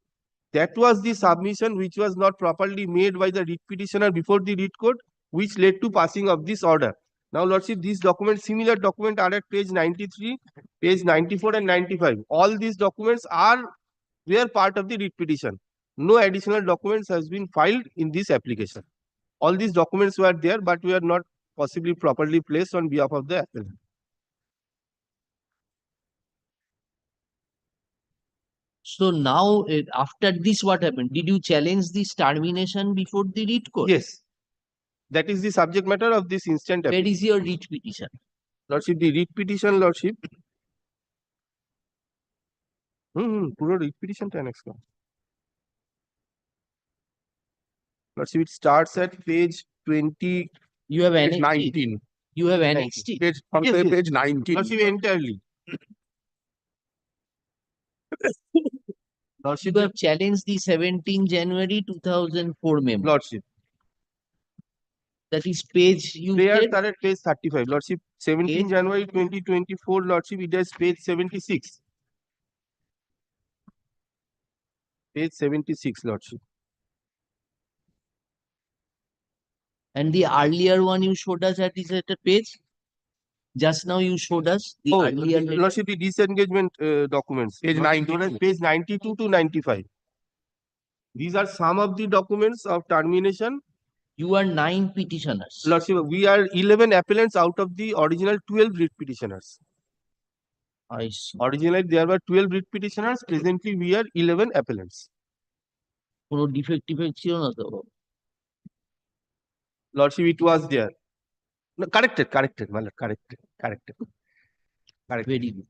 That was the submission which was not properly made by the writ petitioner before the writ court, which led to passing of this order. Now, Lordship, these documents, similar document are at page 93, page 94 and 95. All these documents were part of the writ petition. No additional documents has been filed in this application. All these documents were there, but were not possibly properly placed on behalf of the appellant. So now, after this, what happened? Did you challenge this termination before the writ court? Yes. That is the subject matter of this instant Where appeal. is your writ petition? Lordship, the writ petition, Lordship. Puro writ petition টা next one. Lordship, it starts at page 20. You have page annexed it. 19. You have annexed it. Page, from Yes, yes. page 19. Lordship, entirely. Lordship, You have challenged the 17 January 2004 memo. Lordship. That is page you Prayers said. are at page 35. Lordship, 17 Page? January 2024, Lordship, it is page 76. Page 76, Lordship. And the earlier one you showed us at is at a page. Just now you showed us the Oh, earlier letter. Lordship, the disengagement documents. Page Lordship, 92. those are page 92 to 95. These are some of the documents of termination. You are 9 petitioners. Lordship, we are 11 appellants out of the original 12 writ petitioners. I see. Originally, there were 12 writ petitioners. Presently, we are 11 appellants. কোনো defect ছিল না তো? Lordship, it was there. No, corrected, my lord, corrected. Very good.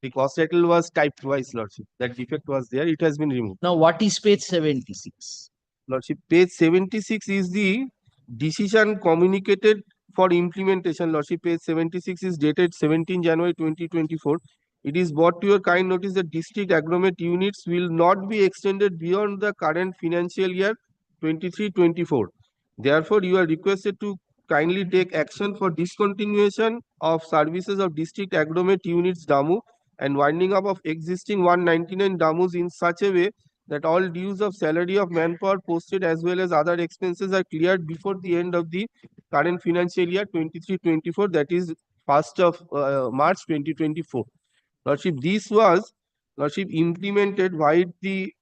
The cost title was typed twice, Lordship. That defect was there. It has been removed. Now, what is page 76? Lordship, page 76 is the decision communicated for implementation. Lordship, page 76 is dated 17 January 2024. It is brought to your kind notice that district agglomerated units will not be extended beyond the current financial year 23-24. Therefore, you are requested to kindly take action for discontinuation of services of district agglomerated units DAMU and winding up of existing 199 DAMUs in such a way that all dues of salary of manpower posted as well as other expenses are cleared before the end of the current financial year 23-24, that is 1st of March 2024. Lordship, this was, Lordship, implemented by the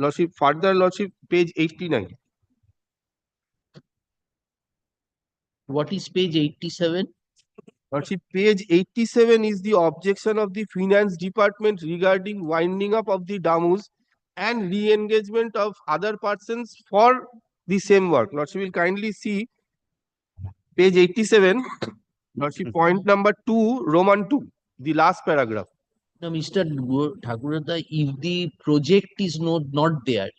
Lordship, further, Lordship, page 89. What is page 87? Lordship, page 87 is the objection of the finance department regarding winding up of the DAMUs and re-engagement of other persons for the same work. Lordship, will kindly see page 87, Lordship, point number 2, Roman 2, the last paragraph. Now, Mr. Thakurata, if the project is not there,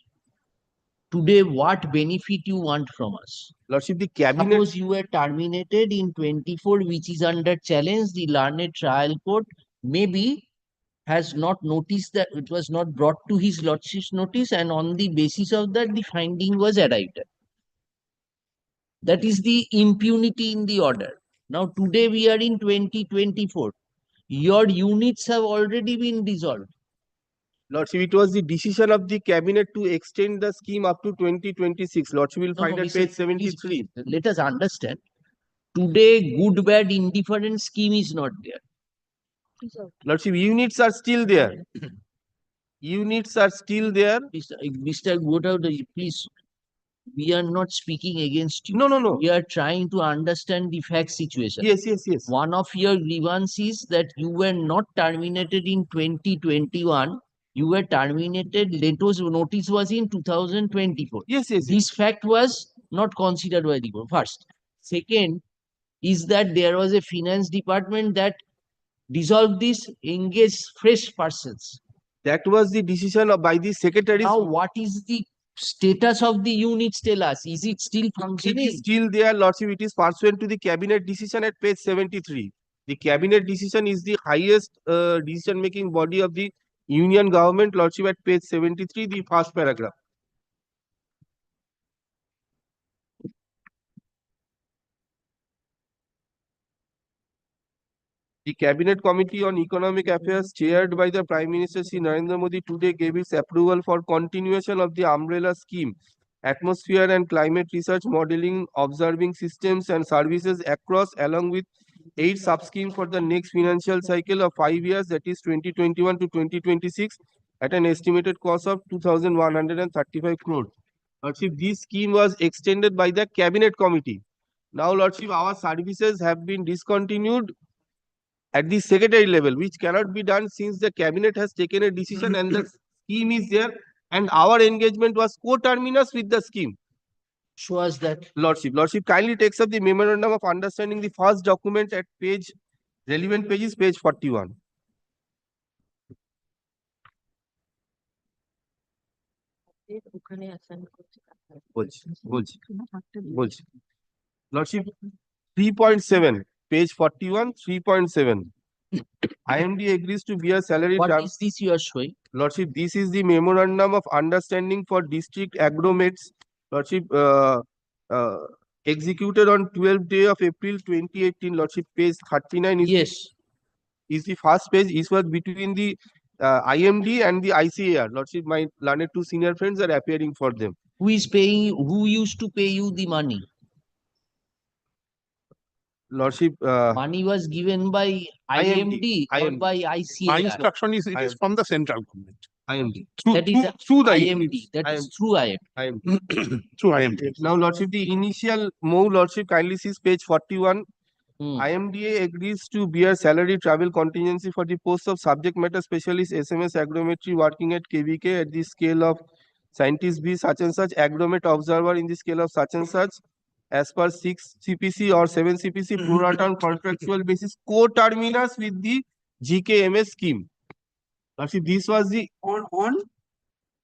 today what benefit you want from us? Lordship, the cabinet. Suppose you were terminated in 24, which is under challenge, the learned trial court maybe has not noticed that it was not brought to his lordship's notice, and on the basis of that, the finding was arrived at. That is the impunity in the order. Now, today we are in 2024. Your units have already been dissolved. Lordship, it was the decision of the cabinet to extend the scheme up to 2026. Lordship, will find at page 73. Let us understand. Today, good, bad, indifferent scheme is not there. Lordship, units are still there. Units are still there. Mr. Godawda, please, we are not speaking against you. No. We are trying to understand the fact situation. Yes. One of your grievances that you were not terminated in 2021. You were terminated, notice was in 2024. Yes. This fact was not considered by the court. First. Second is that there was a finance department that dissolved this, engaged fresh persons. That was the decision by the secretary. Now, what is the status of the units? Tell us. Is it still functioning? It is still there, Lordship. It is pursuant to the cabinet decision at page 73. The cabinet decision is the highest decision-making body of the union government, Lordship, at page 73, the first paragraph. The Cabinet Committee on Economic Affairs chaired by the Prime Minister Shri Narendra Modi today gave its approval for continuation of the umbrella scheme, atmosphere and climate research modeling, observing systems and services across, along with 8 sub-schemes for the next financial cycle of 5 years, that is 2021 to 2026, at an estimated cost of 2,135 crore. Lordship, this scheme was extended by the Cabinet Committee. Now, Lordship, our services have been discontinued at the secretary level, which cannot be done since the Cabinet has taken a decision and the scheme is there, and our engagement was co-terminus with the scheme. Show us that. Lordship kindly takes up the memorandum of understanding, the first document at page, relevant page is page 41. Lordship, 3.7, page 41, 3.7. IMD agrees to bear salary. What is this you are showing? Lordship, this is the memorandum of understanding for district agromates. Lordship, executed on 12th day of April 2018. Lordship, page 39 is the first page. It was between the IMD and the ICAR. Lordship, my learned 2 senior friends are appearing for them. Who is paying you? Who used to pay you the money? Lordship, money was given by IMD or by ICAR? My instruction is it is from the central government. IMD. Through the IMD. That is through IMD. Through IMD. Now, Lordship, the initial move, Lordship, kindly sees page 41. IMDA agrees to bear salary travel contingency for the post of subject matter specialist SMS agrometry working at KVK at the scale of scientist B such and such, agromet observer in the scale of such and such, as per 6 CPC or 7 CPC pro rata on contractual basis, co-terminus with the GKMS scheme. Lordship, this was the on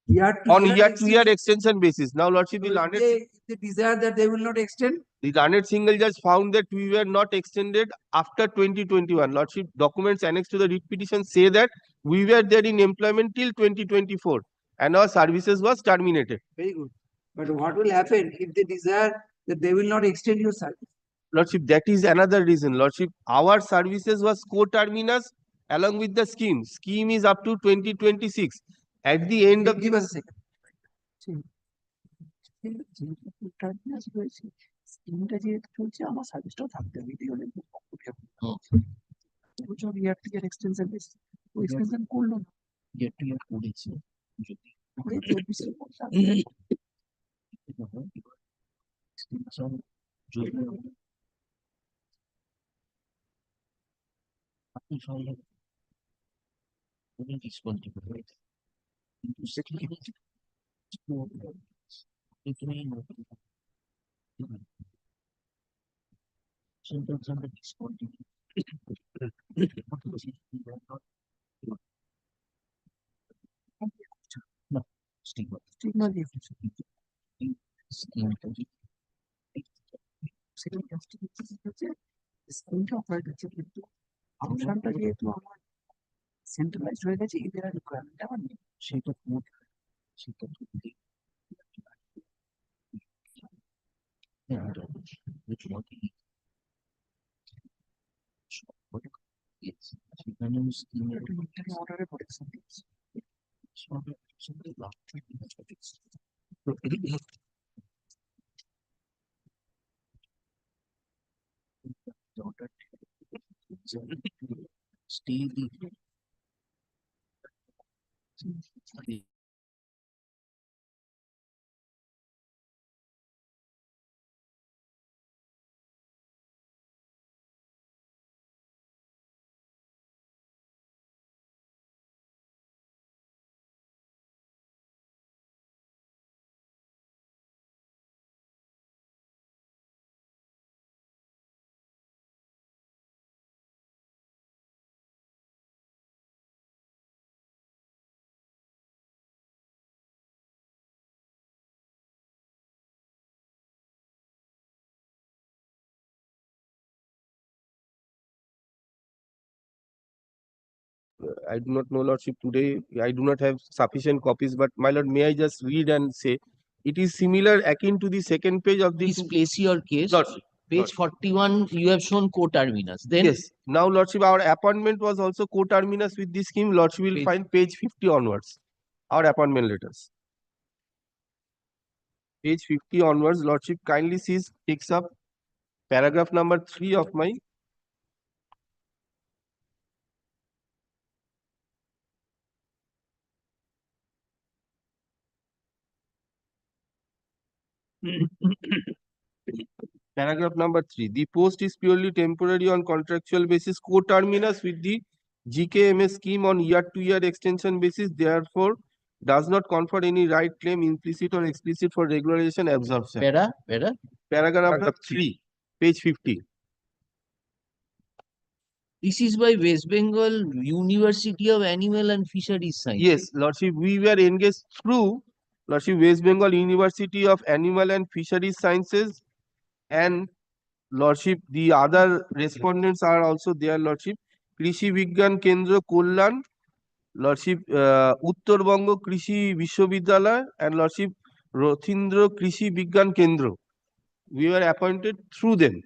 year-to-year extension basis. Now, Lordship, the learned, they desire that they will not extend. the learned single judge found that we were not extended after 2021. Lordship, documents annexed to the writ petition say that we were there in employment till 2024 and our services was terminated. Very good. But what will happen if they desire that they will not extend your service? Lordship, that is another reason. Lordship, our services was co-terminus along with the scheme. Scheme is up to 2026. At the end of... Give us a second. extension করলো অপশনটা যেহেতু আমার centralised হয়ে গেছে, এদের আর requirement আমার নেই, সেটা অর্ডারে প্রোটেকশন দিচ্ছে। Stay the I do not know, Lordship, today I do not have sufficient copies, but my Lord, may I just read and say, it is similar akin to the second page of the... Please place your case. Lordship. Page 41, you have shown co-terminus. Then Yes, now Lordship, our appointment was also co-terminus with this scheme. Lordship will Page- find page 50 onwards, our appointment letters. Page 50 onwards, Lordship kindly sees, takes up paragraph number 3 of my paragraph number 3. The post is purely temporary on contractual basis, co-terminus with the GKMS scheme on year-to-year extension basis, therefore does not confer any right claim implicit or explicit for regularization absorption. Paragraph 3, page 50. this is by West Bengal University of Animal and Fisheries Science. Yes, Lordship, we were engaged through Lordship West Bengal University of Animal and Fisheries Sciences, and Lordship, the other respondents are also there, Lordship. Krishi Vigyan Kendra Kollan, Lordship, Uttorbongo Krishi Vishwavidyalaya, and Lordship Rothindra Krishi Vigyan Kendra. We were appointed through them.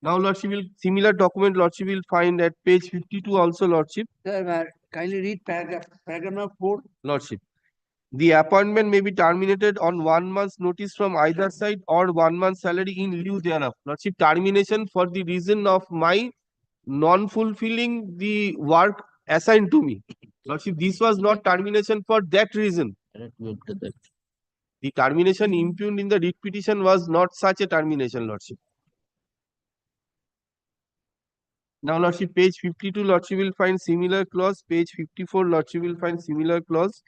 Now, Lordship, similar document Lordship will find at page 52 also, Lordship. Sir, kindly read paragraph number 4. Lordship, the appointment may be terminated on 1 month's notice from either side or 1 month's salary in lieu thereof. Lordship, termination for the reason of my non-fulfilling the work assigned to me. Lordship, this was not termination for that reason. The termination impugned in the writ petition was not such a termination, Lordship. Now, Lordship, page 52, Lordship will find similar clause. Page 54, Lordship will find similar clause.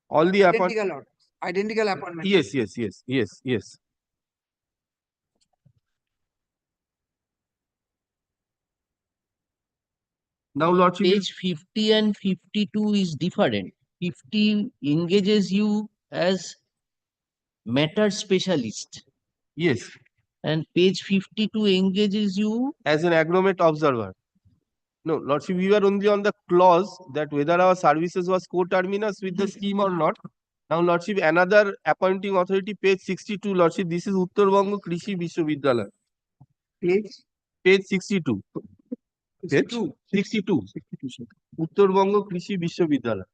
All the Identical appointment. Yes. Now, Lordship, Page 50 and 52 is different. 50 engages you as matter specialist. Yes. And page 52 engages you as an agromet observer. No, Lordship, we were only on the clause that whether our services was co-terminus with the scheme or not. Now, Lordship, another appointing authority, page 62, Lordship, this is Uttorbongo Krishi Vishwavidyalaya. Page 62. Page 62. Uttorbongo Krishi Vishwavidyalaya.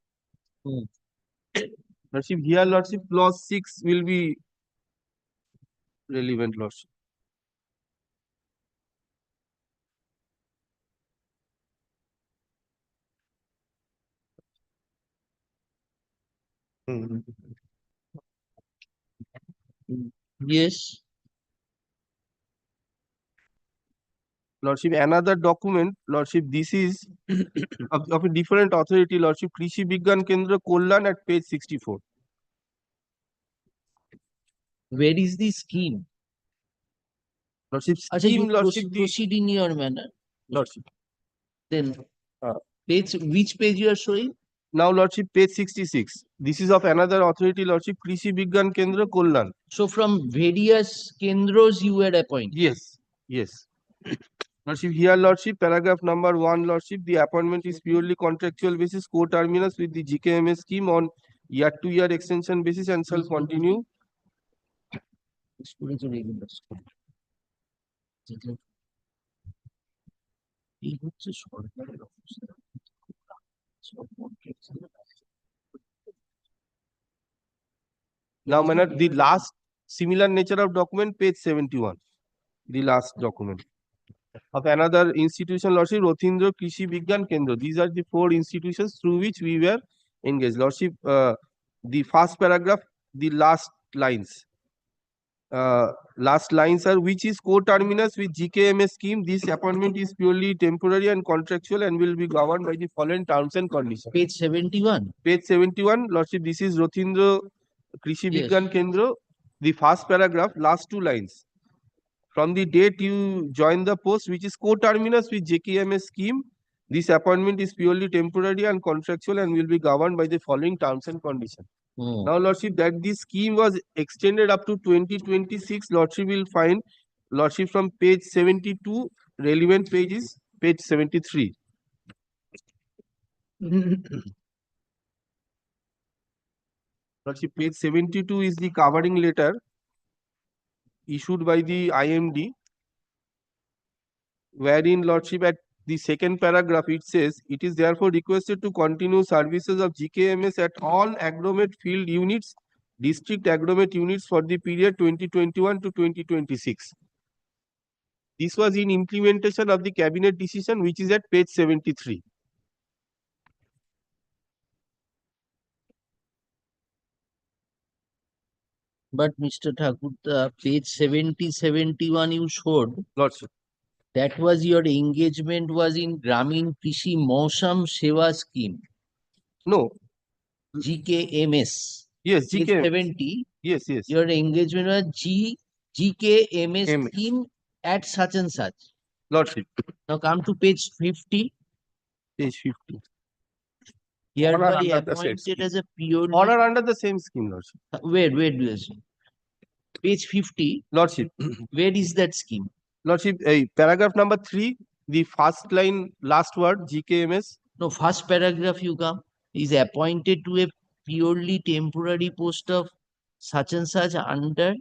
Lordship, here, Lordship, clause 6 will be relevant, Lordship. Yes. Lordship, another document, Lordship, this is of a different authority, Lordship, Krishi Vigyan Kendra Kollan at page 64. Where is the scheme? Lordship, Achha, you scheme, Lordship, proceed in your manner. Lordship. Then which page you are showing? Now, Lordship, page 66. This is of another authority, Lordship, Krishi Vigyan Kendra Kollan. So from various kendros you were appointed? Yes. Lordship, here, Lordship, paragraph number 1, Lordship, the appointment is purely contractual basis, co-terminus with the GKMS scheme on year-to-year extension basis and shall continue. Now, Manat, the last similar nature of document, page 71, the last document of another institution, Lordship, Rothindra Krishi Vigyan Kendra. These are the 4 institutions through which we were engaged. Lordship, the first paragraph, the last lines. Last lines are which is co-terminus with GKMS scheme. This appointment is purely temporary and contractual and will be governed by the following terms and conditions. Page 71. Page 71, Lordship, this is Rothindra Krishi Vigyan Kendra. The first paragraph, last 2 lines. From the date you join the post, which is co-terminus with JKMS scheme, this appointment is purely temporary and contractual and will be governed by the following terms and conditions. Now, Lordship, that this scheme was extended up to 2026, Lordship will find, Lordship, from page 72, relevant page is page 73. Lordship, page 72 is the covering letter. issued by the IMD, wherein Lordship at the second paragraph it says, it is therefore requested to continue services of GKMS at all aggregate field units, district aggregate units for the period 2021 to 2026. This was in implementation of the cabinet decision, which is at page 73. But Mr. Thakur, the page 70, 71 you showed, Lordship. that was your engagement was in Gramin Krishi Mausam Seva scheme. No. GKMS. Yes, Page GKMS. 70. Yes, yes. Your engagement was GKMS M. scheme at such and such. Lordship. Now come to page 50. Page 50. Hereby All are under the same appointed scheme. as a purely. All are under the same scheme, Lordship. Wait. Page 50. Lordship. Where is that scheme? Lordship, paragraph number 3, the first line, last word, GKMS. No, first paragraph you come. Is appointed to a purely temporary post of such and such under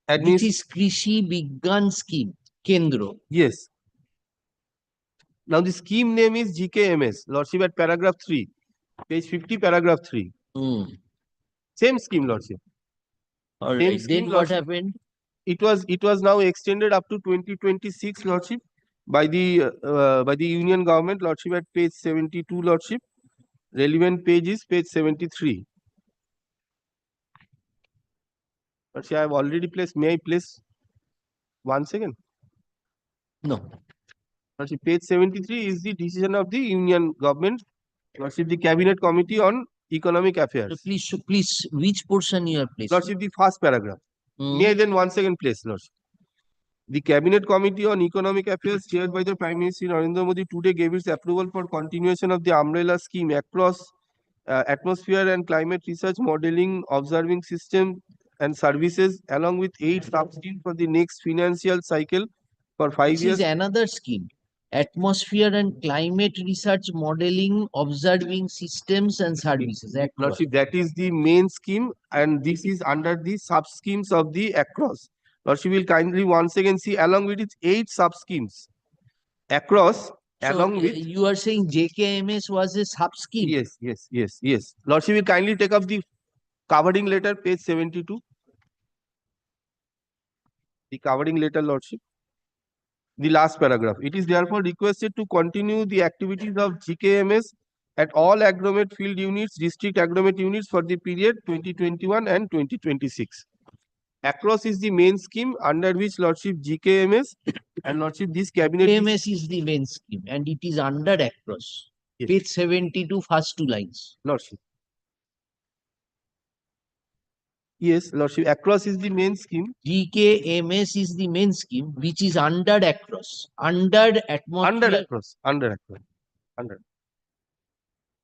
which is Krishi Bigyan scheme, Kendro. Yes. Now the scheme name is GKMS, Lordship, at paragraph 3, page 50, paragraph 3. Same scheme, Lordship. All Same right. scheme, Then what Lordship. happened? It was now extended up to 2026, Lordship, by the Union government, Lordship, at page 72, Lordship. Relevant page is page 73. Lordship, I have already placed. May I place 1 second? No. Lordship, page 73 is the decision of the Union government, Lordship, the Cabinet Committee on Economic Affairs. So please, which portion you have placed? Lordship, the first paragraph. May I then 1 second place, Lordship? The Cabinet Committee on Economic Affairs, chaired by the Prime Minister Narendra Modi, today gave its approval for continuation of the umbrella scheme across atmosphere and climate research, modeling, observing system and services, along with 8 sub-schemes for the next financial cycle for 5 This years. is another scheme. Atmosphere and climate research, modeling, observing systems and services. Lordship, that is the main scheme, and this is under the sub-schemes of the across. Lordship will kindly once again see along with its 8 sub-schemes across, along with. You are saying JKMS was a sub-scheme? Yes. Lordship will kindly take up the covering letter, page 72. The covering letter, Lordship. The last paragraph. It is therefore requested to continue the activities of GKMS at all aggregate field units, district aggregate units for the period 2021 and 2026. Across is the main scheme under which Lordship GKMS and Lordship this cabinet. GKMS is the main scheme and it is under across. Yes. Page 72, first 2 lines. Lordship. Yes, Lordship. Across is the main scheme. GKMS is the main scheme, which is under across. Under atmosphere. Under.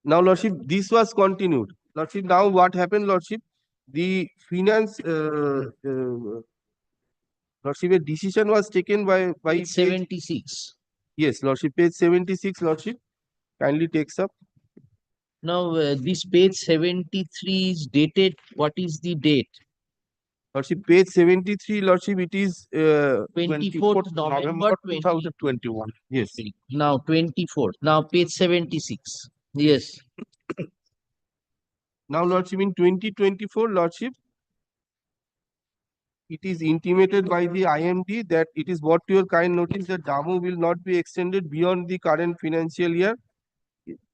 Now, Lordship, this was continued. Lordship, now what happened, Lordship? The finance, Lordship, a decision was taken by page 76. Yes, Lordship, page 76, Lordship. Kindly takes up. Now, this page 73 is dated. What is the date? Lordship, page 73, Lordship, it is 24th November 2021. Yes. Now, 24th. Now, page 76. Yes. Now, Lordship, in 2024, Lordship, it is intimated by the IMD that it is brought to your kind notice that DAMO will not be extended beyond the current financial year.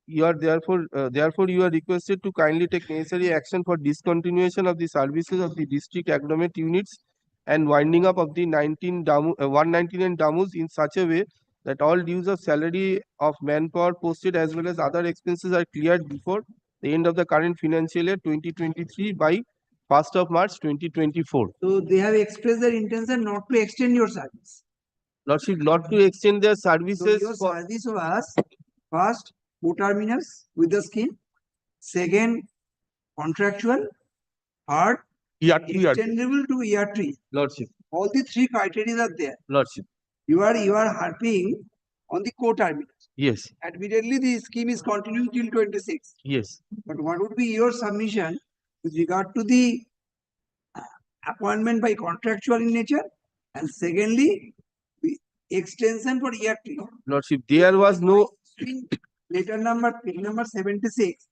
You are therefore you are requested to kindly take necessary action for discontinuation of the services of the district aggregate units and winding up of the 199 DAMOs in such a way that all dues of salary of manpower posted as well as other expenses are cleared before the end of the current financial year 2023 by 1st of March 2024. So they have expressed their intention not to extend your service. Lordship, not to extend their services. So your service was first co-terminus with the scheme, second contractual, third extendable to year 3. Lordship. All the 3 criteria are there. Lordship. You are harping on the co-terminus. Yes. Admittedly, the scheme is continuing till 26. Yes. But what would be your submission with regard to the appointment by contractual in nature And secondly, extension for year 3. Lordship, there was no, In letter number, page number 76,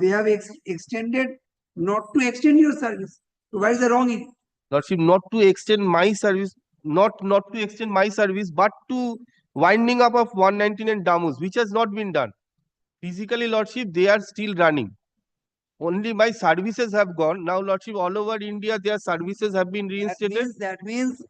they have extended, not to extend your service. So why is the wrong in? Lordship, not to extend my service, not to extend my service, but to winding up of 119 and Damus, which has not been done. Physically, Lordship, they are still running. Only my services have gone. Now, Lordship, all over India, their services have been reinstated. That means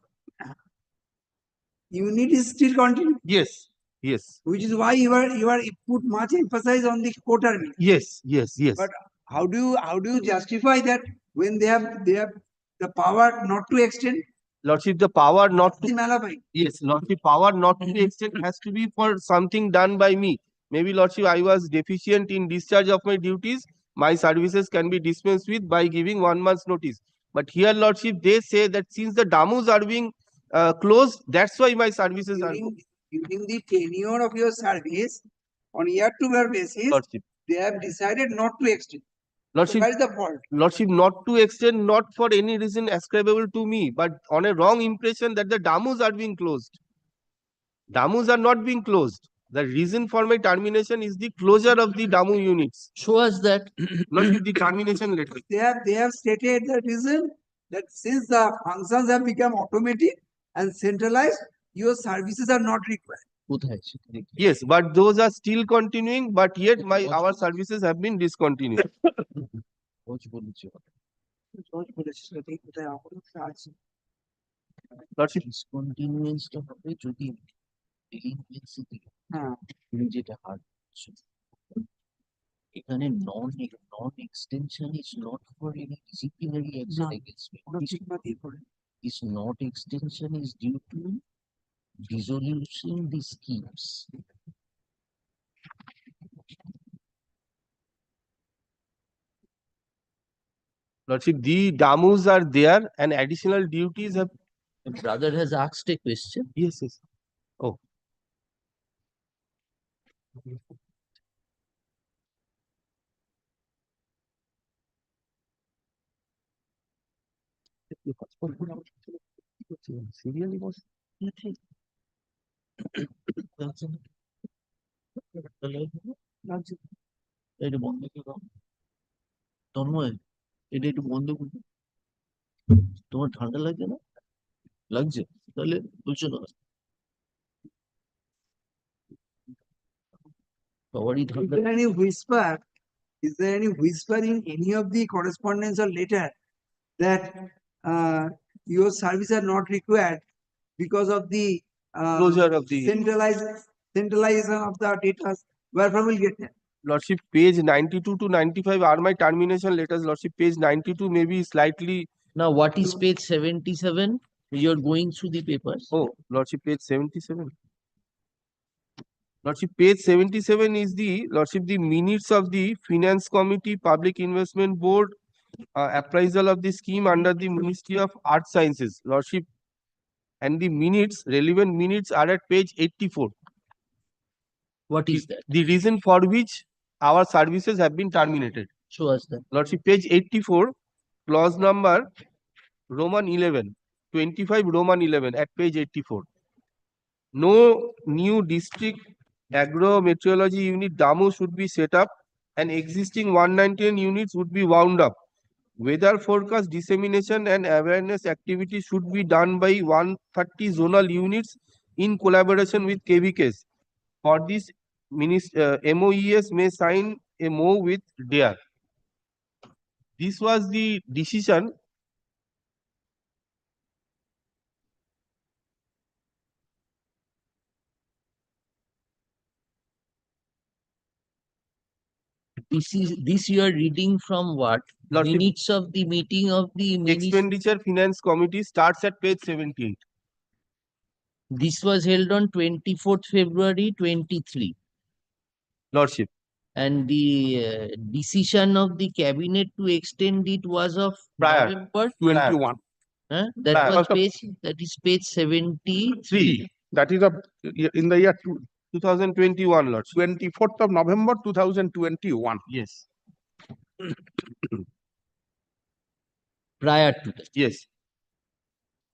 unit is still continuing. Yes, yes. Which is why you are put much emphasis on the quarter meeting. Yes, yes, yes. But how do you justify that when they have the power not to extend? Lordship, the power not The to, Malabai. yes, Lordship, power not to be extended has to be for something done by me. Maybe, Lordship, I was deficient in discharge of my duties. My services can be dispensed with by giving 1 month's notice. But here, Lordship, they say that since the Damus are being closed, that's why my services are. During the tenure of your service, on year-to-year basis, Lordship, they have decided not to extend. Lordship, So where is the fault? Lordship, not to extend, not for any reason ascribable to me, but on a wrong impression that the Damus are being closed. Damus are not being closed. The reason for my termination is the closure of the Damu units. Show us that. Lordship, the termination letter. They have stated the reason that since the functions have become automatic and centralized, your services are not required. Yes, but those are still continuing, but yet our services have been discontinued. Lordship, Discontinuance টা হবে যদি delinquency থেকে তুমি যেটা হারছো। এখানে non extension is not for any disciplinary action against me. This not extension is due to dissolution the schemes. Lordship, the Damus are there and additional duties have. The brother has asked a question. Yes, yes. Oh. Serially was এটা বন্ধ করো তন্ময়, এটা একটু বন্ধ করো। তোমার ঠান্ডা লাগছে না? লাগছে? তাহলে বলছো না সবারই ঠান্ডা। Is there any whisper in any of the correspondence or letter that your services are not required because of the closure of the centralization of the data? Where from will get that? Lordship, page 92 to 95 are my termination letters. Lordship, page 92 may be slightly. Now, what is page 77? You're going through the papers. Oh, Lordship, page 77. Lordship, page 77 is the minutes of the Finance Committee, Public Investment Board, appraisal of the scheme under the Ministry of Art Sciences. Lordship, and the minutes, relevant minutes are at page 84. What is that? The reason for which our services have been terminated. Show us that. Lordship, page 84, clause number Roman 11, 25 Roman 11 at page 84. No new district agro-meteorology unit Damu should be set up and existing 119 units would be wound up. Weather forecast dissemination and awareness activities should be done by 130 zonal units in collaboration with KVKs. For this, MOES may sign a MO with DARE. This was the decision. This you are reading from what? Lordship, Minutes of the meeting of the Expenditure Finance Committee starts at page 78. This was held on 24th February 23. Lordship. And the decision of the cabinet to extend it was of Prior. November 21. That is page 73. That is in the year 2021, Lordship. 24th of November 2021. Yes. Prior to that. Yes.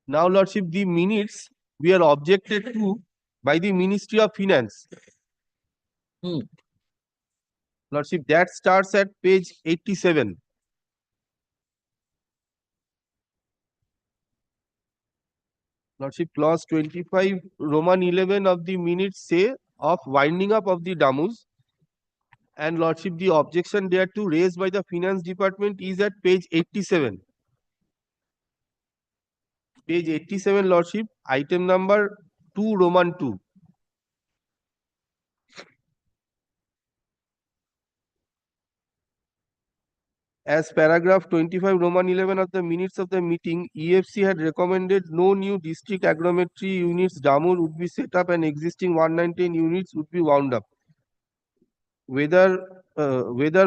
Now, Lordship, the minutes we are objected to by the Ministry of Finance. Lordship, that starts at page 87. Lordship, clause 25, Roman 11 of the minutes say of winding up of the damus. And Lordship, the objection thereto raised by the Finance Department is at page 87. Page 87, Lordship, item number 2, Roman 2. As paragraph 25 Roman 11 of the minutes of the meeting, EFC had recommended no new district agrometry units DAMUR would be set up and existing 119 units would be wound up. Weather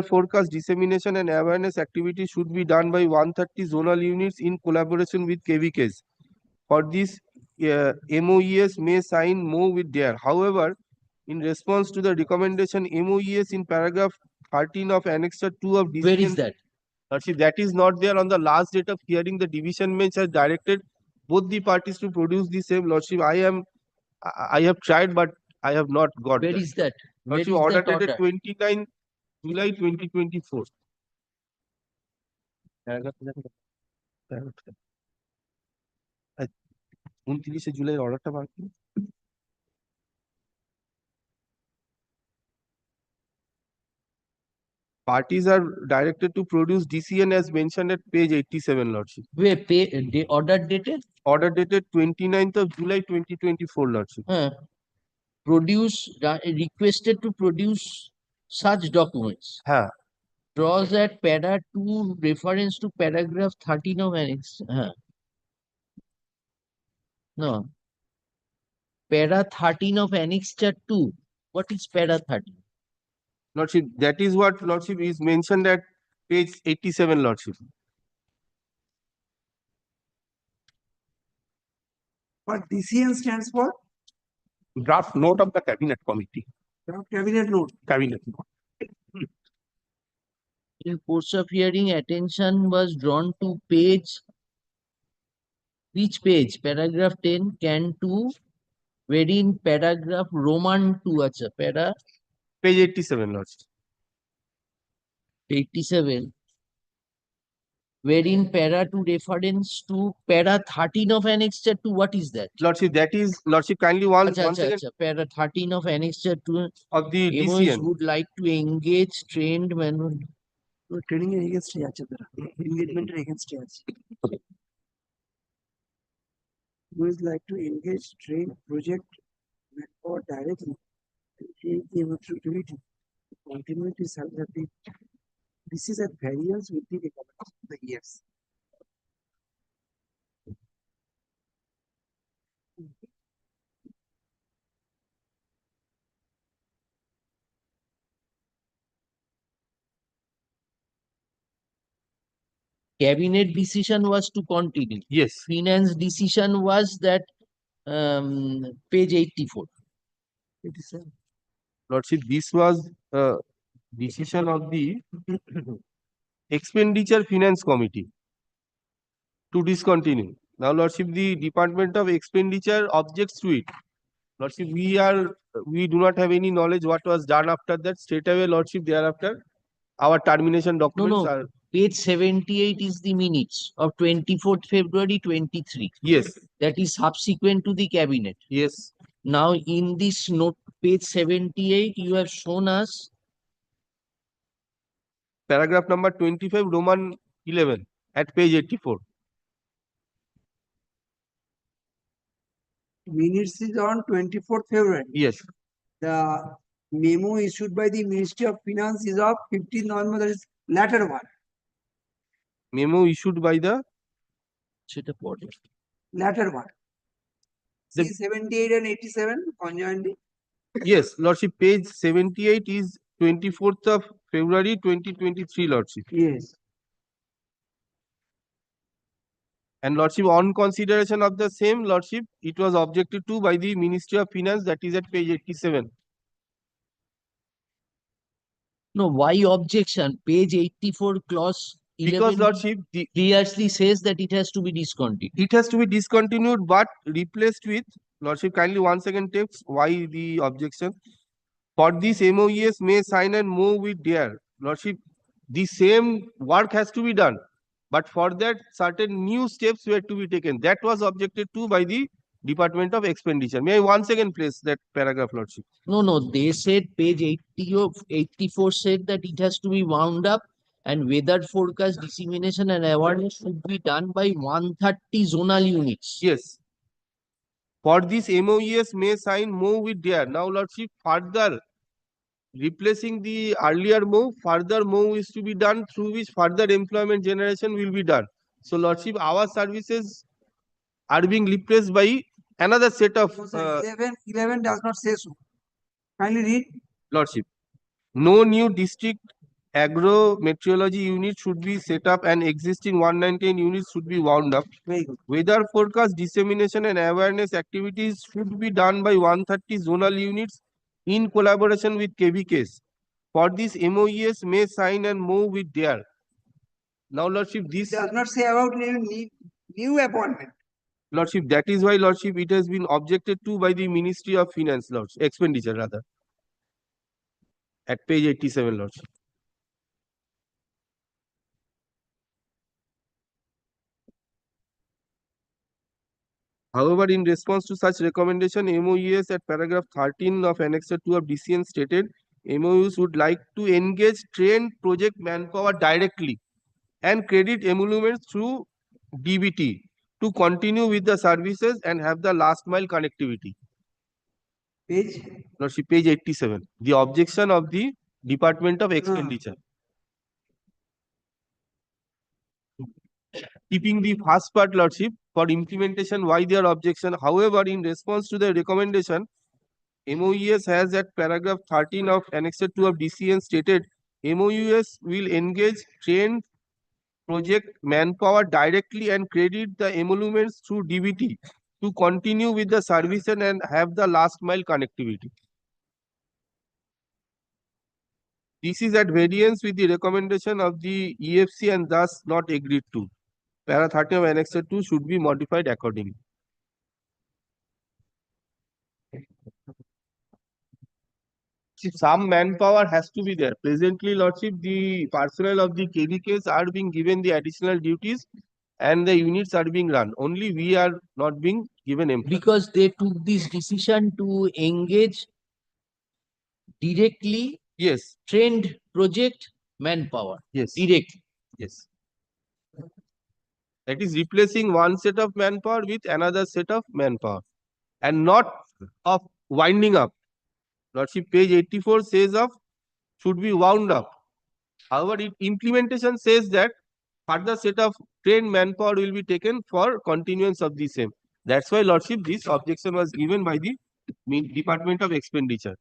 forecast dissemination and awareness activities should be done by 130 zonal units in collaboration with KVKs. For this, MOES may sign more with DARE. However, in response to the recommendation, MOES in paragraph 13 of Annexure 2 of DCN. Where is that? Lordship, that is not there. On the last date of hearing, the division bench has directed both the parties to produce the same. Lordship, I have tried, but I have not got. Where is that? Where Lordship, is order that dated order? 29 July 2024. উনত্রিশে জুলাই অর্ডারটা বাকি। Parties are directed to produce DCN as mentioned at page 87, Lordship. Where the order dated? Order dated 29th of July 2024, Lordship. Requested to produce such documents. Draws at para 2 reference to paragraph 13 of annex. No. Para 13 of annexure 2. What is para 13? Lordship, that is what Lordship is mentioned at page 87, Lordship. What DCN stands for? Draft note of the cabinet committee. Draft cabinet note. Cabinet note. In course of hearing, attention was drawn to page. Which page? Paragraph 10, can 2, wherein paragraph Roman 2, para. Page 87, Lordship. 87. Wherein para 2 reference to para 13 of annexure 2. What is that? Lordship, that is, Lordship, kindly once again. Para 13 of annexure 2 of the MOs DCN. would like to engage trained manual. Training against engagement against who is like to engage train project or directly change the activity. Continuity subjective. This is at variance with the recommendation of the years. Cabinet decision was to continue. Yes. Finance decision was that page 84. 87. Lordship, this was decision of the Expenditure Finance Committee to discontinue. Now, Lordship, the Department of Expenditure objects to it. Lordship, we do not have any knowledge what was done after that. Straight away, Lordship, thereafter, our termination documents are. Page 78 is the minutes of 24th February 23. Yes. That is subsequent to the cabinet. Yes. Now, in this note, page 78, you have shown us paragraph number 25, Roman 11 at page 84. Minutes is on 24th February. Yes. The memo issued by the Ministry of Finance is of 15th November, that is latter one. Memo issued by the latter one. See 78 and 87 conjointly. Yes, Lordship, page 78 is 24th of February 2023, Lordship. Yes. And Lordship, on consideration of the same, Lordship, it was objected to by the Ministry of Finance, that is at page 87. No, why objection? Page 84 clause Because 11B Lordship, clearly says that it has to be discontinued. it has to be discontinued but replaced with, Lordship kindly once again takes why the objection. For this MOES may sign and move with dare. Lordship, the same work has to be done. But for that, certain new steps were to be taken. That was objected to by the Department of Expenditure. May I once again place that paragraph, Lordship? No, they said page 80 of 84 said that it has to be wound up and weather forecast dissemination and awareness should be done by 130 zonal units. Yes. For this MOES may sign move with dare. Now, Lordship, further replacing the earlier move, further move is to be done through which further employment generation will be done. So, Lordship, our services are being replaced by another set of 11 does not say so. Kindly read. Lordship. No new district agro-meteorology unit should be set up and existing 119 units should be wound up. Weather forecast dissemination and awareness activities should be done by 130 zonal units in collaboration with KVKs. For this, MOES may sign and move with dare. Now, Lordship, this does not say about new appointment. Lordship, that is why, Lordship, it has been objected to by the Ministry of Finance, Lordship, expenditure rather. At page 87, Lordship. However, in response to such recommendation, MOES at paragraph 13 of Annex 2 of DCN stated, MOUs would like to engage trained project manpower directly and credit emoluments through DBT to continue with the services and have the last mile connectivity. Page? Lordship, page 87. The objection of the Department of Expenditure. Keeping the first part, Lordship, for implementation, why their objection. However, in response to the recommendation, MOES has at paragraph 13 of Annex 2 of DCN stated, MOES will engage trained project manpower directly and credit the emoluments through DBT to continue with the service and have the last mile connectivity. This is at variance with the recommendation of the EFC and thus not agreed to. Para 13 of Annex 2 should be modified accordingly. Some manpower has to be there. Presently, Lordship, the personnel of the KVKs are being given the additional duties and the units are being run. Only we are not being given employment. Because they took this decision to engage directly yes trained project manpower. Yes. Directly. Yes. That is replacing one set of manpower with another set of manpower and not of winding up. Lordship, page 84 says of should be wound up. However, implementation says that further set of trained manpower will be taken for continuance of the same. That's why, Lordship, this objection was given by the Department of Expenditure.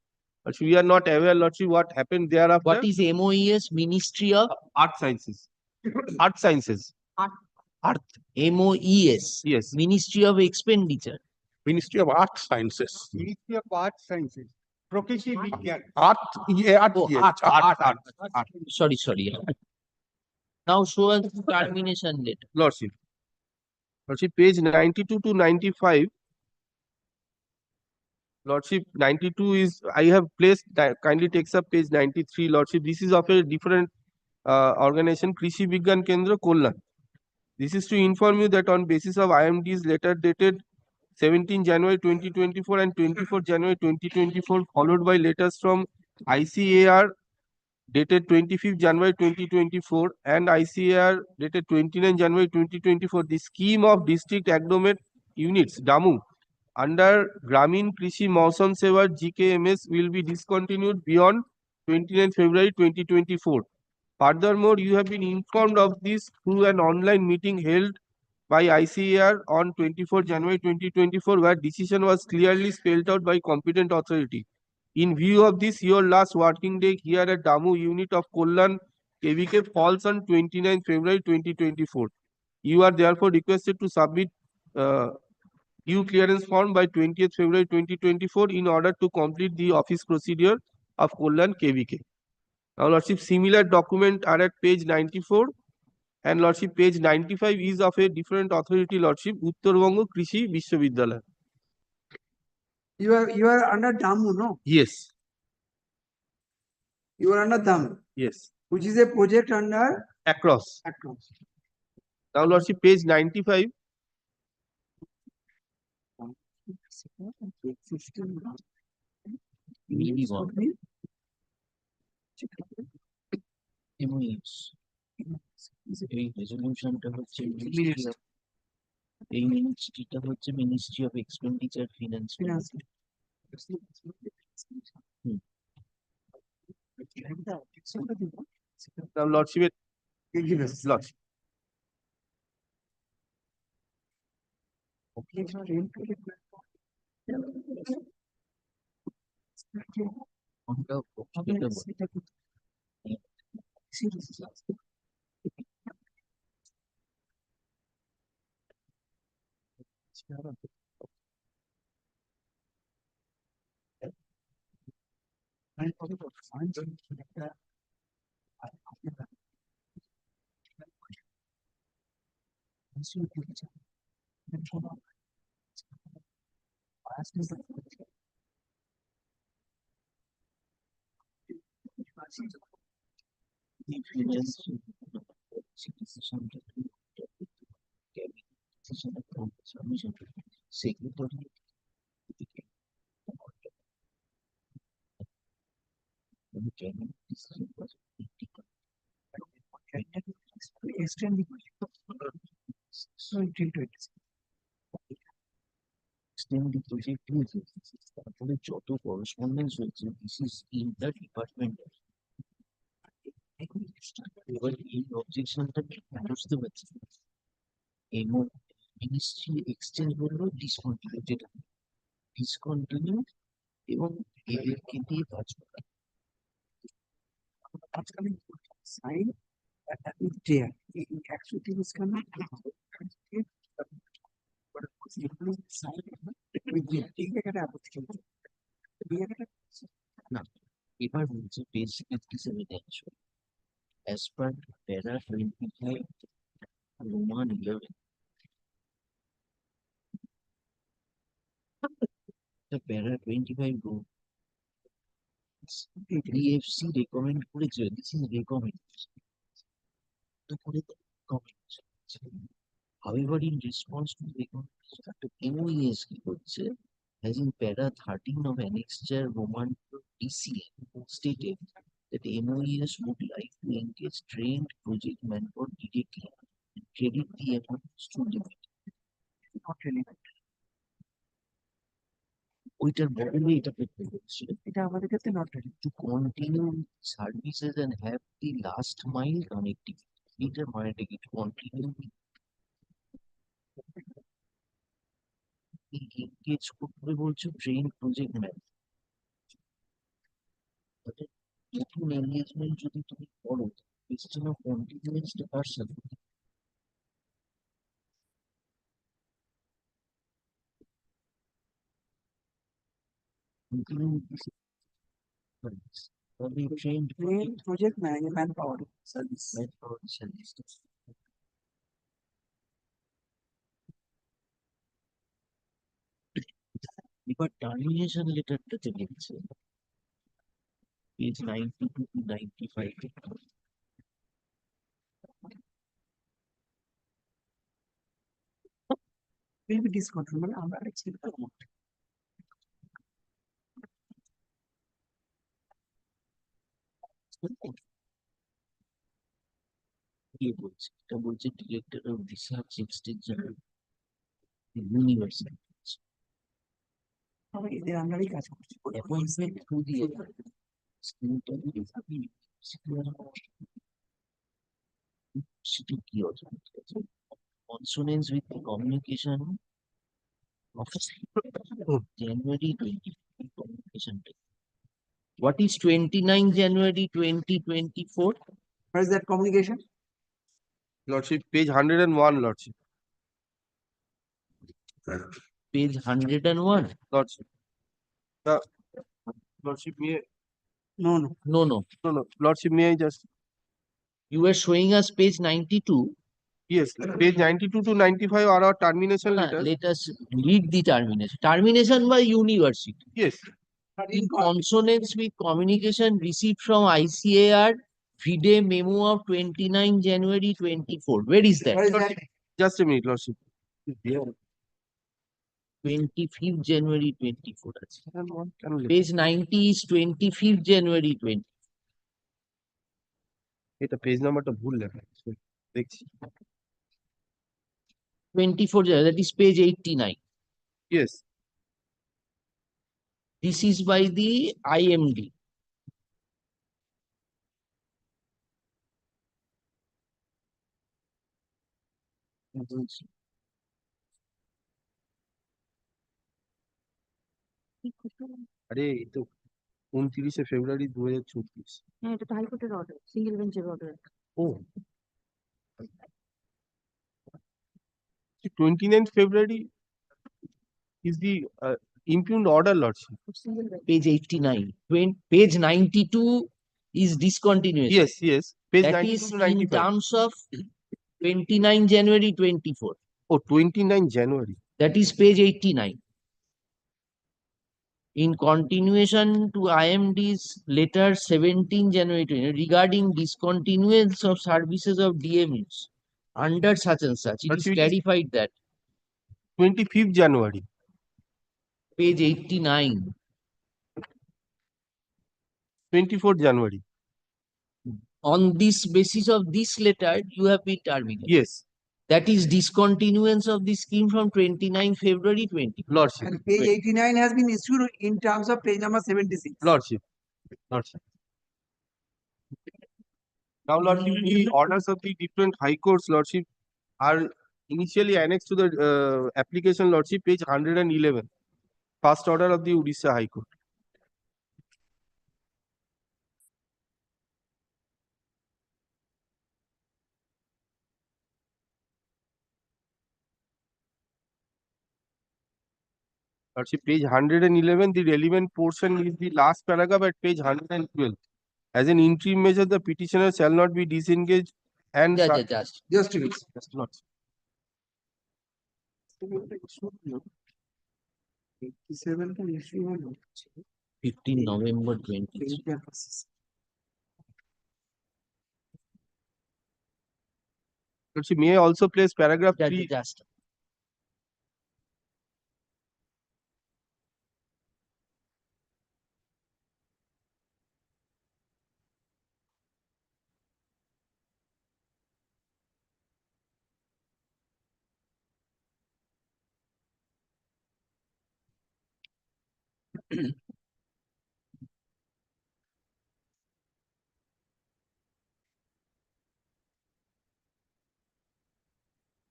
But we are not aware, Lordship, what happened thereafter. What is MOES? Ministry of Art Sciences. Art Sciences. Art. MOES. Yes. Ministry of Expenditure. Ministry of Art Sciences. Ministry of Art Sciences. Proceedings. Art, art, Oh, yes, art. Sorry. Now show us the termination date. Lordship, page 92 to 95. Lordship, 92 is, I have placed, kindly takes up page 93, Lordship. This is of a different organization, Krishi Vigyan Kendra, Kollan. This is to inform you that on basis of IMD's letter dated 17 January 2024 and 24 January 2024, followed by letters from ICAR dated 25th January 2024 and ICAR dated 29 January 2024, the scheme of district agromet units, DAMU, under Gramin Krishi Mausam Seva GKMS will be discontinued beyond 29 February 2024. Furthermore, you have been informed of this through an online meeting held by ICAR on 24 January 2024, where decision was clearly spelled out by competent authority. In view of this, your last working day here at Damu unit of Kollan KVK falls on 29 February 2024. You are therefore requested to submit due clearance form by 20th February 2024 in order to complete the office procedure of Kollan KVK. Now, Lordship, similar document are at page 94 And Lordship, page 95 is of a different authority, Lordship, Uttarbango Krishi Vishwavidyalaya. You are under DAMU, no? Yes, You are under DAMU, yes, which is a project under across. across. Now, Lordship, page 95. এই রেজলিউশনটা হচ্ছে এই মিনিস্ট্রিটা হচ্ছে ministry of expenditure finance. Now, Lordship, Lordship. Secretary তারপরে যত correspondence হয়েছে this is in the department. এবার এই অবজেকশনটা বুঝতে পারছি এবং মিনিস্ট্রি এক্সচেঞ্জ বললো ডিসকন্টিনিউ, যেটা ডিসকন্টিনিউ এবং এদেরকে দিয়ে কাজ করা। Actually, sign is there. Actually, this cannot না, এবার বলছে page 57 actually as per para 25 Roman 11 the para 25 rule DFC recommend করেছে, this is recommendation তো করে recommendation। however in response to recommendation MOES কি করছে, as in para 13 of annexure Roman DCA stated that MOES would like to engage trained project manpower directly and credit the amounts to limit. Not relevant. ওইটার বদলে এটা করতে হচ্ছে, এটা আমাদের কাছে not ready to continue services and have the last mile connectivity. এটার মানেটা কি কন্টিনিউ এনগেজ করতে বলছো ট্রেন প্রজেক্ট ম্যান। নতুন এনগেজমেন্ট যদি তুমি করো কোয়েশ্চেন অফ কন্টিনিউয়াস পারসন তবে trained project manpower service. manpower service এবার টার্মিনেশন লেটারটাতে লিখছে page 92 to 95 Will be discontinued. মানে আমরা expect করব। কি বলছে, এটা বলছে director of research extension university আমরা এদের আন্ডারেই কাজ করছি। অ্যাপয়েন্টমেন্ট টু দি সেটা কি অর্জন করেছে consonance with the communication of January 20 communication day. What is 29 January 2024? What is that communication? Lordship, page 101, Lordship. Page 101. Lordship. Lordship, may No. no, Lordship, may I just. You were showing us page 92. Yes, page 92 to 95 are our termination letters. Let us read the termination. Termination by university. Yes. In consonance with communication received from ICAR, FIDE memo of 29 January 24. Where is that? Just a minute, Lordship. 25th January 24. Page 90 is 25th January 20. এটা page নাম্বারটা ভুল লেখা দেখছি 24 January, that is page 89. Yes. This is by the IMD. আরে এই তো 29 ফেব্রুয়ারি 2034 হ্যাঁ এটা তো হাইকোর্টের অর্ডার সিঙ্গেল বেঞ্চের অর্ডার ও 29th February is the impugned order, Lordship. Page 89. Page 92 is discontinuation. Yes, yes. Page That 92 is to in 95. terms of 29 January 24. Oh, 29 January. That is page 89. In continuation to IMD's letter 17 January 20 regarding discontinuance of services of DMUs under such and such, it is Lordship, it is clarified that 25th January. page 89. 24th January. On this basis of this letter, you have been terminated. Yes. That is discontinuance of the scheme from 29 February 20. Lordship. And page 89 has been issued in terms of page number 76. Lordship. Lordship. Now, Lordship, the orders of the different high courts, Lordship, are initially annexed to the application, Lordship, page 111. First order of the Odisha High Court. Lordship, page 111, the relevant portion is the last paragraph at page 112. As an interim measure, the petitioner shall not be disengaged and Just a minute. Just not. 87 का issue है 15 November 20. Lordship, may I also place paragraph 3? Just.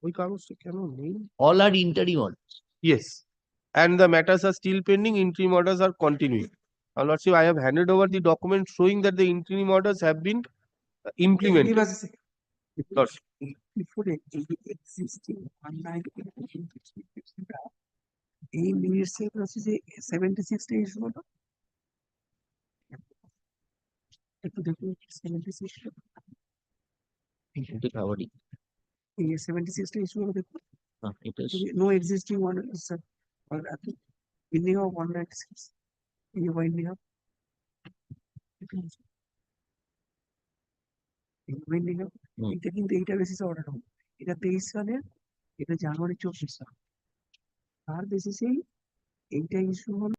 ওই কাগজটা কেন নেই? All are interim orders. Yes. And the matters are still pending, interim orders are continuing. Now, Lordship, I have handed over the document showing that the interim orders have been implemented. Lordship. Before existing 198 এই মিনিটসে হচ্ছে যে 76 টা issue হলো একটু দেখুন 76 এই 76 টা issue হলো দেখুন no existing one sir or binding of 196 এই binding of এটা কিন্তু এইটা বেসিসে অর্ডার হবে এটা 23 সালের এটা জানুয়ারি 24 সাল তার বেসিসেই এইটা ইস্যু হলো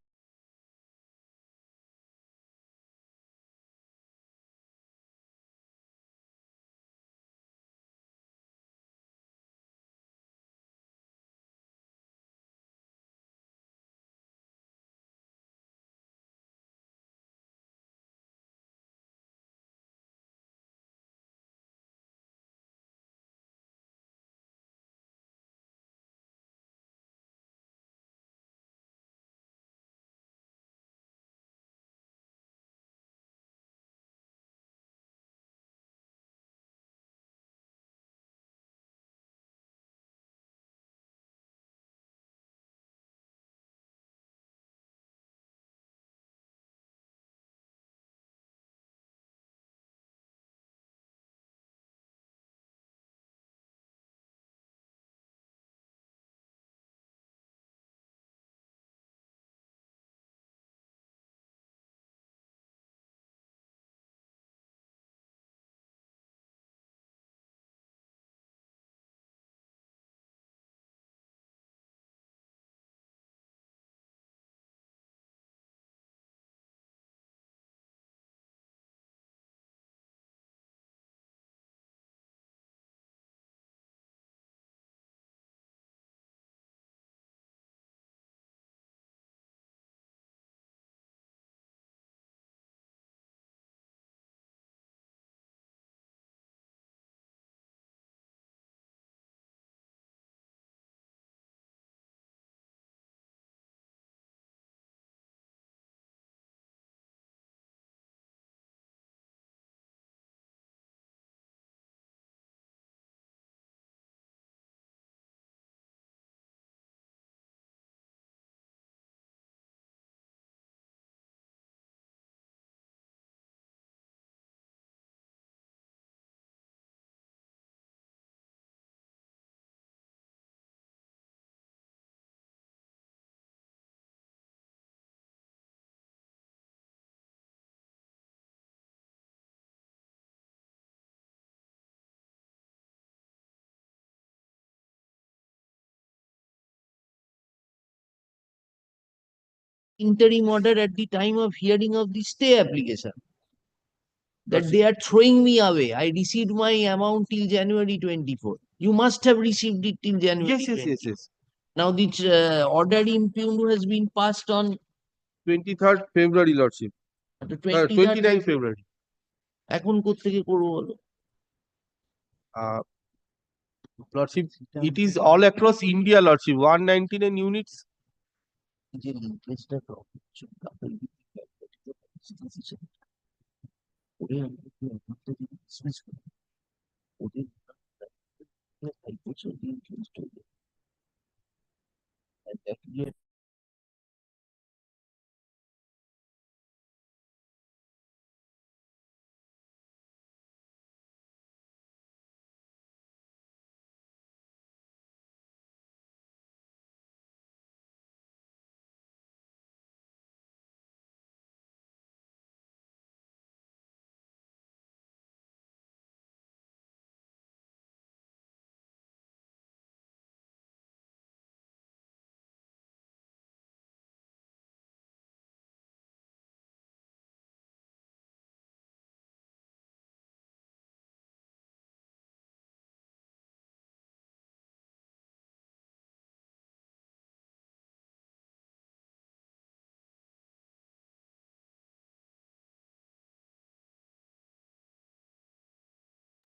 interim order at the time of hearing of the stay application. That Lordship. they are throwing me away. I received my amount till January 24. You must have received it till January. Yes. Now the order impugned has been passed on 23rd February, Lordship. 29th February. এখন কোত্থেকে করবো বলো? Lordship, it is all across India, Lordship. 199 units. যে লিঙ্কেজটা couple decision ওরে আমাদের dismiss করে ওদের 5 বছর লিঙ্কেজ হয়ে and that year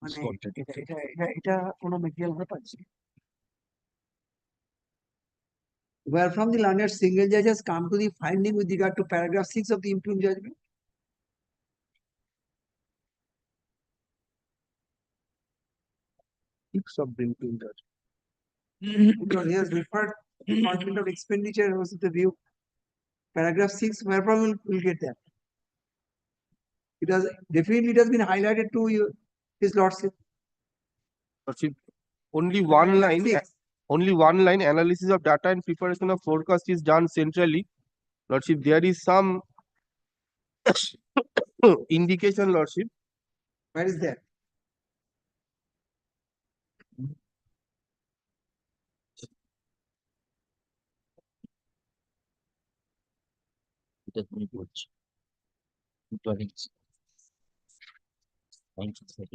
মানে এটা কোনো মেটেরিয়াল হতে পারছে where from the learned single judge has come to the finding with regard to paragraph 6 of the impugned judgment. Of the impugned judgment. Because he has referred Department of Expenditure was the view. Paragraph 6, where from we'll get that. It has definitely it has been highlighted to you, His Lordship. Lordship, only one line analysis of data and preparation of forecast is done centrally. Lordship, there is some indication, Lordship. Where is that? এটা তুমি করছো Tutorials. Thank you, sir.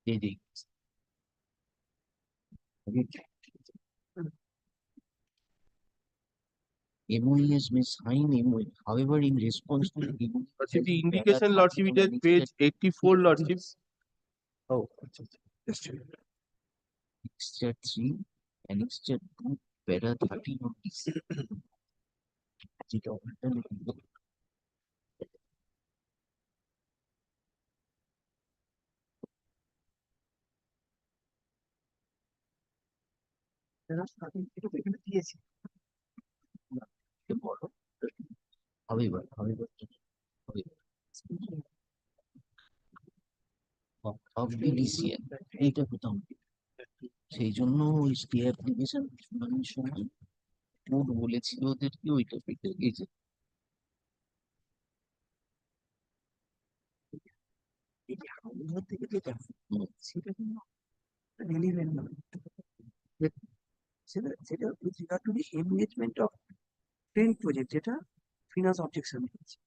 Didi. MOEs may sign MOE. However, in response to the Lordship, the indication, Lordship, it is page 84, Lordship. Oh, just Annexure 3, Annexure 2, Para 13 of this. যেটা alternative. এটা তো এখানে দিয়েছি বড় however of the DCL এইটা কোথাও সেই জন্য ওই স্টে অ্যাপ্লিকেশন শুনানির সময় কোর্ট বলেছিল ওদেরকে ওইটা পেতে গেছে থেকে যেটা সেটা কিন্তু রেলিভেন্ট নয় সেটা with regard to the engagement of train project যেটা finance objection দিয়েছে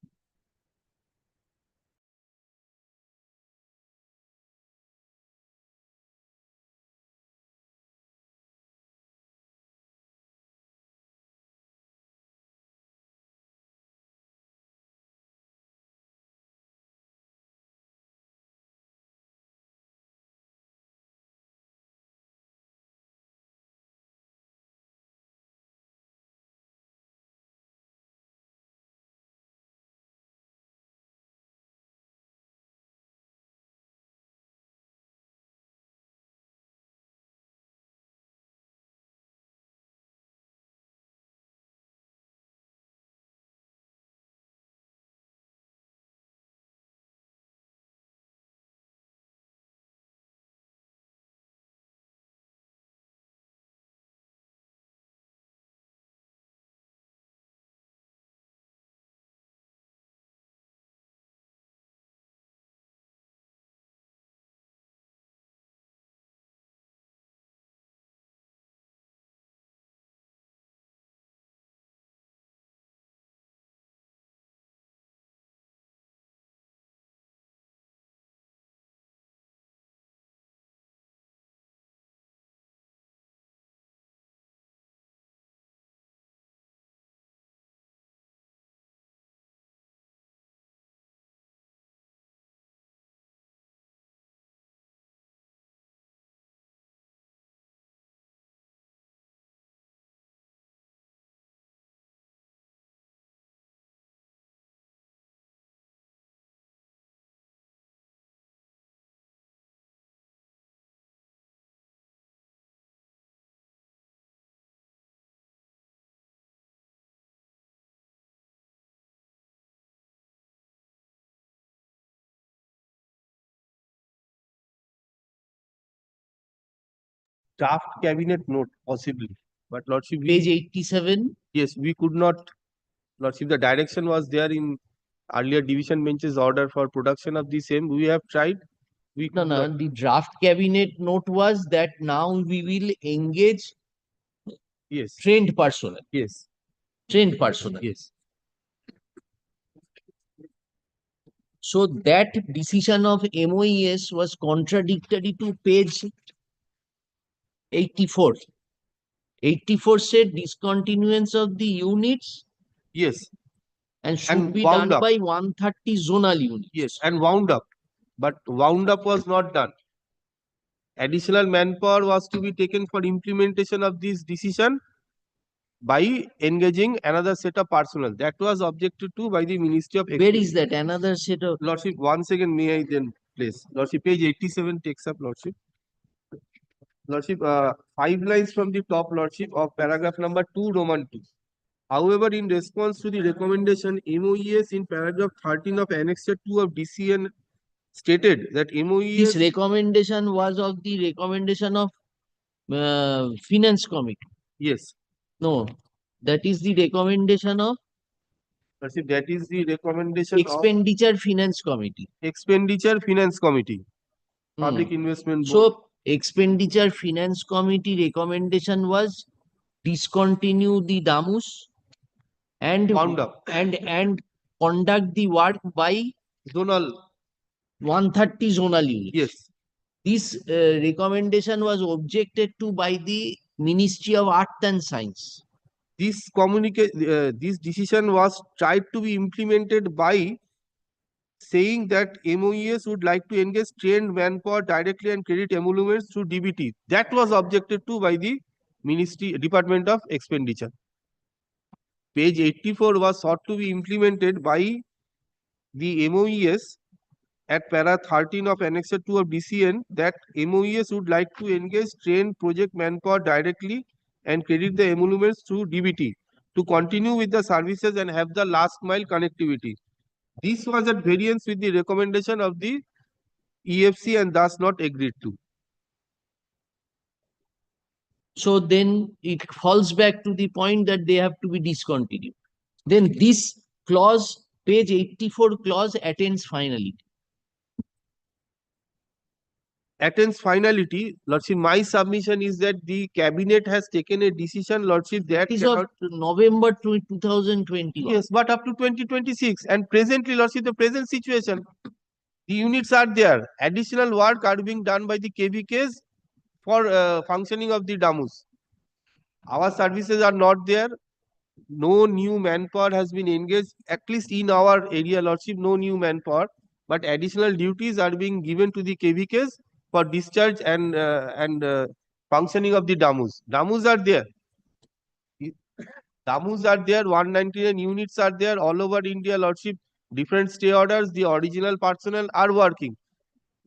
draft cabinet note possibly, but Lordship. Page 87. Yes, we could not, Lordship, the direction was there in earlier division bench's order for production of the same. We have tried. We No, could no, not. the draft cabinet note was that now we will engage Yes. trained personnel. Yes. Trained personnel. Yes. So that decision of MOES was contradictory to page 84. 84 said discontinuance of the units. Yes. And should And be wound done up. by 130 zonal units. Yes, and wound up. But wound up was not done. Additional manpower was to be taken for implementation of this decision by engaging another set of personnel. That was objected to by the Ministry of Where is that? Another set of. Lordship, once again, may I then place? Lordship, page 87 takes up, Lordship. Lordship, 5 lines from the top, Lordship, of paragraph number 2, Roman 2. However, in response to the recommendation, MOES in paragraph 13 of Annexure 2 of DCN stated that MOES. This recommendation was of the recommendation of Finance Committee. Yes. No, that is the recommendation of. Lordship, that is the recommendation Expenditure Finance Committee. Expenditure Finance Committee. Public Investment Board. So, Expenditure Finance Committee recommendation was discontinue the DAMUS and wound up and conduct the work by zonal 130 zonal units. Yes. This recommendation was objected to by the Ministry of Art and Science. This this decision was tried to be implemented by saying that MOES would like to engage trained manpower directly and credit emoluments through DBT. That was objected to by the Ministry Department of Expenditure. Page 84 was sought to be implemented by the MOES at para 13 of Annexure 2 of DCN that MOES would like to engage trained project manpower directly and credit the emoluments through DBT to continue with the services and have the last mile connectivity. This was at variance with the recommendation of the EFC and thus not agreed to. So then it falls back to the point that they have to be discontinued. Then this clause, page 84 clause attains finality. Attains finality, Lordship, my submission is that the cabinet has taken a decision, Lordship, that is of November 2021. Yes, but up to 2026. And presently, Lordship, the present situation, the units are there. Additional work are being done by the KVKs for functioning of the DAMUs. Our services are not there. No new manpower has been engaged, at least in our area, Lordship, no new manpower. But additional duties are being given to the KVKs for discharge and functioning of the DAMUs. DAMUs are there. DAMUs are there, 199 units are there all over India, Lordship. Different stay orders, the original personnel are working.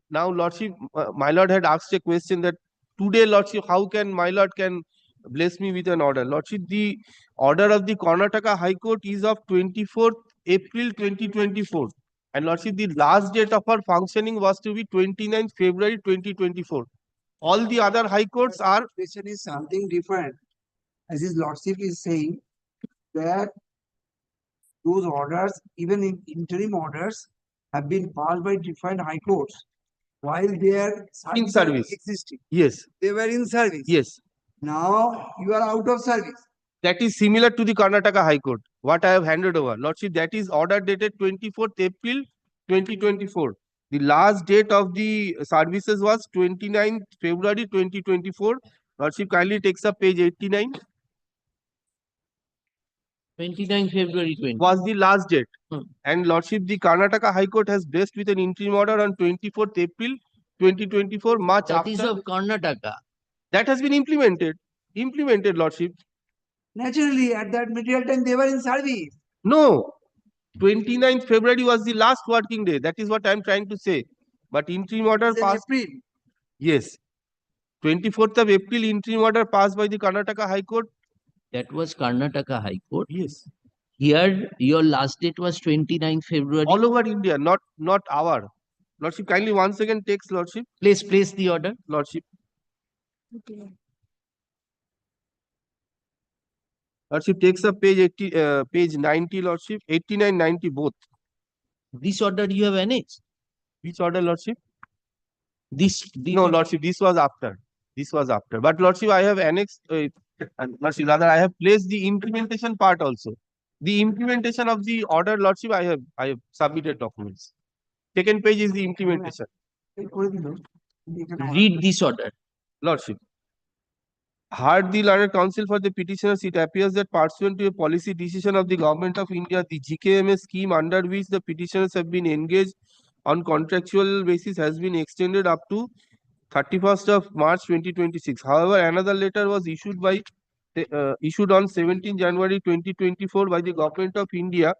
Now, Lordship, my Lord had asked a question that today, Lordship, how can my Lord can bless me with an order? Lordship, the order of the Karnataka High Court is of 24th April 2024. And Lordship, the last date of our functioning was to be 29th February 2024. All the other high courts are. Question is something different. As his Lordship is saying that those orders, even in interim orders, have been passed by different high courts while they are in service existing. Yes. They were in service. Yes. Now you are out of service. That is similar to the Karnataka High Court, what I have handed over. Lordship, that is order dated 24th April 2024. The last date of the services was 29th February 2024. Lordship kindly takes up page 89. 29th February 20. Was the last date. And Lordship, the Karnataka High Court has blessed with an interim order on 24th April 2024, much That after. is of Karnataka. That has been implemented. Implemented, Lordship. Naturally, at that material time, they were in service. No. 29th February was the last working day. That is what I am trying to say. But interim order passed. April. Yes. 24th of April, interim order passed by the Karnataka High Court. That was Karnataka High Court. Yes. Here, your last date was 29th February. All over India, not our. Lordship, kindly once again takes Lordship. Place the order. Lordship. Lordship takes up page 80, page 90, Lordship, 89, 90 both. This order you have annexed? Which order, Lordship? This No, Lordship, this was after. This was after. But Lordship, I have annexed, Lordship, rather, I have placed the implementation part also. The implementation of the order, Lordship, I have submitted documents. Second page is the implementation. Read this order. Lordship. Heard the learned counsel for the petitioners, it appears that pursuant to a policy decision of the Government of India, the GKMS scheme under which the petitioners have been engaged on contractual basis has been extended up to 31st of March 2026. However, another letter was issued on 17 January 2024 by the Government of India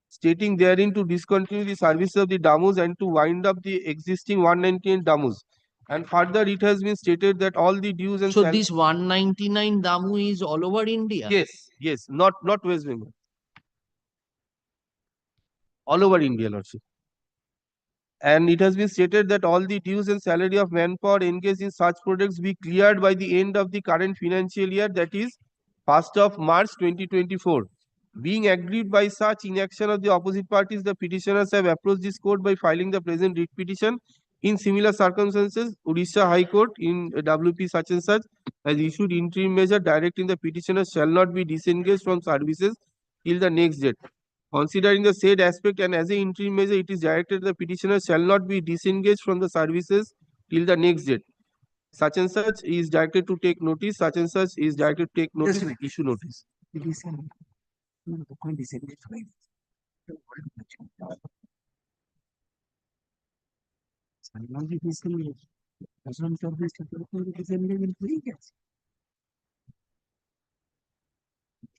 stating therein to discontinue the service of the damus and to wind up the existing 198 damus. And further, it has been stated that all the dues and So this 199 damu is all over India? Yes, not West Bengal. All over India, Lordship. And it has been stated that all the dues and salary of manpower engaged in such projects be cleared by the end of the current financial year, that is 1st of March 2024. Being aggrieved by such inaction of the opposite parties, the petitioners have approached this court by filing the present writ petition. In similar circumstances, Odisha High Court in WP such and such has issued interim measure directing the petitioners shall not be disengaged from services till the next date. Considering the said aspect and as an interim measure, it is directed the petitioner shall not be disengaged from the services till the next date. Such and such is directed to take notice, such and such is directed to take notice, issue notice.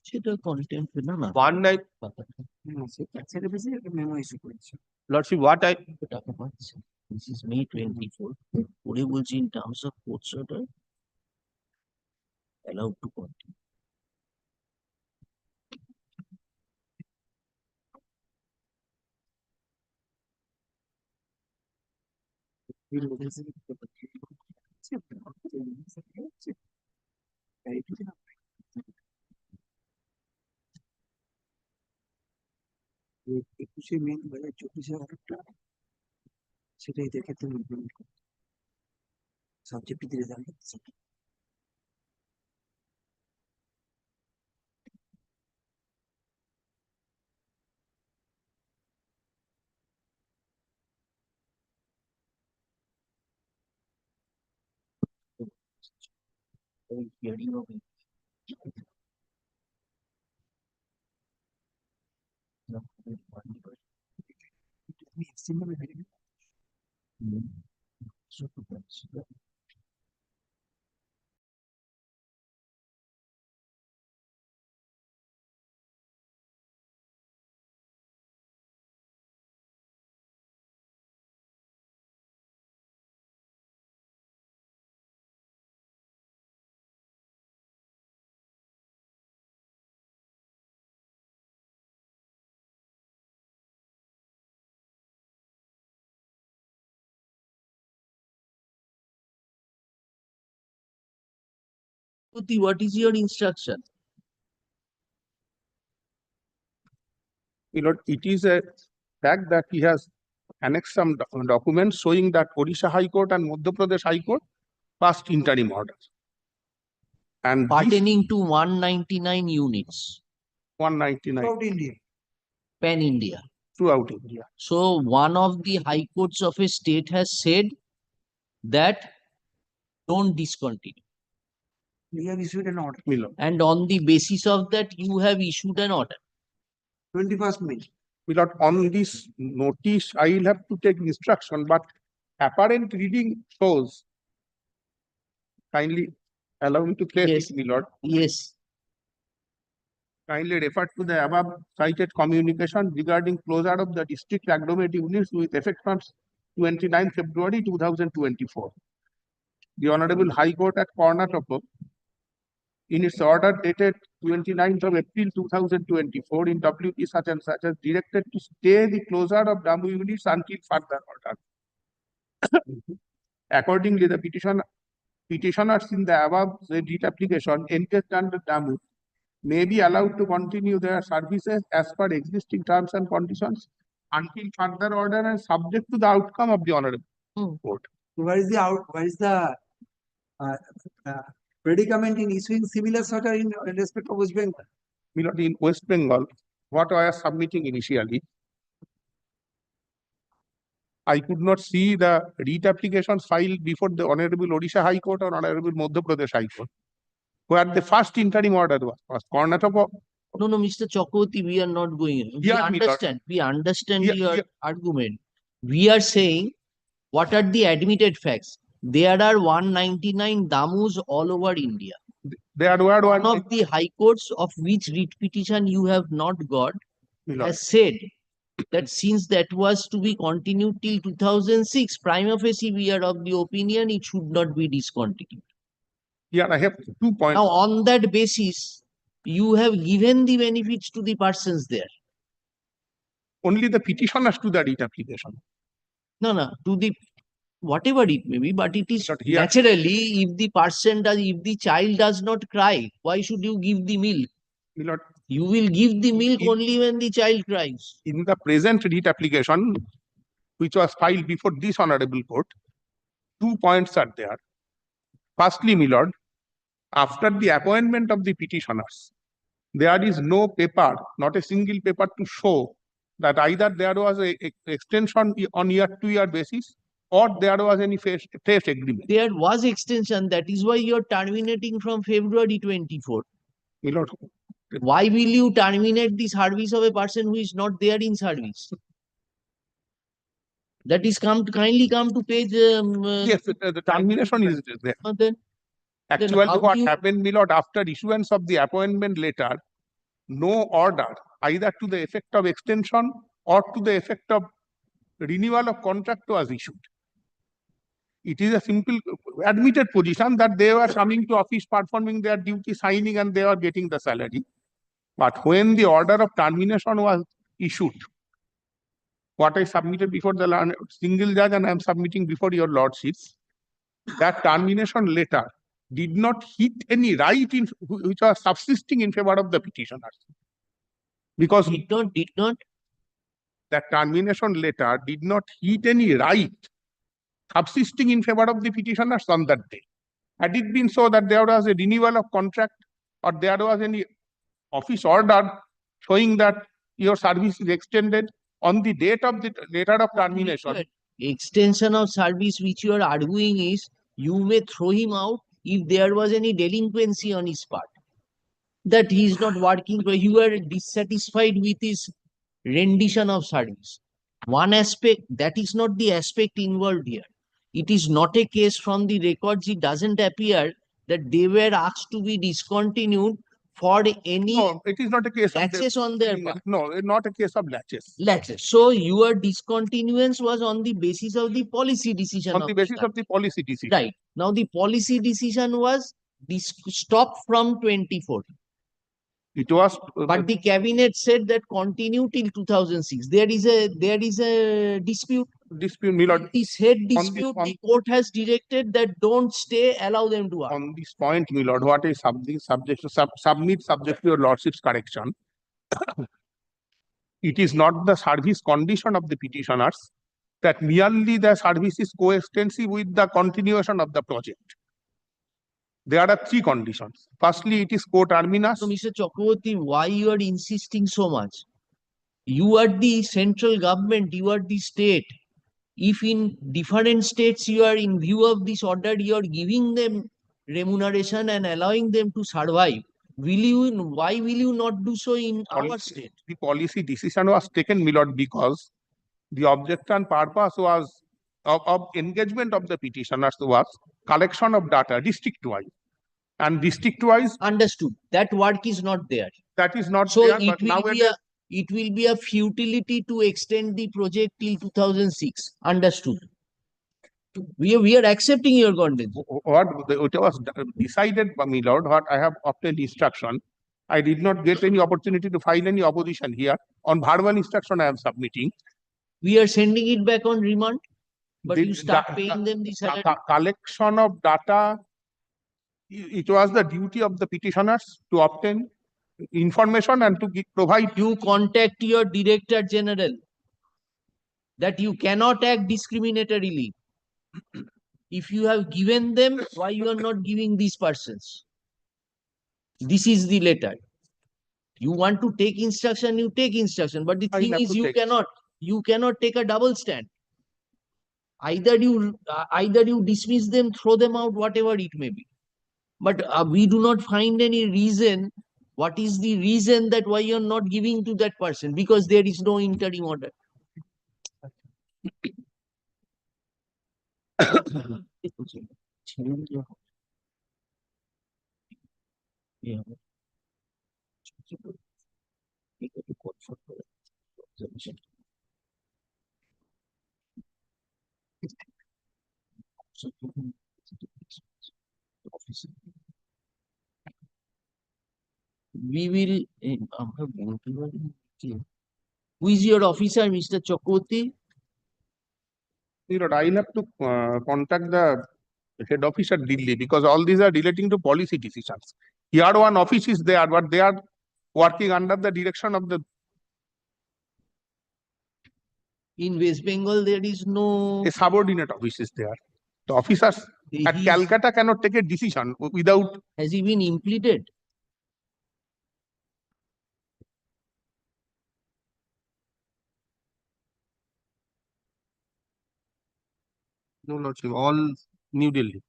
সেটা contempt না না। One night. Lordship, what I This is May 24. ওরে বলছি in terms of court's order allowed to continue. একুশে মে 2024 অর্ডারটা সেটাই দেখে তুমি ইমপ্লিমেন্ট করো সাবজেক্ট দিয়ে জানতে Hearing of it. What is your instruction? My lord, it is a fact that he has annexed some documents showing that Odisha High Court and Madhya Pradesh High Court passed interim orders. And pertaining to 199 units. 199. Throughout India. Pan India. Throughout India. So one of the high courts of a state has said that don't discontinue. We have issued an order. And on the basis of that, you have issued an order. 21st May. Without on this notice, I will have to take instruction, but apparent reading shows. Kindly allow me to place it, my lord. Yes. Kindly refer to the above cited communication regarding closure of the district agglomerative units with effect from 29 February 2024. The Honorable High Court at Karnataka, in its order dated 29th of April 2024 in WP such and such, has directed to stay the closure of DAMU units until further order. Accordingly, the petition petitioners in the above writ application engaged under DAMU may be allowed to continue their services as per existing terms and conditions until further order and subject to the outcome of the honorable court. Where is the uh, predicament in issuing similar order in respect of West Bengal? Milord, in West Bengal, what I was submitting initially, I could not see the writ applications filed before the Honorable Odisha High Court or Honorable Madhya Pradesh High Court, where the first interim order was passed. Karnataka. No, Mr. Chakraborty, we are not going. We understand your argument. We are saying, what are the admitted facts? There are 199 damus all over India. There are one of the high courts of which writ petition you have not got has said that since that was to be continued till 2006, prima facie we are of the opinion it should not be discontinued. Yeah, I have 2 points. Now, on that basis, you have given the benefits to the persons there. Only the petitioners to the writ application. No, to the whatever it may be, but it is naturally if the person does, if the child does not cry, why should you give the milk? Milord, you will give the milk only when the child cries. In the present writ application, which was filed before this honorable court, 2 points are there. Firstly, Milord, after the appointment of the petitioners, there is no paper, not a single paper to show that either there was a extension on year-to-year basis or there was any fresh agreement. There was extension. That is why you are terminating from February 24. Milord, why will you terminate the service of a person who is not there in service? That is kindly come to page. Yes, the termination is there. Actually, what happened, Milord, after issuance of the appointment letter, no order either to the effect of extension or to the effect of renewal of contract was issued. It is a simple admitted position that they were coming to office performing their duty, signing, and they were getting the salary. But when the order of termination was issued, what I submitted before the single judge and I am submitting before your lordships, that termination letter did not hit any right in which was subsisting in favor of the petitioners. Because did not that termination letter did not hit any right subsisting in favor of the petitioners on that day. Had it been so that there was a renewal of contract or there was any office order showing that your service is extended on the date of the letter of termination. Extension of service which you are arguing is you may throw him out if there was any delinquency on his part. That he is not working, you are dissatisfied with his rendition of service. One aspect, that is not the aspect involved here. It is not a case from the records, it doesn't appear that they were asked to be discontinued for any. No, it is not a case latches on their part. No, not a case of latches. Latches. So your discontinuance was on the basis of the policy decision. On the basis of the policy decision. Right. Now the policy decision was stopped from 2014. It was, but the cabinet said that continue till 2006. There is a dispute. Milord. This head dispute, the court has directed that don't stay, allow them to work. On this point, Milord, what is something subject to your lordship's correction? It is not the service condition of the petitioners that merely the service is coextensive with the continuation of the project. There are 3 conditions. Firstly, it is co-terminus. So, Mr. Chakraborty, why you are insisting so much? You are the central government, you are the state. If in different states you are in view of this order, you are giving them remuneration and allowing them to survive, why will you not do so in our state? The policy decision was taken, Milord, because the object and purpose was of engagement of the petitioners was collection of data district-wise. And district-wise. Understood. That work is not there. That is not so there. It will be a futility to extend the project till 2006. Understood. We are accepting your content. What it was decided by me, Lord, what I have obtained instruction. I did not get any opportunity to file any opposition here. On verbal instruction, I am submitting. We are sending it back on remand, but you start paying them the salary. Collection of data It was the duty of the petitioners to obtain information and to provide. You contact your Director General that you cannot act discriminatorily. If you have given them, why you are not giving these persons? This is the letter. You want to take instruction, you take instruction. But the thing is, you cannot take a double stand. Either you dismiss them, throw them out, whatever it may be. But we do not find any reason. What is the reason that why you are not giving to that person? Because there is no interim order. We will. Who is your officer, Mr. Chakraborty? I'll have to contact the head office at Delhi because all these are relating to policy decisions. Here one office is there, but they are working under the direction of the. In West Bengal, there is no. A subordinate office is there. The officers at Calcutta cannot take a decision without. Has he been implemented? No, Lordship, all New Delhi.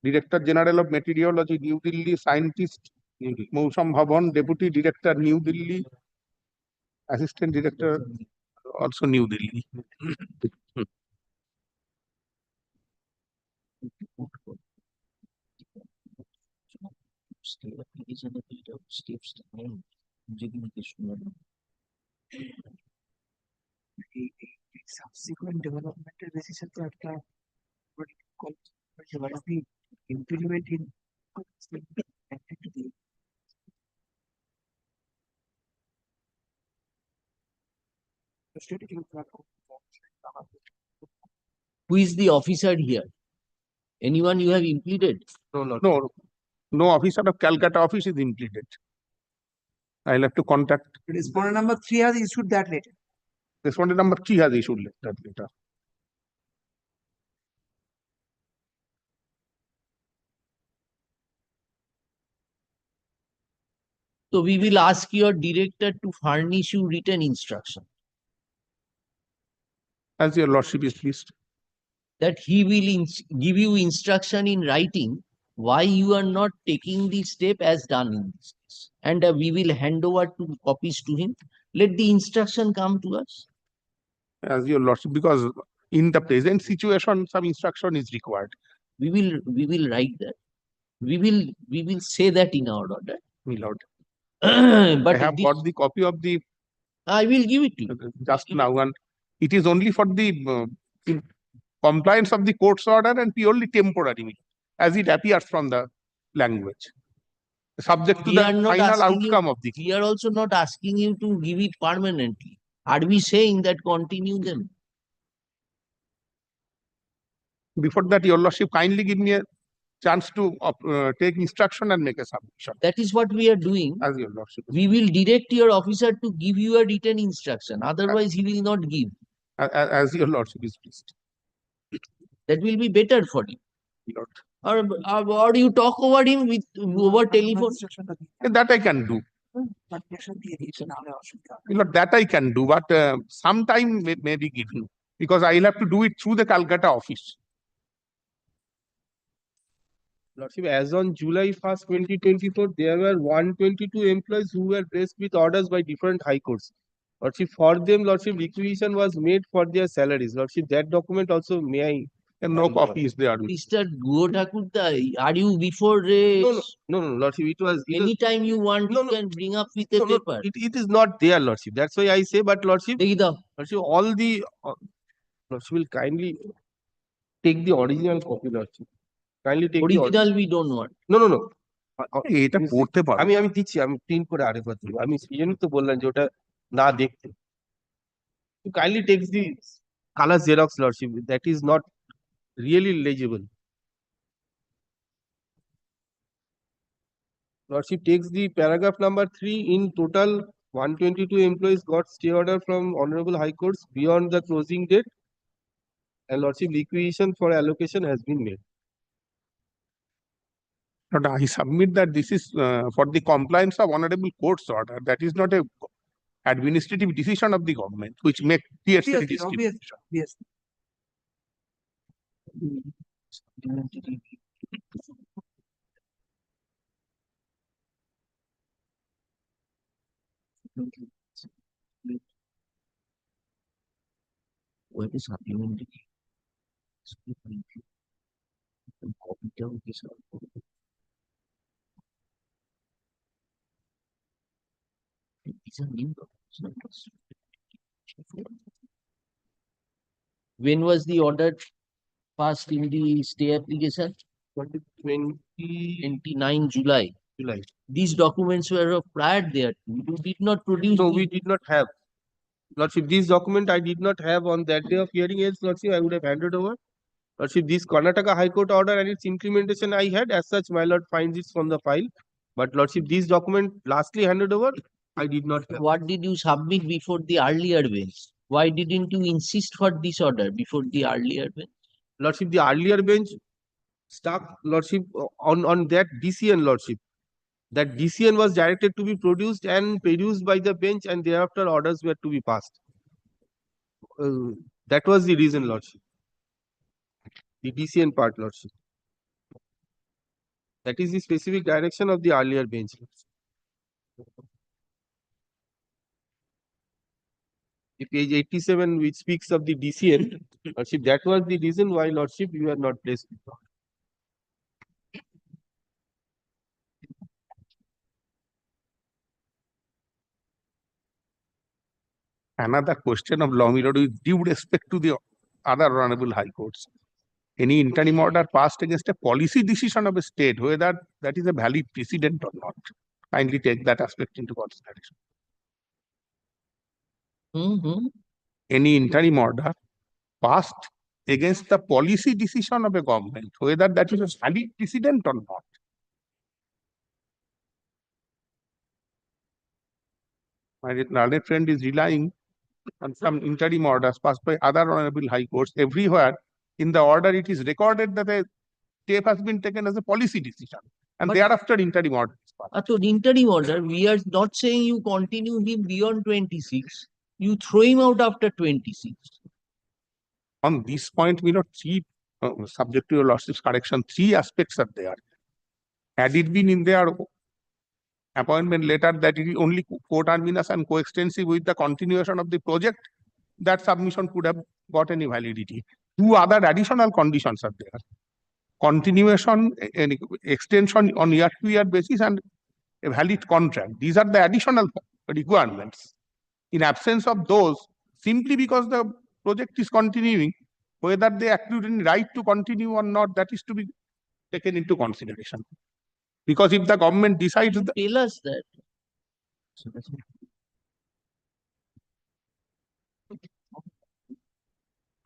Director General of Meteorology, New Delhi, Scientist, Mousam Bhavan, Deputy Director, New Delhi, Assistant Director, also New Delhi. Subsequent developmental decision to apply what is the implement in Who is the officer here? Anyone you have implemented? No officer of Calcutta office is implemented. I'll have to contact. Respondent number 3 has issued that letter. Respondent number 3 has issued that letter. So we will ask your director to furnish you written instruction. As your lordship is pleased. That he will give you instruction in writing why you are not taking the step as done in this case. And we will hand over two copies to him. Let the instruction come to us. As your lordship, because in the present situation, some instruction is required. We will write that. We will say that in our order. My lord. But I have got the copy of the. I will give it to you. Just now, and it is only for the compliance of the court's order and purely temporary, as it appears from the language. Subject to the final outcome of the. We are also not asking you to give it permanently. Are we saying that continue them? Before that, your lordship, kindly give me a chance to take instruction and make a submission. That is what we are doing. As your lordship. We will direct your officer to give you a written instruction. Otherwise, he will not give. As your lordship is pleased. That will be better for you. Lord. Or you talk over him with over telephone. That I can do. Lord, that I can do, but some time may be given because I'll have to do it through the Calcutta office. Lordship, as on July 1st, 2024, there were 122 employees who were placed with orders by different high courts. Lordship, for them, Lordship, requisition was made for their salaries. Lordship, that document also may I. And no copy is there. Mr. Gotakurta, are you before race? No, Lordship, it was. Anytime you want, you can bring up with a paper. It is not there, Lordship. That's why I say, but Lordship, Lordship, all the Lordship will kindly take the original copy, Lordship. Kindly take original we don't want. No. এটা পড়তে পারো আমি দিচ্ছি আমি print করে আরেকবার দেব আমি সেজন্য তো বললাম যে ওটা না দেখতে kindly takes the color xerox, Lordship. That is not really legible. Lordship takes the paragraph number 3. In total, 122 employees got stay order from Honorable High Courts beyond the closing date, and Lordship requisition for allocation has been made. But I submit that this is for the compliance of honorable court's order. That is not a administrative decision of the government, which may create a distribution. Yes. What is supplementary? Copy down this. These are new documents. When was the order passed in the stay application? 29 July. These documents were of prior there. You did not produce. No, we did not have. Lordship, this document I did not have on that day of hearing, else, Lordship, I would have handed over. Lordship, this Karnataka High Court order and its implementation I had, as such, my Lord finds it from the file. But Lordship, this document lastly handed over, I did not have. What did you submit before the earlier bench? Why didn't you insist for this order before the earlier bench? Lordship, the earlier bench stuck, Lordship, on that DCN, Lordship. That DCN was directed to be produced and produced by the bench, and thereafter orders were to be passed. That was the reason, Lordship. The DCN part, Lordship. That is the specific direction of the earlier bench. The page 87, which speaks of the DCN, Lordship, that was the reason why, Lordship, you are not placed. Another question of law, with due respect to the other honorable high courts. Any interim order passed against a policy decision of a state, whether that is a valid precedent or not. Kindly take that aspect into consideration. Any interim order passed against the policy decision of a government, whether that is a valid precedent or not. My learned friend is relying on some interim orders passed by other honorable high courts. Everywhere in the order it is recorded that a step has been taken as a policy decision, and But thereafter interim order is passed. So interim order, we are not saying you continue him beyond 26. You throw him out after 26. On this point, we not see, subject to your lordship's correction, 3 aspects are there. Had it been in their appointment letter that it is only coterminous and coextensive with the continuation of the project, that submission could have got any validity. 2 other additional conditions are there. Continuation, extension on year-to-year basis, and a valid contract. These are the additional requirements. In absence of those, simply because the project is continuing, whether they accrue any right to continue or not, that is to be taken into consideration. Because if the government decides that, tell us that.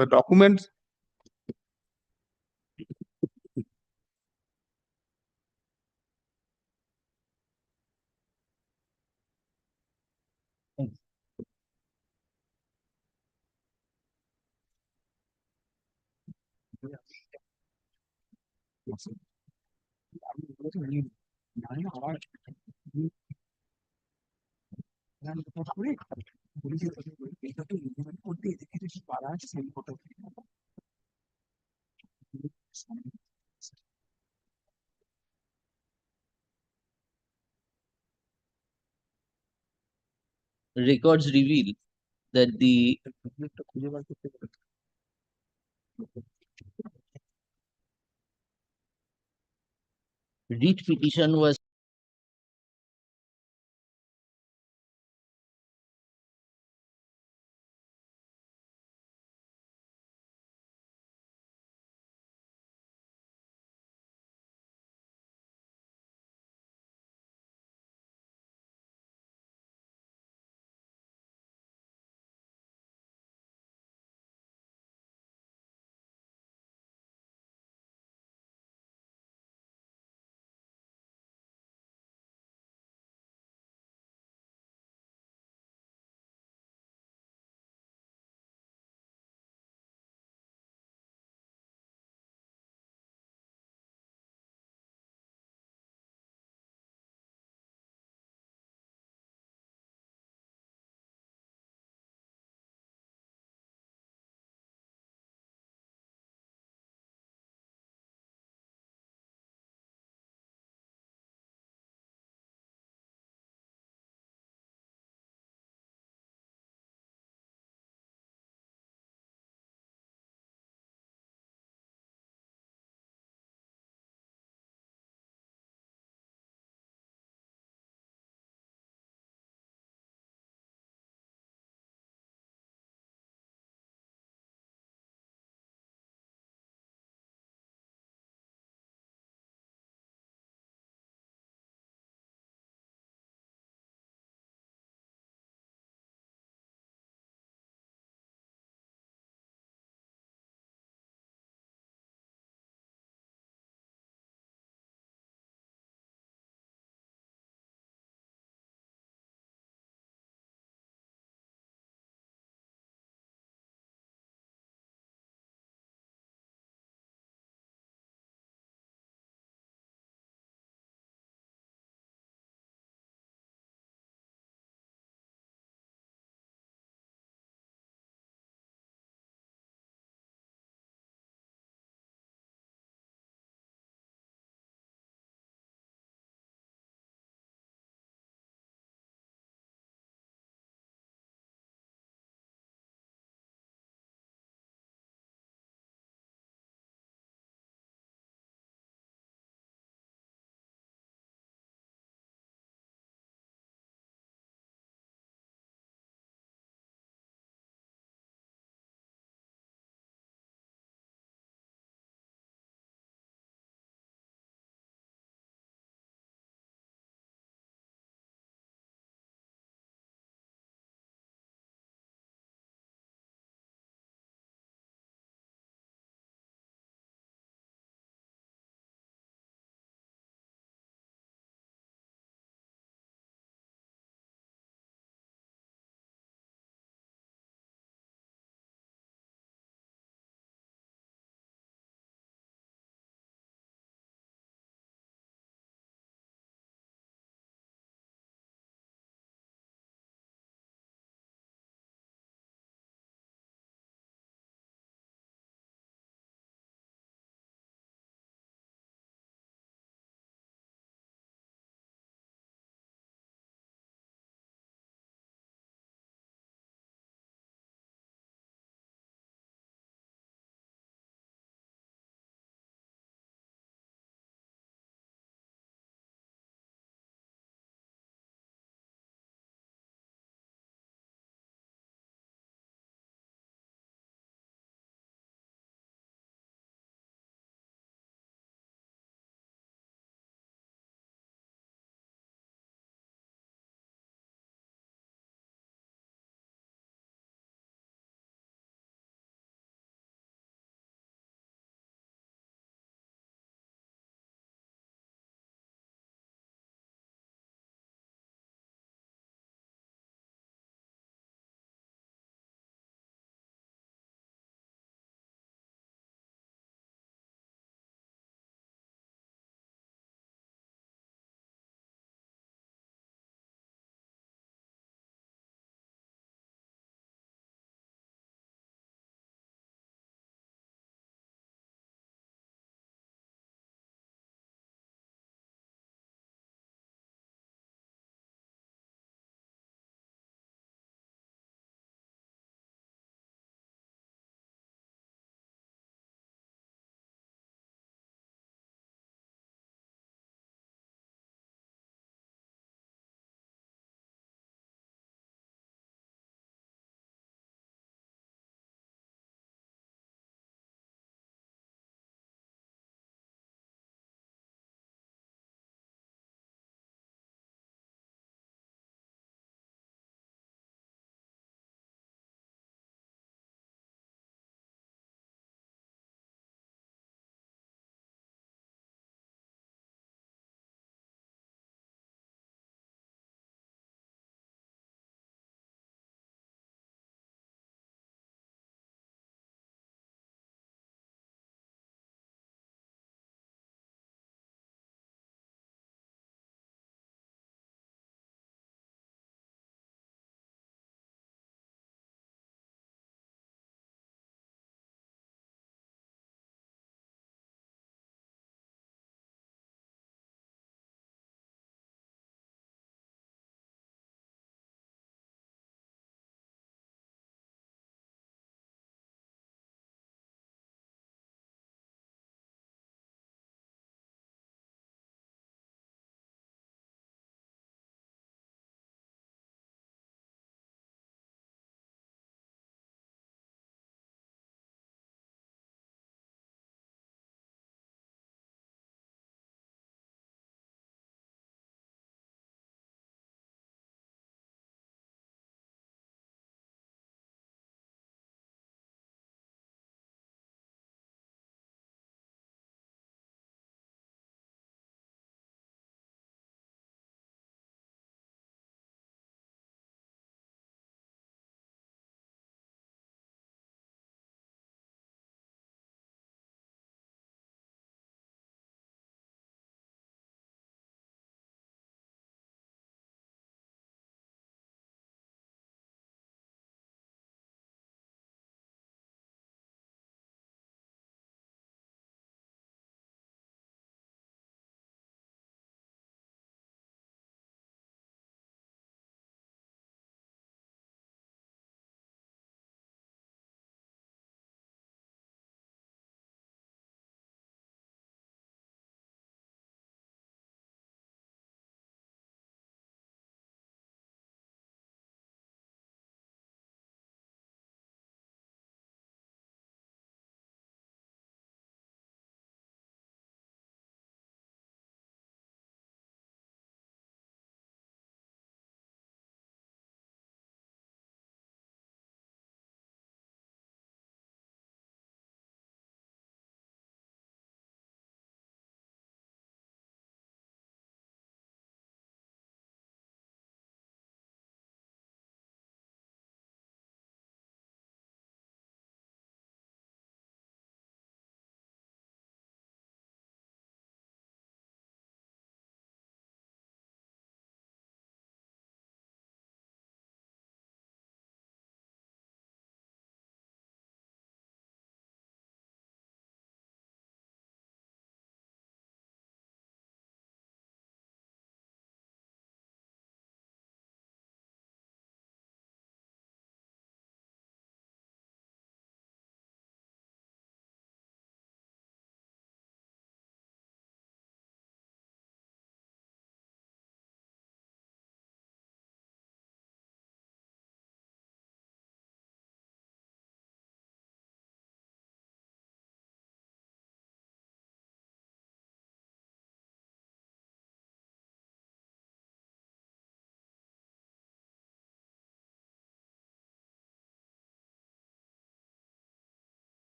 the documents Records reveal that the writ petition was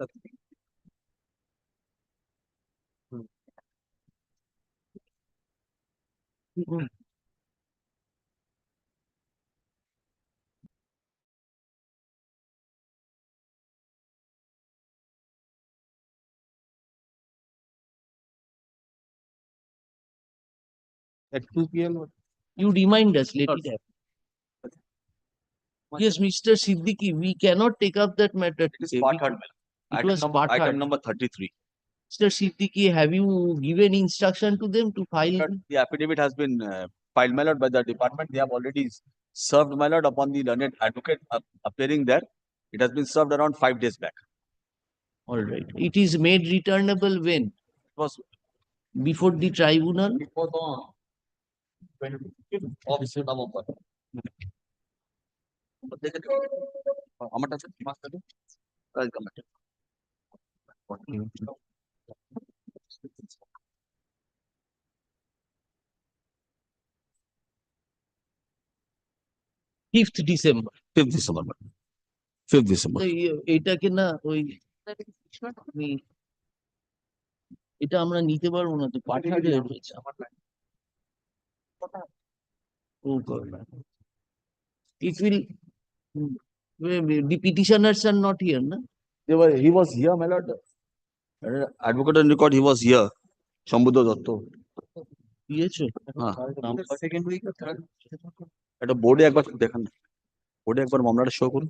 At 2 p.m. You remind us, let it happen. Yes, Mr. Siddiqui, we cannot take up that matter. It is today. part heard, It was part item heard. number 33. Mr. Siddiqui, have you given instruction to them to file? The affidavit has been filed, my lord, by the department. They have already served, my lord, upon the learned advocate appearing there. It has been served around 5 days back. All right. It is made returnable when? It was Before the tribunal? before the 25th of November. আমারটা আছে মাস্টারে I'll come back. 5th December. 5th December. 5th December. তো এটাকে না ওই এটা আমরা নিতে পারবো না তো পাঠাতে রয়েছে it will the petitioners are not here na He was here, my lord. Advocate on record, he was here. Shambhuda Datto. দিয়েছো Second week or third? এটা বোর্ডে একবার দেখান বোর্ডে একবার মামলাটা শো করুন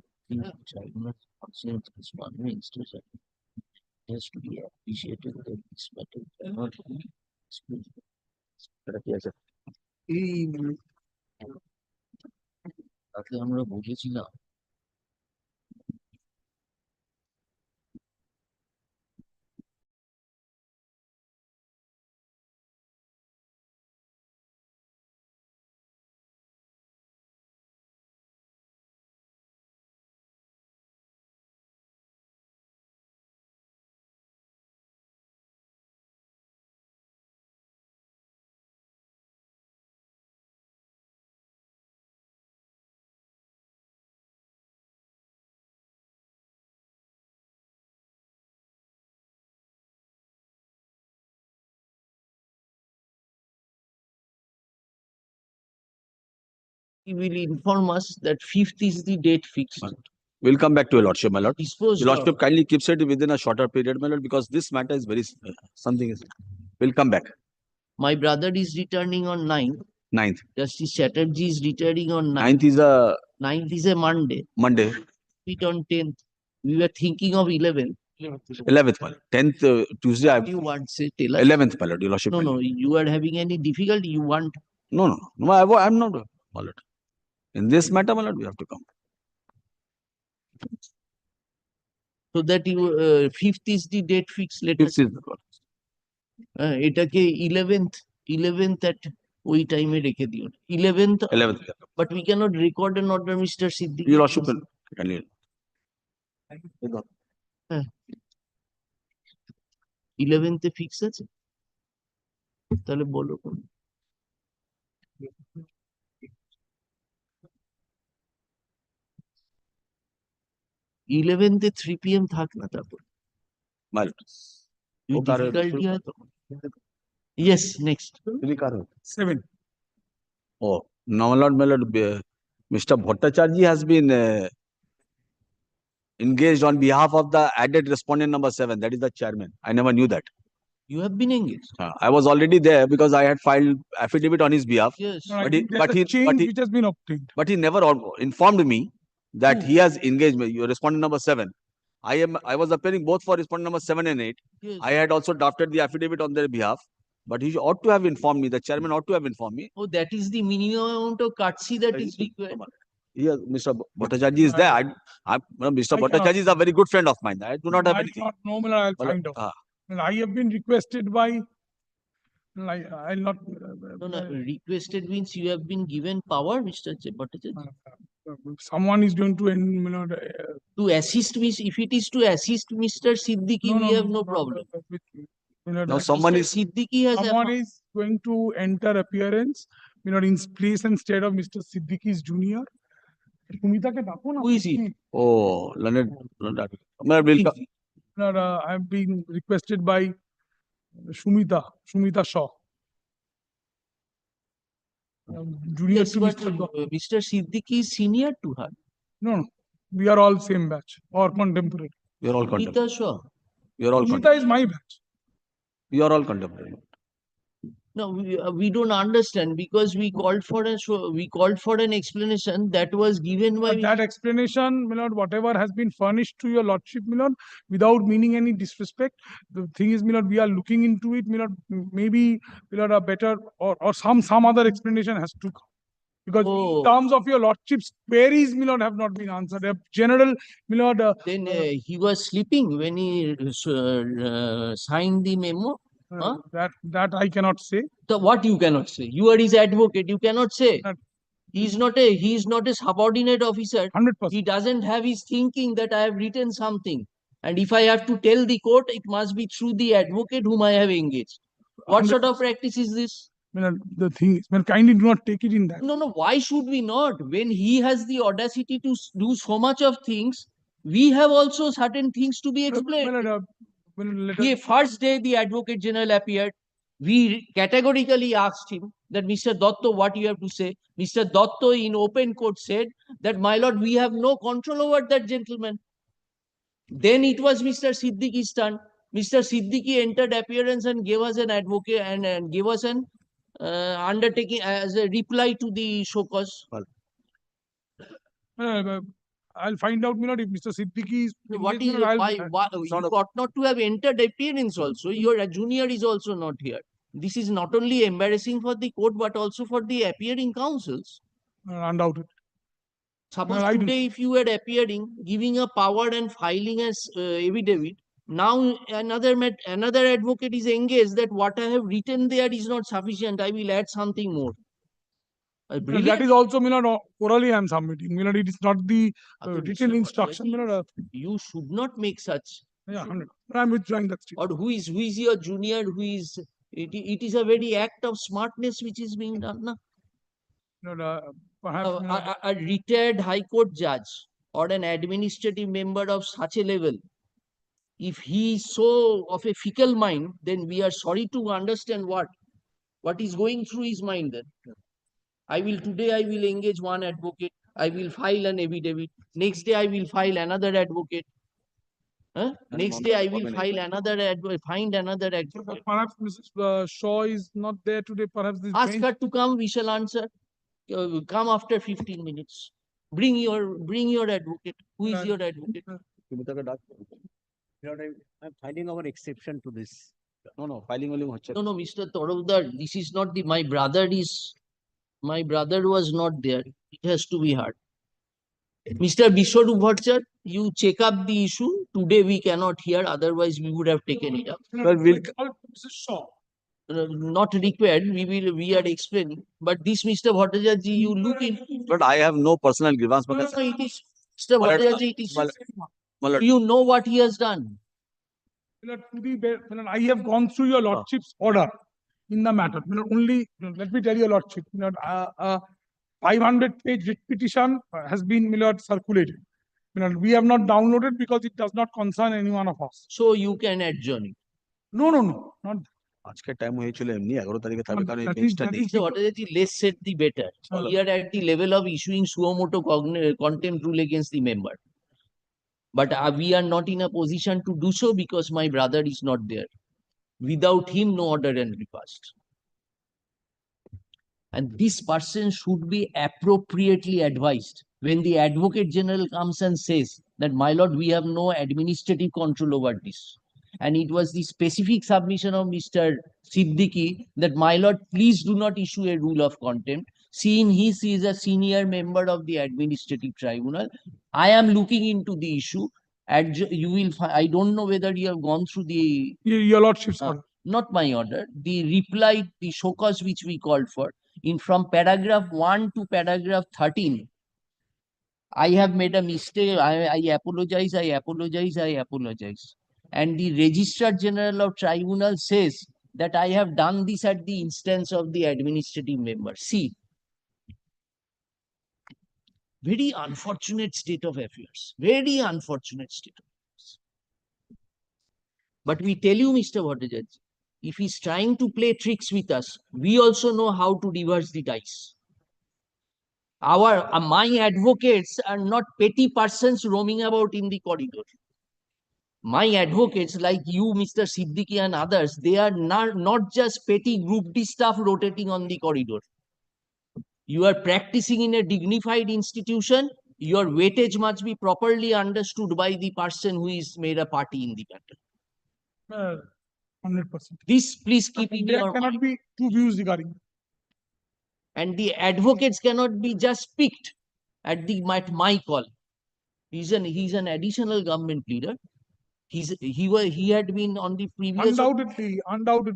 has to be appreciated that this matter cannot be এটা কি আছে তাকে আমরা বুঝেছিলাম he will inform us that 5th is the date fixed. We'll come back to your lordship, my lord. Disposed Your lordship of. kindly keeps it within a shorter period, my lord, because this matter is very something is. We'll come back. My brother is returning on 9th. 9th. Justice Chatterjee is returning on 9th. 9th is a 9th is a Monday. Monday. It on 10th. We were thinking of 11th. 11th, my lord. 10th Tuesday. What you want, say, tell us. 11th, my lord, your lordship. No, no, you are having any difficulty. You want. No, no, no. I'm not, my lord. In this matter, my lord, we have to come. So that you 5th is the date fixed. Let us. 5th is the call. এটাকে 11th at ওই টাইমে রেখে দিও 11th 11th. but we cannot record an order Mr. Siddiqui. Your lordship kindly. 11th A fix আছে তাহলে বলো কোন ইলেভেন্থে 3 PM থাক না তারপর My lord. difficulty হয় তখন yes next 7 Oh, no, my lord, Mr. Bhattacharjee has been engaged on behalf of the added respondent number 7. That is the chairman. I never knew that. you have been engaged I was already there because I had filed affidavit on his behalf. yes which has been obtained. But he never informed me that he has engaged me. Your respondent number 7. I was appearing both for respondent number 7 and 8. yes I had also drafted the affidavit on their behalf. But he ought to have informed me. The chairman ought to have informed me. oh that is the minimum amount of courtesy that is required Here, Mr. Bhattacharjee is there. Mr. Bhattacharjee is a very good friend of mine. I do not have anything. No, my lord, I'll find out. And I have been requested by, I'll not. no no requested means you have been given power Mr. Bhattacharjee Someone is going to, to assist me if it is to assist Mr. Siddiqui we have no problem Now someone Mr. is Siddiqui has someone is going to enter appearance, in place and stead of Mr. Siddiqui's junior. তুমি তাকে ডাকো না who is he oh Leonard. My lord, I've been requested by Shumita Shaw. Junior Yes, to but Mr. Mr. Siddiqui is senior to her. No, we are all same batch or contemporary. We are all Shumita contemporary. Shaw. We are all Shumita contemporary. is my batch. We are all contemporary. No, we don't understand because we called for an explanation that was given by But that explanation, my lord, whatever has been furnished to your lordship, my lord, without meaning any disrespect, the thing is, my lord, we are looking into it, my lord, maybe, my lord, a better or some other explanation has to come. Because in terms of your lordship's queries, my lord, have not been answered. A general, my lord. Then he was sleeping when he signed the memo. Huh? That I cannot say. So what you cannot say? You are his advocate. You cannot say. He is not a subordinate officer. 100%. He doesn't have his thinking that I have written something. And if I have to tell the court, it must be through the advocate whom I have engaged. What sort of practice is this? The thing is, kindly do not take it in that. No, why should we not? When he has the audacity to do so much of things, we have also certain things to be explained. The first day the Advocate General appeared, we categorically asked him that, Mr. Dotto, what you have to say? Mr. Dotto in open court said that, my lord, we have no control over that gentleman. Then it was Mr. Siddiqui's turn. Mr. Siddiqui entered appearance and gave us an advocate and gave us an undertaking as a reply to the show cause. I'll find out, my lord, if Mr. Siddiqui is. What is why you ought not to have entered appearance also? Your junior is also not here. This is not only embarrassing for the court but also for the appearing counsels. Undoubted. Suppose today if you were appearing, giving a power and filing as affidavit, now another advocate is engaged that what I have written there is not sufficient. I will add something more. That is also, my lord, orally I am submitting. My lord, it is not the written instruction. My lord. You should not make such. Yeah, 100. I am withdrawing that statement. Or who is your junior? Who is it is a very act of smartness which is being done. Na? Perhaps a retired high court judge or an administrative member of such a level, if he is so of a fickle mind, then we are sorry to understand what is going through his mind. Then I will engage one advocate. I will file an affidavit. Next day I will file another advocate. Next day I will file another find another advocate. Perhaps Mrs. Shaw is not there today. Perhaps this Ask her to come. We shall answer. Come after 15 minutes. Bring your advocate. Who is your advocate? I'm finding our exception to this. No, filing only. No, Mr. Torovdar, this is not my brother was not there. It has to be heard. Mr. Biswarup Bhattacharya, you check up the issue. Today we cannot hear, otherwise we would have taken it up. Well, we'll Mrs. Shaw. Not required. We are explaining. But this Mr. Bhattacharya, you look in. But I have no personal grievance. No, it is Mr. Bhattacharya, it is. Malad. You know what he has done. I have gone through your lordship's order in the matter. Only let me tell your lordship. 500-page writ petition has been, my lord, circulated. We have not downloaded because it does not concern any one of us. So you can adjourn it. No, not. আজকে time হয়েছিল এমনি 11 তারিখে থাকবে কারণ এই That is- বেঞ্চটা that নেই is So what is it? Less said, the better. We are at the level of issuing suo motu contempt rule against the member. But we are not in a position to do so because my brother is not there. Without him, no order can be passed. And this person should be appropriately advised. When the Advocate General comes and says that, my lord, we have no administrative control over this. And it was the specific submission of Mr. Siddiqui that, my lord, please do not issue a rule of contempt. Seeing he is a senior member of the administrative tribunal, I am looking into the issue. You will. I don't know whether you have gone through the Your lordship's order. Not my order. The reply, the show cause which we called for, from paragraph 1 to paragraph 13. I have made a mistake. I apologize. And the Registrar General of Tribunal says that I have done this at the instance of the administrative member. See, very unfortunate state of affairs. Very unfortunate state of affairs. But we tell you, Mr. Bhattacharya, if he's trying to play tricks with us, we also know how to reverse the dice. My advocates are not petty persons roaming about in the corridor. My advocates, like you, Mr. Siddiqui, and others, they are not just petty group D staff rotating on the corridor. You are practicing in a dignified institution. Your weightage must be properly understood by the person who is made a party in the matter. 100%. This please keep in There your cannot mind. be two views regarding it. And the advocates cannot be just picked at my call. He's an additional government leader. He had been on the previous. Undoubtedly.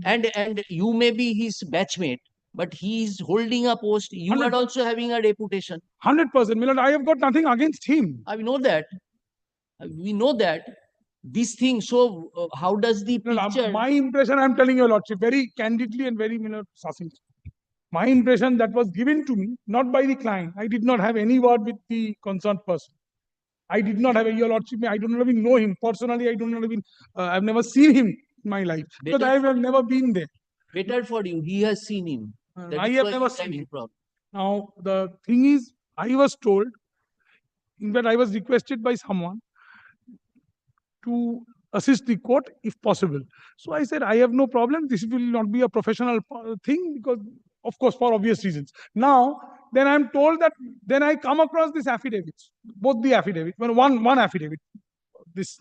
And you may be his batchmate, but he is holding a post. You are 100%. also having a reputation. 100%. Milord, I have got nothing against him. I know that. We know that. This thing, so how does the picture? My impression, I'm telling your lordship, very candidly and very succinctly. My impression that was given to me, not by the client. I did not have any word with the concerned person. I did not have your lordship. I don't even know him personally. I don't even. I've never seen him in my life because I have never been there. Better for you. He has seen him. That I is have why never he's seen having him. problem. Now the thing is, I was told. In fact, I was requested by someone to assist the court if possible. So I said, I have no problem. This will not be a professional thing because, of course, for obvious reasons. Now, then I'm told that then I come across these affidavits, both the affidavit, well, one affidavit. This.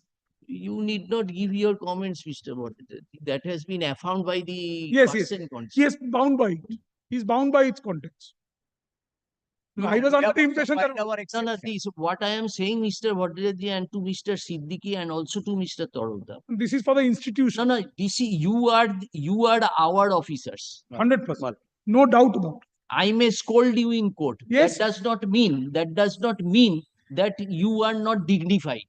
You need not give your comments, Mr. Bhattacharya. That has been affirmed by the Yes. person concerned. He is bound by it. He's bound by its contents. I was under the impression that This, what I am saying, Mr. Bhattacharya, and to Mr. Siddiqui, and also to Mr. Tarota. This is for the institution. No. This is, you are our officers. 100%. No doubt about it. I may scold you in court. Yes. That does not mean that you are not dignified.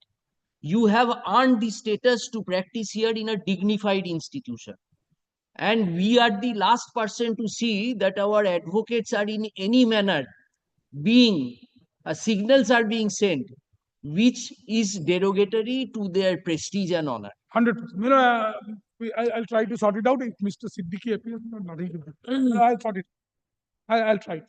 You have earned the status to practice here in a dignified institution. And we are the last person to see that our advocates are in any manner being, signals are being sent, which is derogatory to their prestige and honor. 100%. I'll try to sort it out. If Mr. Siddiqui appears, nothing to do. I'll sort it. I'll try it.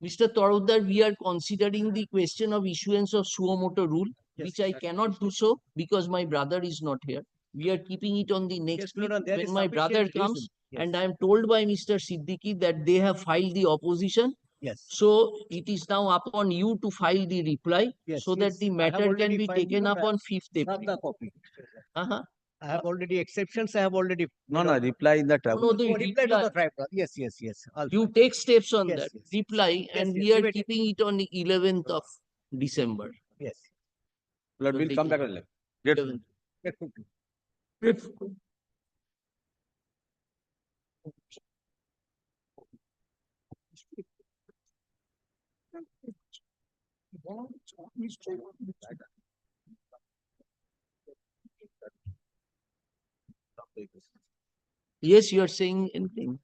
Mr. Tarotdar, we are considering the question of issuance of suo motu rule, which I cannot do so because my brother is not here. We are keeping it on the next week when my brother comes, and I am told by Mr. Siddiqui that they have filed the opposition. Yes. So it is now upon you to file the reply so that the matter can be taken up on 5th April. The copy. Uh-huh. I have already exceptions. I have already. No, reply in the tribunal. No, the reply to the tribunal. Yes. You take steps on Yes, that. yes. Reply, and we are keeping it on the 11th of December. Yes. Lord, we'll come back on 11th. Yes, you are saying anything.